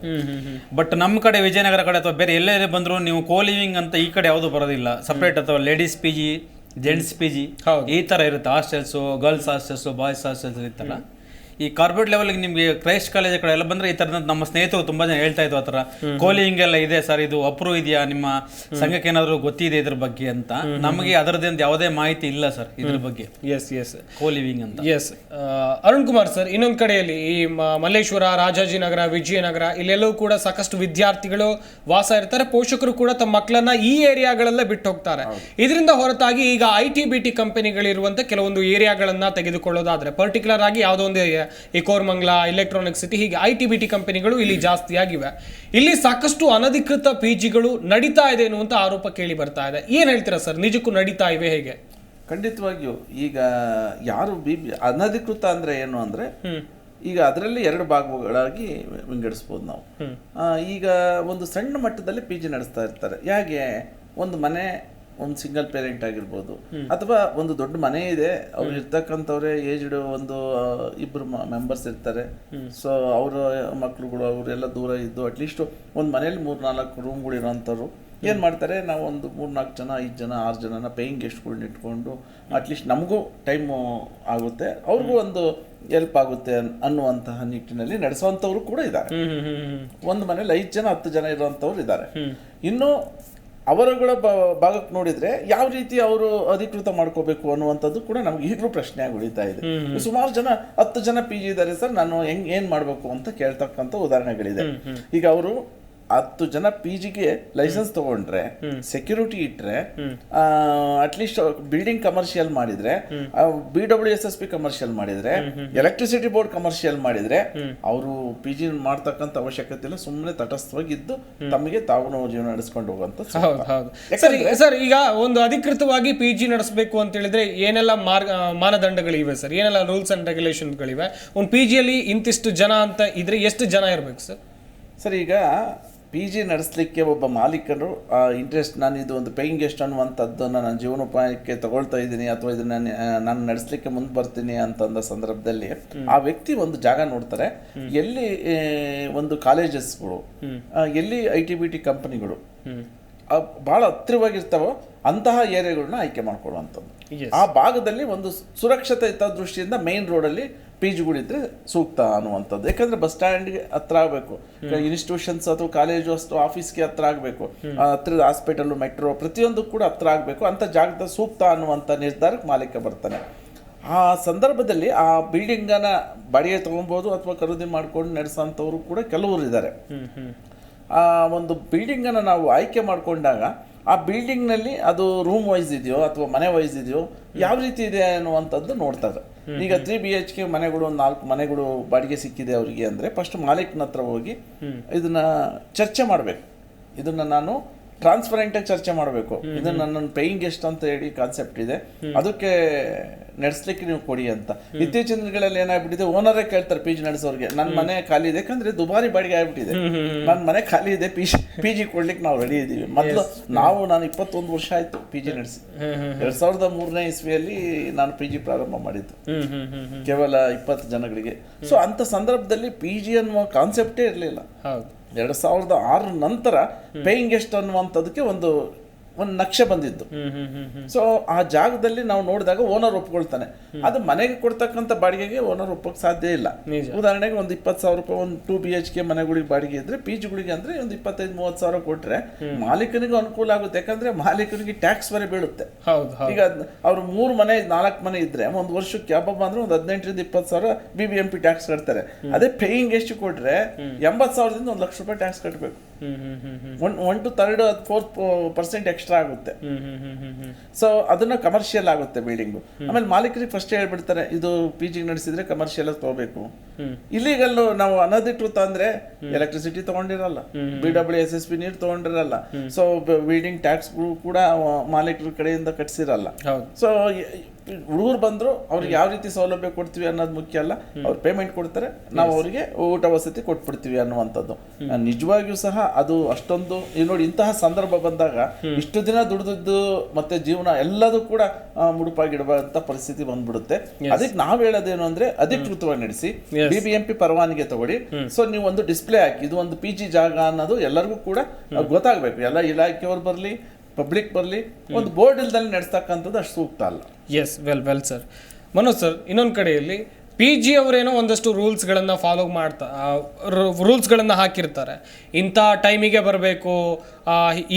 ಬಟ್ ನಮ್ಮ ಕಡೆ ವಿಜಯನಗರ ಕಡೆ ಅಥವಾ ಬೇರೆ ಎಲ್ಲೇ ಬಂದರೂ ನೀವು ಕೋ ಲಿವಿಂಗ್ ಅಂತ ಈ ಕಡೆ ಯಾವುದು ಬರೋದಿಲ್ಲ. ಸಪ್ರೇಟ್ ಅಥವಾ ಲೇಡೀಸ್ PG, ಜೆಂಟ್ಸ್ PG ಈ ಥರ ಇರುತ್ತೆ. Hostels, girls hostels, boys hostels ಈ ಥರ. ಈ ಕಾರ್ಪೊರೇಟ್ ಲೆವೆಲ್ಗೆ ನಿಮಗೆ ಕ್ರೈಸ್ಟ್ ಕಾಲೇಜ್ ಕಡೆ ಎಲ್ಲ ಬಂದರೆ ಈ ಥರದ ನಮ್ಮ ಸ್ನೇಹಿತರು ತುಂಬ ಜನ ಹೇಳ್ತಾ ಇದ್ರು ಆ ಥರ ಕೋಲಿಂಗ್ ಎಲ್ಲ ಇದೆ ಸರ್, ಇದು ಅಪ್ರೂವ್ ಇದೆಯಾ, ನಿಮ್ಮ ಸಂಘಕ್ಕೆ ಏನಾದರೂ ಗೊತ್ತಿದೆ ಇದ್ರ ಬಗ್ಗೆ ಅಂತ. ನಮಗೆ ಅದರದಿಂದ ಯಾವುದೇ ಮಾಹಿತಿ ಇಲ್ಲ ಸರ್ ಇದ್ರ ಬಗ್ಗೆ. ಎಸ್ ಕೋಲಿವಿಂಗ್ ಅಂತ. ಎಸ್ ಅರುಣ್ ಕುಮಾರ್ ಸರ್, ಇನ್ನೊಂದು ಕಡೆಯಲ್ಲಿ ಈ ಮಲ್ಲೇಶ್ವರ, ರಾಜಾಜಿನಗರ, ವಿಜಯನಗರ ಇಲ್ಲೆಲ್ಲವೂ ಕೂಡ ಸಾಕಷ್ಟು ವಿದ್ಯಾರ್ಥಿಗಳು ವಾಸ ಇರ್ತಾರೆ. ಪೋಷಕರು ಕೂಡ ತಮ್ಮ ಮಕ್ಕಳನ್ನ ಈ ಏರಿಯಾಗಳಲ್ಲೇ ಬಿಟ್ಟು ಹೋಗ್ತಾರೆ. ಇದರಿಂದ ಹೊರತಾಗಿ ಈಗ IT-BT ಕಂಪನಿಗಳಿರುವಂತ ಕೆಲವೊಂದು ಏರಿಯಾಗಳನ್ನ ತೆಗೆದುಕೊಳ್ಳೋದಾದ್ರೆ, ಪರ್ಟಿಕ್ಯುಲರ್ ಆಗಿ ಯಾವುದೋ ಒಂದು ಈ ಕೋರಮಂಗಲ, ಎಲೆಕ್ಟ್ರಾನಿಕ್ ಸಿಟಿ, ಹೀಗೆ IT-BT ಕಂಪನಿಗಳು ಇಲ್ಲಿ ಜಾಸ್ತಿ ಆಗಿವೆ. ಇಲ್ಲಿ ಸಾಕಷ್ಟು ಅನಧಿಕೃತ PGಗಳು ನಡೀತಾ ಇದೆ ಎನ್ನುವಂತ ಆರೋಪ ಕೇಳಿ ಬರ್ತಾ ಇದೆ. ಏನ್ ಹೇಳ್ತೀರಾ ಸರ್, ನಿಜಕ್ಕೂ ನಡೀತಾ ಇವೆ ಹೇಗೆ? ಖಂಡಿತವಾಗಿಯೂ ಈಗ ಯಾರು ಅನಧಿಕೃತ ಅಂದ್ರೆ ಏನು ಅಂದ್ರೆ, ಈಗ ಅದರಲ್ಲಿ 2 ಭಾಗಗಳಾಗಿ ವಿಂಗಡಿಸ್ಬೋದು ನಾವು. ಈಗ ಒಂದು ಸಣ್ಣ ಮಟ್ಟದಲ್ಲಿ PG ನಡೆಸ್ತಾ ಇರ್ತಾರೆ. ಹೇಗೆ ಒಂದು ಮನೆ, ಒಂದು ಸಿಂಗಲ್ ಪೇರೆಂಟ್ ಆಗಿರ್ಬೋದು, ಅಥವಾ ಒಂದು ದೊಡ್ಡ ಮನೆ ಇದೆ, ಅವ್ರು ಇರ್ತಕ್ಕಂಥವ್ರೆ ಏಜ್ಡ್ ಒಂದು 2 ಮೆಂಬರ್ಸ್ ಇರ್ತಾರೆ. ಸೊ ಅವರ ಮಕ್ಳುಗಳು ಅವರೆಲ್ಲ ದೂರ ಇದ್ದು ಅಟ್ಲೀಸ್ಟ್ ಒಂದು ಮನೇಲಿ 3-4 ರೂಮ್ಗಳು ಇರೋಂಥವ್ರು ಏನು ಮಾಡ್ತಾರೆ, ನಾವು ಒಂದು 3-4 ಜನ, 5 ಜನ, 6 ಜನನ ಪೇಯಿಂಗ್ ಗೆಸ್ಟ್ಗಳನ್ನ ಇಟ್ಕೊಂಡು ಅಟ್ಲೀಸ್ಟ್ ನಮಗೂ ಟೈಮು ಆಗುತ್ತೆ, ಅವ್ರಿಗೂ ಒಂದು ಹೆಲ್ಪ್ ಆಗುತ್ತೆ ಅನ್ನುವಂತಹ ನಿಟ್ಟಿನಲ್ಲಿ ನಡೆಸುವಂಥವ್ರು ಕೂಡ ಇದ್ದಾರೆ. ಒಂದು ಮನೇಲಿ 5 ಜನ 10 ಜನ ಇರುವಂಥವ್ರು ಇದ್ದಾರೆ. ಇನ್ನು ಅವರುಗಳ ಭಾಗಕ್ಕೆ ನೋಡಿದ್ರೆ ಯಾವ ರೀತಿ ಅವರು ಅಧಿಕೃತ ಮಾಡ್ಕೋಬೇಕು ಅನ್ನುವಂಥದ್ದು ಕೂಡ ನಮ್ಗೆ ಈಗಲೂ ಪ್ರಶ್ನೆಯಾಗಿ ಉಳಿತಾ ಇದೆ. ಸುಮಾರು ಜನ 10 ಜನ PG ಇದ್ದಾರೆ ಸರ್, ನಾನು ಏನ್ ಮಾಡ್ಬೇಕು ಅಂತ ಕೇಳ್ತಕ್ಕಂಥ ಉದಾಹರಣೆಗಳಿದೆ. ಈಗ ಅವರು 10 ಜನ PGಗೆ ಲೈಸೆನ್ಸ್ ತಗೊಂಡ್ರೆ, ಸೆಕ್ಯೂರಿಟಿ ಇಟ್ರೆ, ಅಟ್ಲೀಸ್ಟ್ ಬಿಲ್ಡಿಂಗ್ ಕಮರ್ಷಿಯಲ್ ಮಾಡಿದ್ರೆ, BWSSP ಕಮರ್ಷಿಯಲ್ ಮಾಡಿದ್ರೆ, ಎಲೆಕ್ಟ್ರಿಸಿಟಿ ಬೋರ್ಡ್ ಕಮರ್ಷಿಯಲ್ ಮಾಡಿದ್ರೆ, ಅವರು PG ಮಾಡ್ತಕ್ಕಂಥ ಅವಶ್ಯಕತೆ ಇಲ್ಲ. ಸುಮ್ಮನೆ ತಟಸ್ಥವಾಗಿದ್ದು ತಮಗೆ ತಾವು ಜೀವನ ನಡೆಸ್ಕೊಂಡು ಹೋಗುವಂತ. ಸರ್, ಈಗ ಒಂದು ಅಧಿಕೃತವಾಗಿ PG ನಡೆಸಬೇಕು ಅಂತ ಹೇಳಿದ್ರೆ ಏನೆಲ್ಲ ಮಾನದಂಡಗಳಿವೆ ಸರ್? ಏನೆಲ್ಲ ರೂಲ್ಸ್ ಅಂಡ್ ರೆಗ್ಯುಲೇಷನ್ಗಳಿವೆ? ಒಂದು PGಯಲ್ಲಿ ಇಂತಿಷ್ಟು ಜನ ಅಂತ ಇದ್ರೆ ಎಷ್ಟು ಜನ ಇರಬೇಕು ಸರ್? ಸರ್, ಈಗ PG ನಡೆಸಲಿಕ್ಕೆ ಒಬ್ಬ ಮಾಲೀಕರು ಇಂಟ್ರೆಸ್ಟ್, ನಾನು ಇದು ಒಂದು ಪೇಯಿಂಗ್ ಗೆಸ್ಟ್ ಅನ್ನುವಂಥದ್ದನ್ನು ನಾನು ಜೀವನೋಪಾಯಕ್ಕೆ ತಗೊಳ್ತಾ ಇದ್ದೀನಿ ಅಥವಾ ಇದನ್ನ ನಾನು ನಡೆಸಲಿಕ್ಕೆ ಮುಂದೆ ಬರ್ತೀನಿ ಅಂತಂದ ಸಂದರ್ಭದಲ್ಲಿ ಆ ವ್ಯಕ್ತಿ ಒಂದು ಜಾಗ ನೋಡ್ತಾರೆ, ಎಲ್ಲಿ ಒಂದು ಕಾಲೇಜಸ್ಗಳು, ಎಲ್ಲಿ IT-BT ಕಂಪನಿಗಳು ಭಾಳ ಹತ್ತಿರವಾಗಿರ್ತಾವೋ ಅಂತಹ ಏರಿಯಾಗಳನ್ನ ಆಯ್ಕೆ ಮಾಡ್ಕೊಳ್ಳುವಂಥದ್ದು. ಆ ಭಾಗದಲ್ಲಿ ಒಂದು ಸುರಕ್ಷತೆ ದೃಷ್ಟಿಯಿಂದ ಮೇನ್ ರೋಡಲ್ಲಿ PGಗಳಿದ್ರೆ ಸೂಕ್ತ ಅನ್ನುವಂಥದ್ದು. ಯಾಕಂದ್ರೆ ಬಸ್ ಸ್ಟ್ಯಾಂಡ್ಗೆ ಹತ್ರ ಆಗಬೇಕು, ಇನ್ಸ್ಟಿಟ್ಯೂಷನ್ಸ್ ಅಥವಾ ಕಾಲೇಜು ಅಷ್ಟು ಆಫೀಸ್ಗೆ ಹತ್ರ ಆಗಬೇಕು, ಹತ್ತಿರದ ಹಾಸ್ಪಿಟಲ್, ಮೆಟ್ರೋ ಪ್ರತಿಯೊಂದು ಕೂಡ ಹತ್ರ ಆಗಬೇಕು. ಅಂತ ಜಾಗದ ಸೂಕ್ತ ಅನ್ನುವಂಥ ನಿರ್ಧಾರಕ್ಕೆ ಮಾಲೀಕ ಬರ್ತಾನೆ. ಆ ಸಂದರ್ಭದಲ್ಲಿ ಆ ಬಿಲ್ಡಿಂಗನ್ನ ಬಾಡಿಗೆ ತಗೊಬೋದು ಅಥವಾ ಖರೀದಿ ಮಾಡ್ಕೊಂಡು ನಡೆಸೋಂಥವ್ರು ಕೂಡ ಕೆಲವರು ಇದ್ದಾರೆ. ಆ ಒಂದು ಬಿಲ್ಡಿಂಗನ್ನು ನಾವು ಆಯ್ಕೆ ಮಾಡಿಕೊಂಡಾಗ ಆ ಬಿಲ್ಡಿಂಗ್ನಲ್ಲಿ ಅದು ರೂಮ್ ವೈಸ್ ಇದೆಯೋ ಅಥವಾ ಮನೆ ವೈಸ್ ಇದೆಯೋ, ಯಾವ ರೀತಿ ಇದೆ ಅನ್ನುವಂಥದ್ದು ನೋಡ್ತಾರೆ. ಈಗ 3 BHK ಮನೆಗಳು, 4 ಮನೆಗಳು ಬಾಡಿಗೆ ಸಿಕ್ಕಿದೆ ಅವರಿಗೆ ಅಂದರೆ ಫಸ್ಟ್ ಮಾಲೀಕನ ಹತ್ರ ಹೋಗಿ ಇದನ್ನ ಚರ್ಚೆ ಮಾಡಬೇಕು. ಇದನ್ನ ನಾನು ಟ್ರಾನ್ಸ್ಪರೆಂಟಾಗಿ ಚರ್ಚೆ ಮಾಡಬೇಕು. ಇದನ್ನ ನನ್ನ ಪೇಯಿಂಗ್ ಗೆಸ್ಟ್ ಅಂತ ಹೇಳಿ ಕಾನ್ಸೆಪ್ಟ್ ಇದೆ, ಅದಕ್ಕೆ ನಡೆಸ್ಲಿಕ್ಕೆ ನೀವು ಕೊಡಿ ಅಂತ. ಇತ್ತೀಚಿನ ದಿನಗಳಲ್ಲಿ ಏನಾಗ್ಬಿಟ್ಟಿದೆ, ಓನರೇ ಕೇಳ್ತಾರೆ PG ನಡೆಸೋರಿಗೆ, ನನ್ನ ಮನೆ ಖಾಲಿ ಇದೆ, ಯಾಕಂದ್ರೆ ದುಬಾರಿ ಬಾಡಿಗೆ ಆಗ್ಬಿಟ್ಟಿದೆ, ನನ್ನ ಮನೆ ಖಾಲಿ ಇದೆ, PG ಕೊಡ್ಲಿಕ್ಕೆ ನಾವು ರೆಡಿ ಇದ್ದೀವಿ. ಮೊದಲು ನಾನು 21 ವರ್ಷ ಆಯ್ತು PG ನಡೆಸಿ. 2003ನೇ ಇಸ್ವಿಯಲ್ಲಿ ನಾನು PG ಪ್ರಾರಂಭ ಮಾಡಿದ್ದು, ಕೇವಲ 20 ಜನಗಳಿಗೆ. ಸೊ ಅಂತ ಸಂದರ್ಭದಲ್ಲಿ PG ಅನ್ನುವ ಕಾನ್ಸೆಪ್ಟೇ ಇರಲಿಲ್ಲ. 2006 ನಂತರ ಪೇಯಿಂಗ್ ಗೆಸ್ಟ್ ಅನ್ನುವಂಥದ್ದಕ್ಕೆ ಒಂದು ಒಂದು ನಕ್ಷೆ ಬಂದಿದ್ದು. ಸೊ ಆ ಜಾಗದಲ್ಲಿ ನಾವು ನೋಡಿದಾಗ ಓನರ್ ಒಪ್ಕೊಳ್ತಾನೆ. ಅದು ಮನೆಗೆ ಕೊಡ್ತಕ್ಕಂಥ ಬಾಡಿಗೆಗೆ ಓನರ್ ಒಪ್ಪಕ್ಕೆ ಸಾಧ್ಯ ಇಲ್ಲ. ಉದಾಹರಣೆಗೆ ಒಂದು 20,000 ರೂಪಾಯಿ ಒಂದು 2 BHK ಮನೆಗಳಿಗೆ ಬಾಡಿಗೆ ಇದ್ರೆ PGಗಳಿಗೆ ಅಂದ್ರೆ ಒಂದು 25-30 ಸಾವಿರ ಕೊಟ್ರೆ ಮಾಲೀಕನಿಗೂ ಅನುಕೂಲ ಆಗುತ್ತೆ. ಯಾಕಂದ್ರೆ ಮಾಲೀಕನಿಗೆ ಟ್ಯಾಕ್ಸ್ ಬರೀ ಬೀಳುತ್ತೆ. ಈಗ ಅವ್ರು 3 ಮನೆ 4 ಮನೆ ಇದ್ರೆ ಒಂದು ವರ್ಷಕ್ಕೆ ಹಬ್ಬ ಅಂದ್ರೆ ಒಂದು 18-20 ಸಾವಿರ BBMP ಟ್ಯಾಕ್ಸ್ ಕಟ್ತಾರೆ. ಅದೇ ಪೇಯಿಂಗ್ ಎಷ್ಟು ಕೊಟ್ರೆ 80,000ದಿಂದ 1 ಲಕ್ಷ ರೂಪಾಯಿ ಟ್ಯಾಕ್ಸ್ ಕಟ್ಟಬೇಕು. 1 to 3-4% ಎಕ್ಸ್ಟ್ರಾ ಆಗುತ್ತೆ. ಸೊ ಅದನ್ನ ಕಮರ್ಷಿಯಲ್ ಆಗುತ್ತೆ ಬಿಲ್ಡಿಂಗು. ಆಮೇಲೆ ಮಾಲೀಕರಿಗೆ ಫಸ್ಟ್ ಹೇಳ್ಬಿಡ್ತಾರೆ ಇದು PG ನಡೆಸಿದ್ರೆ ಕಮರ್ಷಿಯಲ್ ತಗೋಬೇಕು. ಇಲ್ಲಿಗಲ್ ನಾವು ಅನಧಿಕೃತ ಅಂದ್ರೆ ಎಲೆಕ್ಟ್ರಿಸಿಟಿ ತಗೊಂಡಿರಲ್ಲ, BWSSB ನೀರು ತಗೊಂಡಿರಲ್ಲ. ಸೊ ಬಿಲ್ಡಿಂಗ್ ಟ್ಯಾಕ್ಸ್ ಕೂಡ ಮಾಲೀಕರ ಕಡೆಯಿಂದ ಕಟ್ಸಿರಲ್ಲ. ಸೊ ಹುಡುಗರು ಬಂದ್ರು ಅವ್ರಿಗೆ ಯಾವ ರೀತಿ ಸೌಲಭ್ಯ ಕೊಡ್ತೀವಿ ಅನ್ನೋದು ಮುಖ್ಯ ಅಲ್ಲ, ಅವ್ರು ಪೇಮೆಂಟ್ ಕೊಡ್ತಾರೆ, ನಾವು ಅವರಿಗೆ ಊಟ ವಸತಿ ಕೊಟ್ಬಿಡ್ತೀವಿ ಅನ್ನುವಂಥದ್ದು. ನಿಜವಾಗಿಯೂ ಸಹ ಅದು ಅಷ್ಟೊಂದು ನೋಡಿ ಇಂತಹ ಸಂದರ್ಭ ಬಂದಾಗ ಇಷ್ಟು ದಿನ ದುಡಿದಿದ್ದು ಮತ್ತೆ ಜೀವನ ಎಲ್ಲದೂ ಕೂಡ ಮುಡುಪಾಗಿಡುವಂತ ಪರಿಸ್ಥಿತಿ ಬಂದ್ಬಿಡುತ್ತೆ. ಅದಕ್ಕೆ ನಾವ್ ಹೇಳೋದೇನು ಅಂದ್ರೆ ಅಧಿಕೃತವಾಗಿ ನಡೆಸಿ BBMP ಪರವಾನಗಿ ತಗೊಳ್ಳಿ. ಸೊ ನೀವು ಒಂದು ಡಿಸ್ಪ್ಲೇ ಹಾಕಿ ಇದು ಒಂದು PG ಜಾಗ ಅನ್ನೋದು ಎಲ್ಲರಿಗೂ ಕೂಡ ಗೊತ್ತಾಗಬೇಕು. ಎಲ್ಲ ಇಲಾಖೆಯವ್ರು ಬರಲಿ, ಪಬ್ಲಿಕ್ ಬರಲಿ, ಒಂದು ಬೋರ್ಡ್ ಇಲ್ದಲ್ಲಿ ನಡೆಸ್ತಕ್ಕಂಥದ್ದು ಅಷ್ಟು ಸೂಕ್ತ ಅಲ್ಲ. Yes, well sir. Manoj sir, ಇನ್ನೊಂದು ಕಡೆಯಲ್ಲಿ PG ಅವರೇನೋ ಒಂದಷ್ಟು ರೂಲ್ಸ್ಗಳನ್ನು ಫಾಲೋ ರೂಲ್ಸ್ಗಳನ್ನು ಹಾಕಿರ್ತಾರೆ. ಇಂಥ ಟೈಮಿಗೆ ಬರಬೇಕು,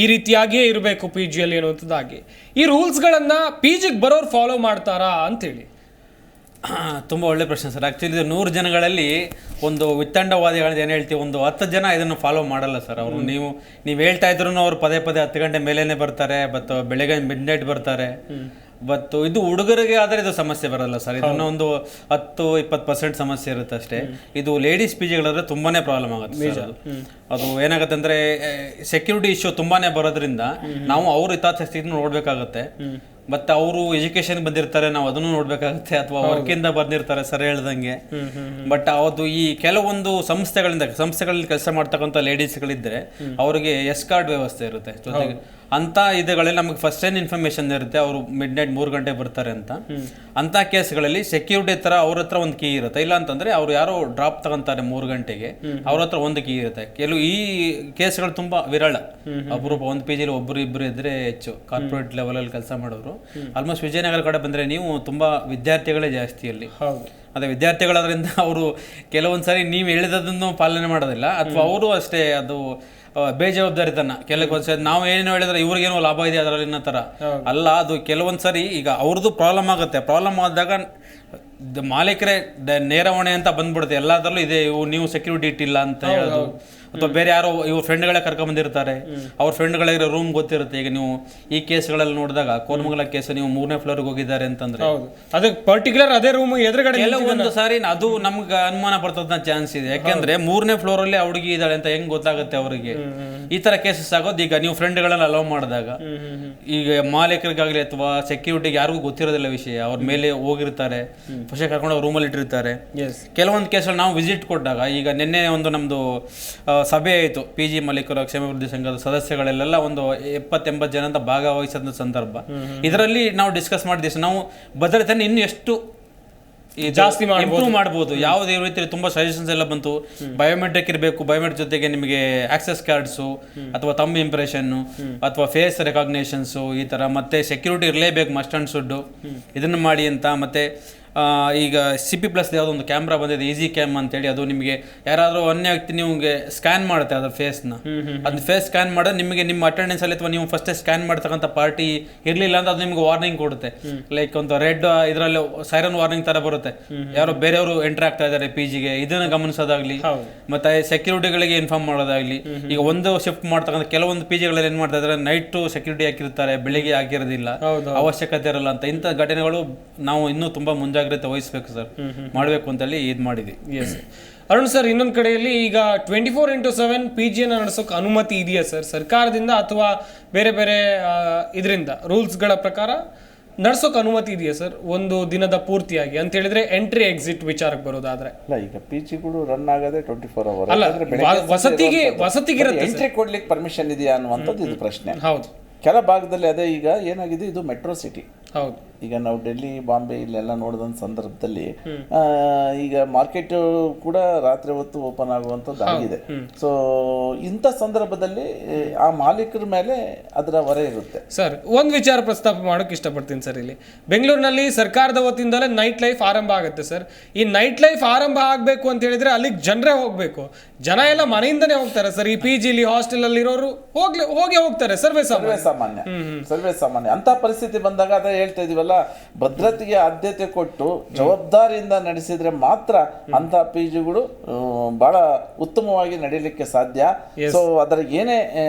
ಈ ರೀತಿಯಾಗಿಯೇ ಇರಬೇಕು PGಯಲ್ಲಿ ಅನ್ನುವಂಥದ್ದಾಗಿ. ಈ ರೂಲ್ಸ್ಗಳನ್ನು PGಗೆ ಬರೋರು ಫಾಲೋ ಮಾಡ್ತಾರಾ ಅಂತೇಳಿ? ತುಂಬ ಒಳ್ಳೆ ಪ್ರಶ್ನೆ ಸರ್. ಆ್ಯಕ್ಚುಲಿ ಇದು 100 ಜನಗಳಲ್ಲಿ ಒಂದು ವಿತ್ತಂಡವಾದಿಗಳು ಏನು ಹೇಳ್ತೀವಿ, ಒಂದು 10 ಜನ ಇದನ್ನು ಫಾಲೋ ಮಾಡಲ್ಲ ಸರ್. ಅವರು ನೀವು ಹೇಳ್ತಾ ಇದ್ರು ಅವ್ರು ಪದೇ 10 ಗಂಟೆ ಮೇಲೇನೆ ಬರ್ತಾರೆ, ಬಟ್ ಬೆಳಗ್ಗೆ ಮಿಡ್ನೈಟ್ ಬರ್ತಾರೆ. ಬಟ್ ಇದು ಹುಡುಗರಿಗೆ ಆದರೆ ಇದು ಸಮಸ್ಯೆ ಬರಲ್ಲ ಸರ್. ಇದನ್ನ ಒಂದು 10-20% ಸಮಸ್ಯೆ ಇರುತ್ತೆ ಅಷ್ಟೇ. ಇದು ಲೇಡೀಸ್ PGಗಳಾದ್ರೆ ತುಂಬಾನೇ ಪ್ರಾಬ್ಲಮ್ ಆಗುತ್ತೆ ಸರ್. ಅದು ಏನಾಗುತ್ತೆ ಅಂದ್ರೆ ಸೆಕ್ಯೂರಿಟಿ ಇಶ್ಯೂ ತುಂಬಾನೇ ಬರೋದ್ರಿಂದ ನಾವು ಅವ್ರ ಹಿತಾಸಕ್ತಿಯನ್ನು ನೋಡ್ಬೇಕಾಗತ್ತೆ. ಮತ್ತೆ ಅವರು ಎಜುಕೇಶನ್ ಬಂದಿರ್ತಾರೆ, ನಾವು ಅದನ್ನು ನೋಡ್ಬೇಕಾಗುತ್ತೆ, ಅಥವಾ ವರ್ಕಿಂದ ಬಂದಿರ್ತಾರೆ ಸರ್ ಹೇಳ್ದಂಗೆ. ಬಟ್ ಅದು ಈ ಕೆಲವೊಂದು ಸಂಸ್ಥೆಗಳಲ್ಲಿ ಕೆಲಸ ಮಾಡ್ತಕ್ಕಂಥ ಲೇಡೀಸ್ಗಳಿದ್ರೆ ಅವರಿಗೆ ಎಸ್ಕಾರ್ಟ್ ವ್ಯವಸ್ಥೆ ಇರುತ್ತೆ ಜೊತೆಗೆ. ಅಂತ ಇದುಗಳಲ್ಲಿ ನಮಗೆ ಫಸ್ಟ್ ಏನ್ ಇನ್ಫಾರ್ಮೇಶನ್ ಇರುತ್ತೆ ಅವರು ಮಿಡ್ನೈಟ್ 3 ಗಂಟೆ ಬರ್ತಾರೆ ಅಂತ ಕೇಸ್ಗಳಲ್ಲಿ ಸೆಕ್ಯೂರಿಟಿ ತರ ಅವ್ರ ಹತ್ರ ಒಂದು ಕೀ ಇರುತ್ತೆ. ಇಲ್ಲ ಅಂತಂದ್ರೆ ಅವ್ರು ಯಾರೋ ಡ್ರಾಪ್ ತಗೊಂತಾರೆ 3 ಗಂಟೆಗೆ, ಅವ್ರ ಹತ್ರ ಒಂದು ಕೀ ಇರುತ್ತೆ. ಕೆಲವು ಈ ಕೇಸ್ಗಳು ತುಂಬಾ ವಿರಳ, ಅಪರೂಪ. ಒಂದು PGಲಿ ಒಬ್ರು ಇಬ್ರು ಇದ್ರೆ ಹೆಚ್ಚು. ಕಾರ್ಪೊರೇಟ್ ಲೆವೆಲ್ ಅಲ್ಲಿ ಕೆಲಸ ಮಾಡೋರು ಆಲ್ಮೋಸ್ಟ್ ವಿಜಯನಗರ ಕಡೆ ಬಂದ್ರೆ ನೀವು ತುಂಬಾ ವಿದ್ಯಾರ್ಥಿಗಳೇ ಜಾಸ್ತಿ ಅಲ್ಲಿ. ಅದೇ ವಿದ್ಯಾರ್ಥಿಗಳಾದ್ರಿಂದ ಅವರು ಕೆಲವೊಂದ್ಸರಿ ನೀವು ಹೇಳಿದನ್ನು ಪಾಲನೆ ಮಾಡೋದಿಲ್ಲ, ಅಥವಾ ಅವರು ಅಷ್ಟೇ ಅದು ಬೇಜವಾಬ್ದಾರಿತನ. ಕೆಲವೊಂದ್ಸರಿ ನಾವು ಏನು ಹೇಳಿದ್ರೆ ಇವ್ರಿಗೇನೋ ಲಾಭ ಇದೆ ಅದರಲ್ಲಿ ಅನ್ನೋ ಥರ ಅಲ್ಲ. ಅದು ಕೆಲವೊಂದ್ಸರಿ ಈಗ ಅವ್ರದ್ದು ಪ್ರಾಬ್ಲಮ್ ಆಗುತ್ತೆ. ಪ್ರಾಬ್ಲಮ್ ಆದಾಗ ಮಾಲೀಕರೇ ನೇರ ಹೊಣೆ ಅಂತ ಬಂದ್ಬಿಡುತ್ತೆ. ಎಲ್ಲದರಲ್ಲೂ ಇದೆ, ನೀವು ಸೆಕ್ಯೂರಿಟಿ ಇಟ್ಟಿಲ್ಲ ಅಂತ ಹೇಳೋದು, ಅಥವಾ ಬೇರೆ ಯಾರೋ ಇವ್ರ ಫ್ರೆಂಡ್ಗಳೇ ಕರ್ಕೊಂಡ್ಬಂದಿರ್ತಾರೆ, ಅವ್ರ ಫ್ರೆಂಡ್ಗಳಿಗೆ ರೂಮ್ ಗೊತ್ತಿರುತ್ತೆ. ಈಗ ನೀವು ಈ ಕೇಸ್ಗಳಲ್ಲಿ ನೋಡಿದಾಗ ಕೋರ್ಮಂಗಲ ಕೇಸ್ ನೀವು 3ನೇ ಫ್ಲೋರ್ಗೆ ಹೋಗಿದ್ದಾರೆ ಅಂತಂದ್ರೆ ಅದಕ್ಕೆ ಪರ್ಟಿಕ್ಯುಲರ್ ಅದೇ ರೂಮ್ ಎದುರುಗಡೆ ಒಂದು ಸಾರಿ ಅದು ನಮ್ಗೆ ಅನುಮಾನ ಬರ್ತದ ಚಾನ್ಸ್ ಇದೆ. ಯಾಕೆಂದ್ರೆ 3ನೇ ಫ್ಲೋರ್ ಅಲ್ಲಿ ಹುಡುಗಿ ಇದ್ದಾಳೆ ಅಂತ ಹೆಂಗ್ ಗೊತ್ತಾಗುತ್ತೆ ಅವರಿಗೆ? ಈ ತರ ಕೇಸಸ್ ಆಗೋದು. ಈಗ ನೀವು ಫ್ರೆಂಡ್ಗಳನ್ನ ಅಲೋ ಮಾಡಿದಾಗ ಈಗ ಮಾಲೀಕರಿಗಾಗ್ಲಿ ಅಥವಾ ಸೆಕ್ಯೂರಿಟಿಗೆ ಯಾರಿಗೂ ಗೊತ್ತಿರೋದಿಲ್ಲ ವಿಷಯ, ಅವ್ರ ಮೇಲೆ ಹೋಗಿರ್ತಾರೆ, ಫಸ್ಟ್ ಕರ್ಕೊಂಡು ರೂಮಲ್ಲಿ ಇಟ್ಟಿರ್ತಾರೆ. ಕೆಲವೊಂದು ಕೇಸಲ್ಲಿ ನಾವು ವಿಸಿಟ್ ಕೊಟ್ಟಾಗ, ಈಗ ನಿನ್ನೆ ಒಂದು ನಮ್ದು ಸಭೆ ಆಯಿತು PG ಮಾಲೀಕರ ಕ್ಷೇಮಾಭಿವೃದ್ಧಿ ಸಂಘದ ಸದಸ್ಯಗಳೆಲ್ಲ ಒಂದು 70-80 ಜನ ಅಂತ ಭಾಗವಹಿಸಿದ ಸಂದರ್ಭ. ಇದರಲ್ಲಿ ನಾವು ಡಿಸ್ಕಸ್ ಮಾಡಿದ್ವಿ ನಾವು ಭದ್ರತೆಯನ್ನು ಇನ್ನು ಎಷ್ಟು ಜಾಸ್ತಿ ಇಂಪ್ರೂವ್ ಮಾಡ್ಬೋದು, ಯಾವುದೇ ರೀತಿಯಲ್ಲಿ ತುಂಬಾ ಸಜೆಷನ್ಸ್ ಎಲ್ಲ ಬಂತು. ಬಯೋಮೆಟ್ರಿಕ್ ಇರಬೇಕು, ಬಯೋಮೆಟ್ರಿಕ್ ಜೊತೆಗೆ ನಿಮಗೆ ಆಕ್ಸೆಸ್ ಕಾರ್ಡ್ಸು ಅಥವಾ ತಮ್ಮ ಇಂಪ್ರೆಷನ್ ಅಥವಾ ಫೇಸ್ ರೆಕಾಗ್ನೇಷನ್ಸು ಈ ತರ, ಮತ್ತೆ ಸೆಕ್ಯೂರಿಟಿ ಇರಲೇಬೇಕು ಮಸ್ಟ್ ಅಂಡ್ ಶುಡ್, ಇದನ್ನು ಮಾಡಿ ಅಂತ. ಮತ್ತೆ ಈಗ CP+ ಯಾವುದೋ ಒಂದು ಕ್ಯಾಮ್ರಾ ಬಂದಿದೆ, ಈಸಿ ಕ್ಯಾಮ್ ಅಂತೇಳಿ. ಅದು ನಿಮಗೆ ಯಾರಾದರೂ ಅನ್ಯ ವ್ಯಕ್ತಿ ನಿಮಗೆ ಸ್ಕ್ಯಾನ್ ಮಾಡುತ್ತೆ ಅದ್ರ ಫೇಸ್ನ, ಅದನ್ನ ಫೇಸ್ ಸ್ಕ್ಯಾನ್ ಮಾಡೋದು ನಿಮಗೆ ನಿಮ್ಮ ಅಟೆಂಡೆನ್ಸ್ ಅಲ್ಲಿ ಅಥವಾ ನೀವು ಫಸ್ಟ್ ಸ್ಕ್ಯಾನ್ ಮಾಡ್ತಕ್ಕಂಥ ಪಾರ್ಟಿ ಇರಲಿಲ್ಲ ಅಂತ ಅದು ನಿಮ್ಗೆ ವಾರ್ನಿಂಗ್ ಕೊಡುತ್ತೆ. ಲೈಕ್ ಒಂದು ರೆಡ್ ಇದರಲ್ಲಿ ಸೈರನ್ ವಾರ್ನಿಂಗ್ ತರ ಬರುತ್ತೆ, ಯಾರೋ ಬೇರೆಯವರು ಎಂಟರ್ ಆಗ್ತಾ ಇದ್ದಾರೆ PGಗೆ, ಇದನ್ನು ಗಮನಿಸೋದಾಗ್ಲಿ, ಮತ್ತೆ ಸೆಕ್ಯೂರಿಟಿಗಳಿಗೆ ಇನ್ಫಾರ್ಮ್ ಮಾಡೋದಾಗ್ಲಿ. ಈಗ ಒಂದು ಶಿಫ್ಟ್ ಮಾಡ್ತಕ್ಕಂಥ ಕೆಲವೊಂದು PGಗಳಲ್ಲಿ ಏನ್ ಮಾಡ್ತಾ ಇದ್ದಾರೆ, ನೈಟ್ ಸೆಕ್ಯೂರಿಟಿ ಹಾಕಿರ್ತಾರೆ, ಬೆಳಿಗ್ಗೆ ಹಾಕಿರೋದಿಲ್ಲ, ಅವಶ್ಯಕತೆ ಇರಲ್ಲ ಅಂತ. ಇಂಥ ಘಟನೆಗಳು ನಾವು ಇನ್ನೂ ತುಂಬಾ ಮುಂಜಾಗ್ರತೆ ವಹಿಸ್ಬೇಕು ಸರ್, ಮಾಡಬೇಕು ಅಂತೇಳಿ ಇದು ಮಾಡಿದ್ವಿ. ಎಸ್ ಅರುಣ್ ಸರ್, ಇನ್ನೊಂದು ಕಡೆಯಲ್ಲಿ ಈಗ 24/7 PGಯನ್ನು ನಡೆಸೋಕೆ ಅನುಮತಿ ಇದೆಯಾ ಸರ್ ಸರ್ಕಾರದಿಂದ, ಅಥವಾ ಬೇರೆ ಬೇರೆ ಇದರಿಂದ ರೂಲ್ಸ್ಗಳ ಪ್ರಕಾರ ನಡೆಸೋಕೆ ಅನುಮತಿ ಇದೆಯಾ ಸರ್ ಒಂದು ದಿನದ ಪೂರ್ತಿಯಾಗಿ ಅಂತ ಹೇಳಿದ್ರೆ ಎಂಟ್ರಿ ಎಕ್ಸಿಟ್ ವಿಚಾರಕ್ಕೆ ಬರೋದಾದ್ರೆ? ಅಲ್ಲ, ಈಗ PGಗಳು ರನ್ ಆಗೋದೇ 24 ಅವರ್ ಅಲ್ಲ, ವಸತಿಗೆ ಎಂಟ್ರಿ ಕೊಡ್ಲಿಕ್ಕೆ ಪರ್ಮಿಷನ್ ಇದೆಯಾ ಅನ್ನುವಂಥದ್ದು ಇದು ಪ್ರಶ್ನೆ. ಹೌದು, ಕೆಲ ಭಾಗದಲ್ಲಿ ಅದೇ. ಈಗ ಏನಾಗಿದೆ, ಇದು ಮೆಟ್ರೋ ಸಿಟಿ. ಹೌದು, ಈಗ ನಾವು ಡೆಲ್ಲಿ ಬಾಂಬೆ ಇಲ್ಲೆಲ್ಲ ನೋಡಿದಂಥ ಸಂದರ್ಭದಲ್ಲಿ ಈಗ ಮಾರ್ಕೆಟ್ ಕೂಡ ರಾತ್ರಿ ಹೊತ್ತು ಓಪನ್ ಆಗುವಂಥದ್ದು ಆಗಿದೆ. ಸೊ ಇಂಥ ಸಂದರ್ಭದಲ್ಲಿ ಆ ಮಾಲೀಕರ ಮೇಲೆ ಅದರ ಹೊರೆ ಇರುತ್ತೆ. ಸರ್, ಒಂದು ವಿಚಾರ ಪ್ರಸ್ತಾಪ ಮಾಡೋಕೆ ಇಷ್ಟಪಡ್ತೀನಿ ಸರ್. ಇಲ್ಲಿ ಬೆಂಗಳೂರಿನಲ್ಲಿ ಸರ್ಕಾರದ ವತಿಯಿಂದಲೇ ನೈಟ್ ಲೈಫ್ ಆರಂಭ ಆಗುತ್ತೆ ಸರ್. ಈ ನೈಟ್ ಲೈಫ್ ಆರಂಭ ಆಗಬೇಕು ಅಂತ ಹೇಳಿದ್ರೆ ಅಲ್ಲಿಗೆ ಜನರೇ ಹೋಗಬೇಕು. ಜನ ಎಲ್ಲ ಮನೆಯಿಂದನೇ ಹೋಗ್ತಾರೆ ಸರ್. ಈ PG ಹಾಸ್ಟೆಲ್ ಅಲ್ಲಿ ಇರೋರು ಹೋಗಿ ಹೋಗ್ತಾರೆ. ಸರ್ವೇ ಸಾಮಾನ್ಯ ಅಂತ ಪರಿಸ್ಥಿತಿ ಬಂದಾಗ ಅದೇ ಹೇಳ್ತಾ ಇದೀವಲ್ಲ, ಭದ್ರತೆಗೆ ಆದ್ಯತೆ ಕೊಟ್ಟು ಜವಾಬ್ದಾರಿಯಿಂದ ನಡೆಸಿದ್ರೆ ಮಾತ್ರ ಅಂತ PGಗಳು ಬಹಳ ಉತ್ತಮವಾಗಿ ನಡೀಲಿಕ್ಕೆ ಸಾಧ್ಯ. ಸೊ ಅದರ ಏನೇ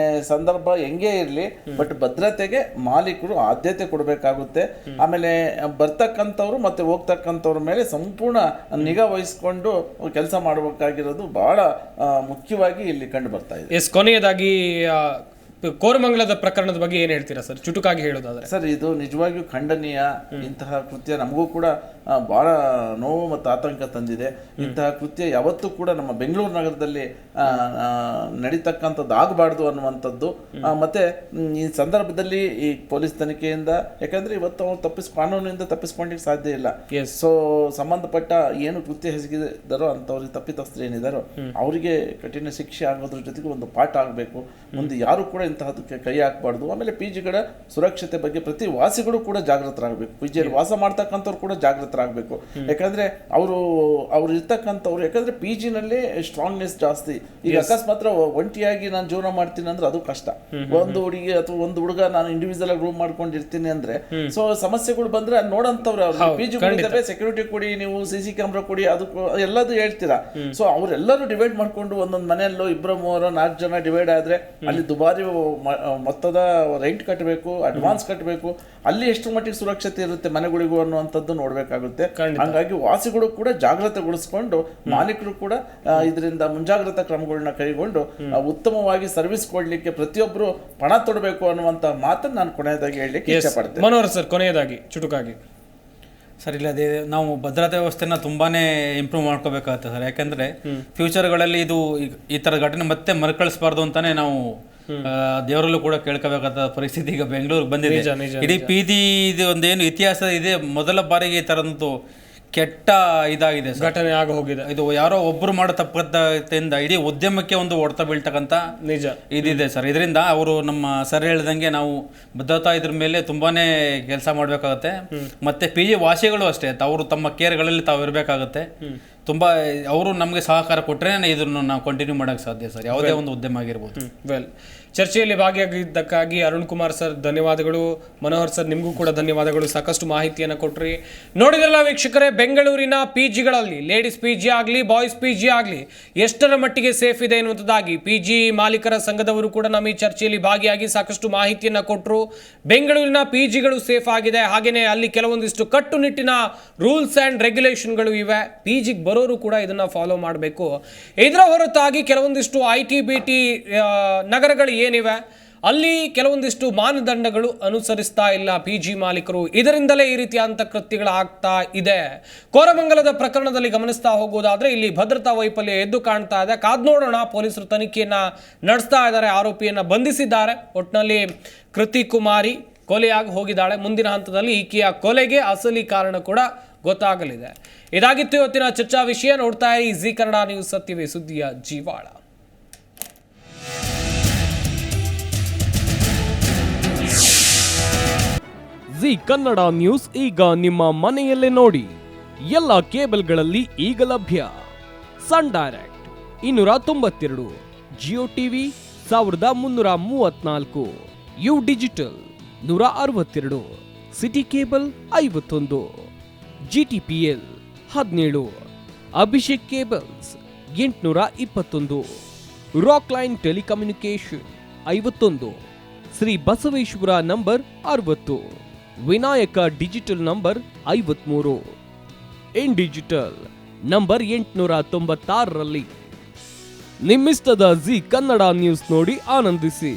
ಸಂದರ್ಭ ಹೆಂಗೇ ಇರಲಿ, ಬಟ್ ಭದ್ರತೆಗೆ ಮಾಲೀಕರು ಆದ್ಯತೆ ಕೊಡಬೇಕಾಗುತ್ತೆ. ಆಮೇಲೆ ಬರ್ತಕ್ಕಂಥವ್ರು ಮತ್ತೆ ಹೋಗ್ತಕ್ಕಂಥವ್ರ ಮೇಲೆ ಸಂಪೂರ್ಣ ನಿಗಾ ವಹಿಸ್ಕೊಂಡು ಕೆಲಸ ಮಾಡಬೇಕಾಗಿರೋದು ಬಹಳ ಮುಖ್ಯವಾಗಿ ಇಲ್ಲಿ ಕಂಡು ಬರ್ತಾ ಇದೆ. ಎಸ್, ಕೊನೆಯದಾಗಿ ಕೋರಮಂಗಲದ ಪ್ರಕರಣದ ಬಗ್ಗೆ ಏನ್ ಹೇಳ್ತೀರಾ ಸರ್, ಚುಟುಕಾಗಿ ಹೇಳೋದಾದ್ರೆ? ಸರ್, ಇದು ನಿಜವಾಗಿಯೂ ಖಂಡನೀಯ. ಇಂತಹ ಕೃತ್ಯ ನಮಗೂ ಕೂಡ ಬಹಳ ನೋವು ಮತ್ತು ಆತಂಕ ತಂದಿದೆ. ಇಂತಹ ಕೃತ್ಯ ಯಾವತ್ತೂ ಕೂಡ ನಮ್ಮ ಬೆಂಗಳೂರು ನಗರದಲ್ಲಿ ನಡೀತಕ್ಕಂಥದ್ದು ಆಗಬಾರ್ದು ಅನ್ನುವಂಥದ್ದು. ಮತ್ತೆ ಈ ಸಂದರ್ಭದಲ್ಲಿ ಈ ಪೊಲೀಸ್ ತನಿಖೆಯಿಂದ, ಯಾಕಂದ್ರೆ ಇವತ್ತು ಅವ್ರು ಕಾನೂನಿನಿಂದ ತಪ್ಪಿಸ್ಕೊಂಡಿಕ್ಕೆ ಸಾಧ್ಯ ಇಲ್ಲ. ಸೊ ಸಂಬಂಧಪಟ್ಟ ಏನು ಕೃತ್ಯ ಎಸಗಿದಾರೋ ಅಂಥವ್ರಿಗೆ, ತಪ್ಪಿತಸ್ಥರು ಏನಿದಾರೋ ಅವರಿಗೆ ಕಠಿಣ ಶಿಕ್ಷೆ ಆಗೋದ್ರ ಜೊತೆಗೆ ಒಂದು ಪಾಠ ಆಗಬೇಕು. ಮುಂದೆ ಯಾರು ಕೂಡ ಇಂತಹದಕ್ಕೆ ಕೈ ಹಾಕಬಾರ್ದು. ಆಮೇಲೆ PGಗಳ ಸುರಕ್ಷತೆ ಬಗ್ಗೆ ಪ್ರತಿ ವಾಸಿಗಳು ಕೂಡ ಜಾಗೃತರಾಗಬೇಕು. PGಯಲ್ಲಿ ವಾಸ ಮಾಡ್ತಕ್ಕಂಥವ್ರು ಕೂಡ ಜಾಗೃತರಾಗಬೇಕು. ಯಾಕಂದ್ರೆ ಅವ್ರು ಇರ್ತಕ್ಕಂಥವ್ರು, ಯಾಕಂದ್ರೆ PGನಲ್ಲಿ ಸ್ಟ್ರಾಂಗ್ನೆಸ್ ಜಾಸ್ತಿ. ಈಗ ಅಕಸ್ಮಾತ್ ಒಂಟಿಯಾಗಿ ನಾನು ಜೀವನ ಮಾಡ್ತೀನಿ ಅಂದ್ರೆ ಅದು ಕಷ್ಟ. ಒಂದು ಹುಡುಗಿ ಅಥವಾ ಒಂದು ಹುಡುಗ ನಾನು ಇಂಡಿವಿಜುವಲ್ ಆಗಿ ರೂಮ್ ಮಾಡ್ಕೊಂಡಿರ್ತೀನಿ ಅಂದ್ರೆ, ಸೊ ಸಮಸ್ಯೆಗಳು ಬಂದ್ರೆ ನೋಡಂತವ್ರು PG ಸೆಕ್ಯೂರಿಟಿ ಕೊಡಿ, ನೀವು CC ಕ್ಯಾಮ್ರಾ ಕೊಡಿ, ಅದು ಎಲ್ಲದೂ ಹೇಳ್ತೀರಾ. ಸೊ ಅವರೆಲ್ಲರೂ ಡಿವೈಡ್ ಮಾಡ್ಕೊಂಡು ಒಂದೊಂದು ಮನೆಯಲ್ಲೂ 2-3-4 ಜನ ಡಿವೈಡ್ ಆದ್ರೆ ಅಲ್ಲಿ ದುಬಾರಿ ಮೊತ್ತದ ರೆಂಟ್ ಕಟ್ಟಬೇಕು, ಅಡ್ವಾನ್ಸ್ ಕಟ್ಟಬೇಕು. ಅಲ್ಲಿ ಎಷ್ಟು ಮಟ್ಟಿಗೆ ಸುರಕ್ಷತೆ ಇರುತ್ತೆ ಮನೆಗಳಿಗೂ ಅನ್ನುವಂಥದ್ದು ನೋಡ್ಬೇಕಾಗುತ್ತೆ. ಹಂಗಾಗಿ ವಾಸಿಗಳು ಕೂಡ ಜಾಗೃತೆಗೊಳಿಸ್ಕೊಂಡು ಮಾಲೀಕರು ಕೂಡ ಇದರಿಂದ ಮುಂಜಾಗ್ರತಾ ಕ್ರಮಗಳನ್ನ ಕೈಗೊಂಡು ಉತ್ತಮವಾಗಿ ಸರ್ವಿಸ್ ಕೊಡ್ಲಿಕ್ಕೆ ಪ್ರತಿಯೊಬ್ಬರು ಪಣ ತೊಡಬೇಕು ಅನ್ನುವಂತ ಮಾತನ್ನು ನಾನು ಕೊನೆಯದಾಗಿ ಹೇಳಲಿಕ್ಕೆ ಇಷ್ಟಪಡ್ತೇನೆ. ಮನೋಹರ್ ಸರ್, ಕೊನೆಯದಾಗಿ ಚುಟುಕಾಗಿ. ಸರ್, ಇಲ್ಲದೆ ನಾವು ಭದ್ರತಾ ವ್ಯವಸ್ಥೆನ ತುಂಬಾನೇ ಇಂಪ್ರೂವ್ ಮಾಡ್ಕೋಬೇಕಾಗುತ್ತೆ ಸರ್. ಯಾಕಂದ್ರೆ ಫ್ಯೂಚರ್ಗಳಲ್ಲಿ ಇದು ಈ ಥರ ಘಟನೆ ಮತ್ತೆ ಮರುಕಳಿಸಬಾರ್ದು ಅಂತಾನೆ ನಾವು ದೇವರಲ್ಲೂ ಕೂಡ ಕೇಳ್ಕೋಬೇಕಾದ ಪರಿಸ್ಥಿತಿ ಈಗ ಬೆಂಗಳೂರಿಗೆ ಬಂದಿದೆ. ಇಡೀ PG ಇದು ಒಂದೇನು ಇತಿಹಾಸ ಇದೆ, ಮೊದಲ ಬಾರಿಗೆ ಈ ಥರದ್ದು ಕೆಟ್ಟ ಇದಾಗಿದೆ, ಘಟನೆ ಆಗ ಹೋಗಿದೆ. ಇದು ಯಾರೋ ಒಬ್ರು ಮಾಡೋ ತಪ್ಪದಿಂದ ಇಡೀ ಉದ್ಯಮಕ್ಕೆ ಒಂದು ಹೊಡೆತ ಬೀಳ್ತಕ್ಕಂಥ ನಿಜ ಇದಿದೆ ಸರ್. ಇದರಿಂದ ಅವರು ನಮ್ಮ ಸರ್ ಹೇಳ್ದಂಗೆ ನಾವು ಭದ್ರತಾ ಇದ್ರ ಮೇಲೆ ತುಂಬಾನೇ ಕೆಲಸ ಮಾಡಬೇಕಾಗುತ್ತೆ. ಮತ್ತೆ PG ವಾಸಿಗಳು ಅಷ್ಟೇ, ಅವರು ತಮ್ಮ ಕೇರ್ಗಳಲ್ಲಿ ತಾವು ಇರಬೇಕಾಗುತ್ತೆ. ತುಂಬಾ ಅವರು ನಮಗೆ ಸಹಕಾರ ಕೊಟ್ಟರೆ ಇದನ್ನು ನಾವು ಕಂಟಿನ್ಯೂ ಮಾಡೋಕ್ಕೆ ಸಾಧ್ಯ ಸರ್, ಯಾವುದೇ ಒಂದು ಉದ್ಯಮ ಆಗಿರ್ಬೋದು. ವೆಲ್, ಚರ್ಚೆಯಲ್ಲಿ ಭಾಗಿಯಾಗಿದ್ದಕ್ಕಾಗಿ ಅರುಣ್ ಕುಮಾರ್ ಸರ್ ಧನ್ಯವಾದಗಳು. ಮನೋಹರ್ ಸರ್, ನಿಮಗೂ ಕೂಡ ಧನ್ಯವಾದಗಳು. ಸಾಕಷ್ಟು ಮಾಹಿತಿಯನ್ನು ಕೊಟ್ರಿ. ನೋಡಿದ್ರಲ್ಲ ವೀಕ್ಷಕರೇ, ಬೆಂಗಳೂರಿನ PGಗಳಲ್ಲಿ ಲೇಡೀಸ್ PG ಆಗಲಿ, ಬಾಯ್ಸ್ PG ಆಗಲಿ ಎಷ್ಟರ ಮಟ್ಟಿಗೆ ಸೇಫ್ ಇದೆ ಎನ್ನುವಂಥದ್ದಾಗಿ PG ಮಾಲೀಕರ ಸಂಘದವರು ಕೂಡ ನಮ್ಮ ಈ ಚರ್ಚೆಯಲ್ಲಿ ಭಾಗಿಯಾಗಿ ಸಾಕಷ್ಟು ಮಾಹಿತಿಯನ್ನು ಕೊಟ್ಟರು. ಬೆಂಗಳೂರಿನ PGಗಳು ಸೇಫ್ ಆಗಿದೆ. ಹಾಗೆಯೇ ಅಲ್ಲಿ ಕೆಲವೊಂದಿಷ್ಟು ಕಟ್ಟುನಿಟ್ಟಿನ ರೂಲ್ಸ್ ಆ್ಯಂಡ್ ರೆಗ್ಯುಲೇಷನ್ಗಳು ಇವೆ. PGಗೆ ಬರೋರು ಕೂಡ ಇದನ್ನು ಫಾಲೋ ಮಾಡಬೇಕು. ಇದರ ಹೊರತಾಗಿ ಕೆಲವೊಂದಿಷ್ಟು IT BT ನಗರಗಳು ಏನಿವೆ ಅಲ್ಲಿ ಕೆಲವೊಂದಿಷ್ಟು ಮಾನದಂಡಗಳು ಅನುಸರಿಸ್ತಾ ಇಲ್ಲ PG ಮಾಲೀಕರು. ಇದರಿಂದಲೇ ಈ ರೀತಿಯಾದಂಥ ಕೃತ್ಯಗಳು ಆಗ್ತಾ ಇದೆ. ಕೋರಮಂಗಲದ ಪ್ರಕರಣದಲ್ಲಿ ಗಮನಿಸ್ತಾ ಹೋಗೋದಾದ್ರೆ ಇಲ್ಲಿ ಭದ್ರತಾ ವೈಫಲ್ಯ ಎದ್ದು ಕಾಣ್ತಾ ಇದೆ. ಕಾದ್ ನೋಡೋಣ, ಪೊಲೀಸರು ತನಿಖೆಯನ್ನ ನಡೆಸ್ತಾ ಇದ್ದಾರೆ, ಆರೋಪಿಯನ್ನ ಬಂಧಿಸಿದ್ದಾರೆ. ಒಟ್ಟಿನಲ್ಲಿ ಕೃತಿ ಕುಮಾರಿ ಕೊಲೆಯಾಗಿ ಹೋಗಿದ್ದಾಳೆ. ಮುಂದಿನ ಹಂತದಲ್ಲಿ ಈಕೆಯ ಕೊಲೆಗೆ ಅಸಲಿ ಕಾರಣ ಕೂಡ ಗೊತ್ತಾಗಲಿದೆ. ಇದಾಗಿತ್ತು ಇವತ್ತಿನ ಚರ್ಚಾ ವಿಷಯ. ನೋಡ್ತಾ ಇರಿ ಜಿ ಕನ್ನಡ ನ್ಯೂಸ್, ಸತ್ಯವೇ ಸುದ್ದಿಯ ಜೀವಾಳ. ಜಿ ಕನ್ನಡ ನ್ಯೂಸ್ ಈಗ ನಿಮ್ಮ ಮನೆಯಲ್ಲೇ ನೋಡಿ. ಎಲ್ಲ ಕೇಬಲ್ಗಳಲ್ಲಿ ಈಗ ಲಭ್ಯ. Sun Direct 292, Jio TV 1334, U Digital 162, City cable 51, GTPL 17, Abhishek cables 821, Rock Line telecommunication 51, Shri Basaveshwara number 60, Vinayaka digital number 53, In Digital number 896ರಲ್ಲಿ. ನಿಮ್ಮಿಷ್ಟದ ಜಿ ಕನ್ನಡ ನ್ಯೂಸ್ ನೋಡಿ ಆನಂದಿಸಿ.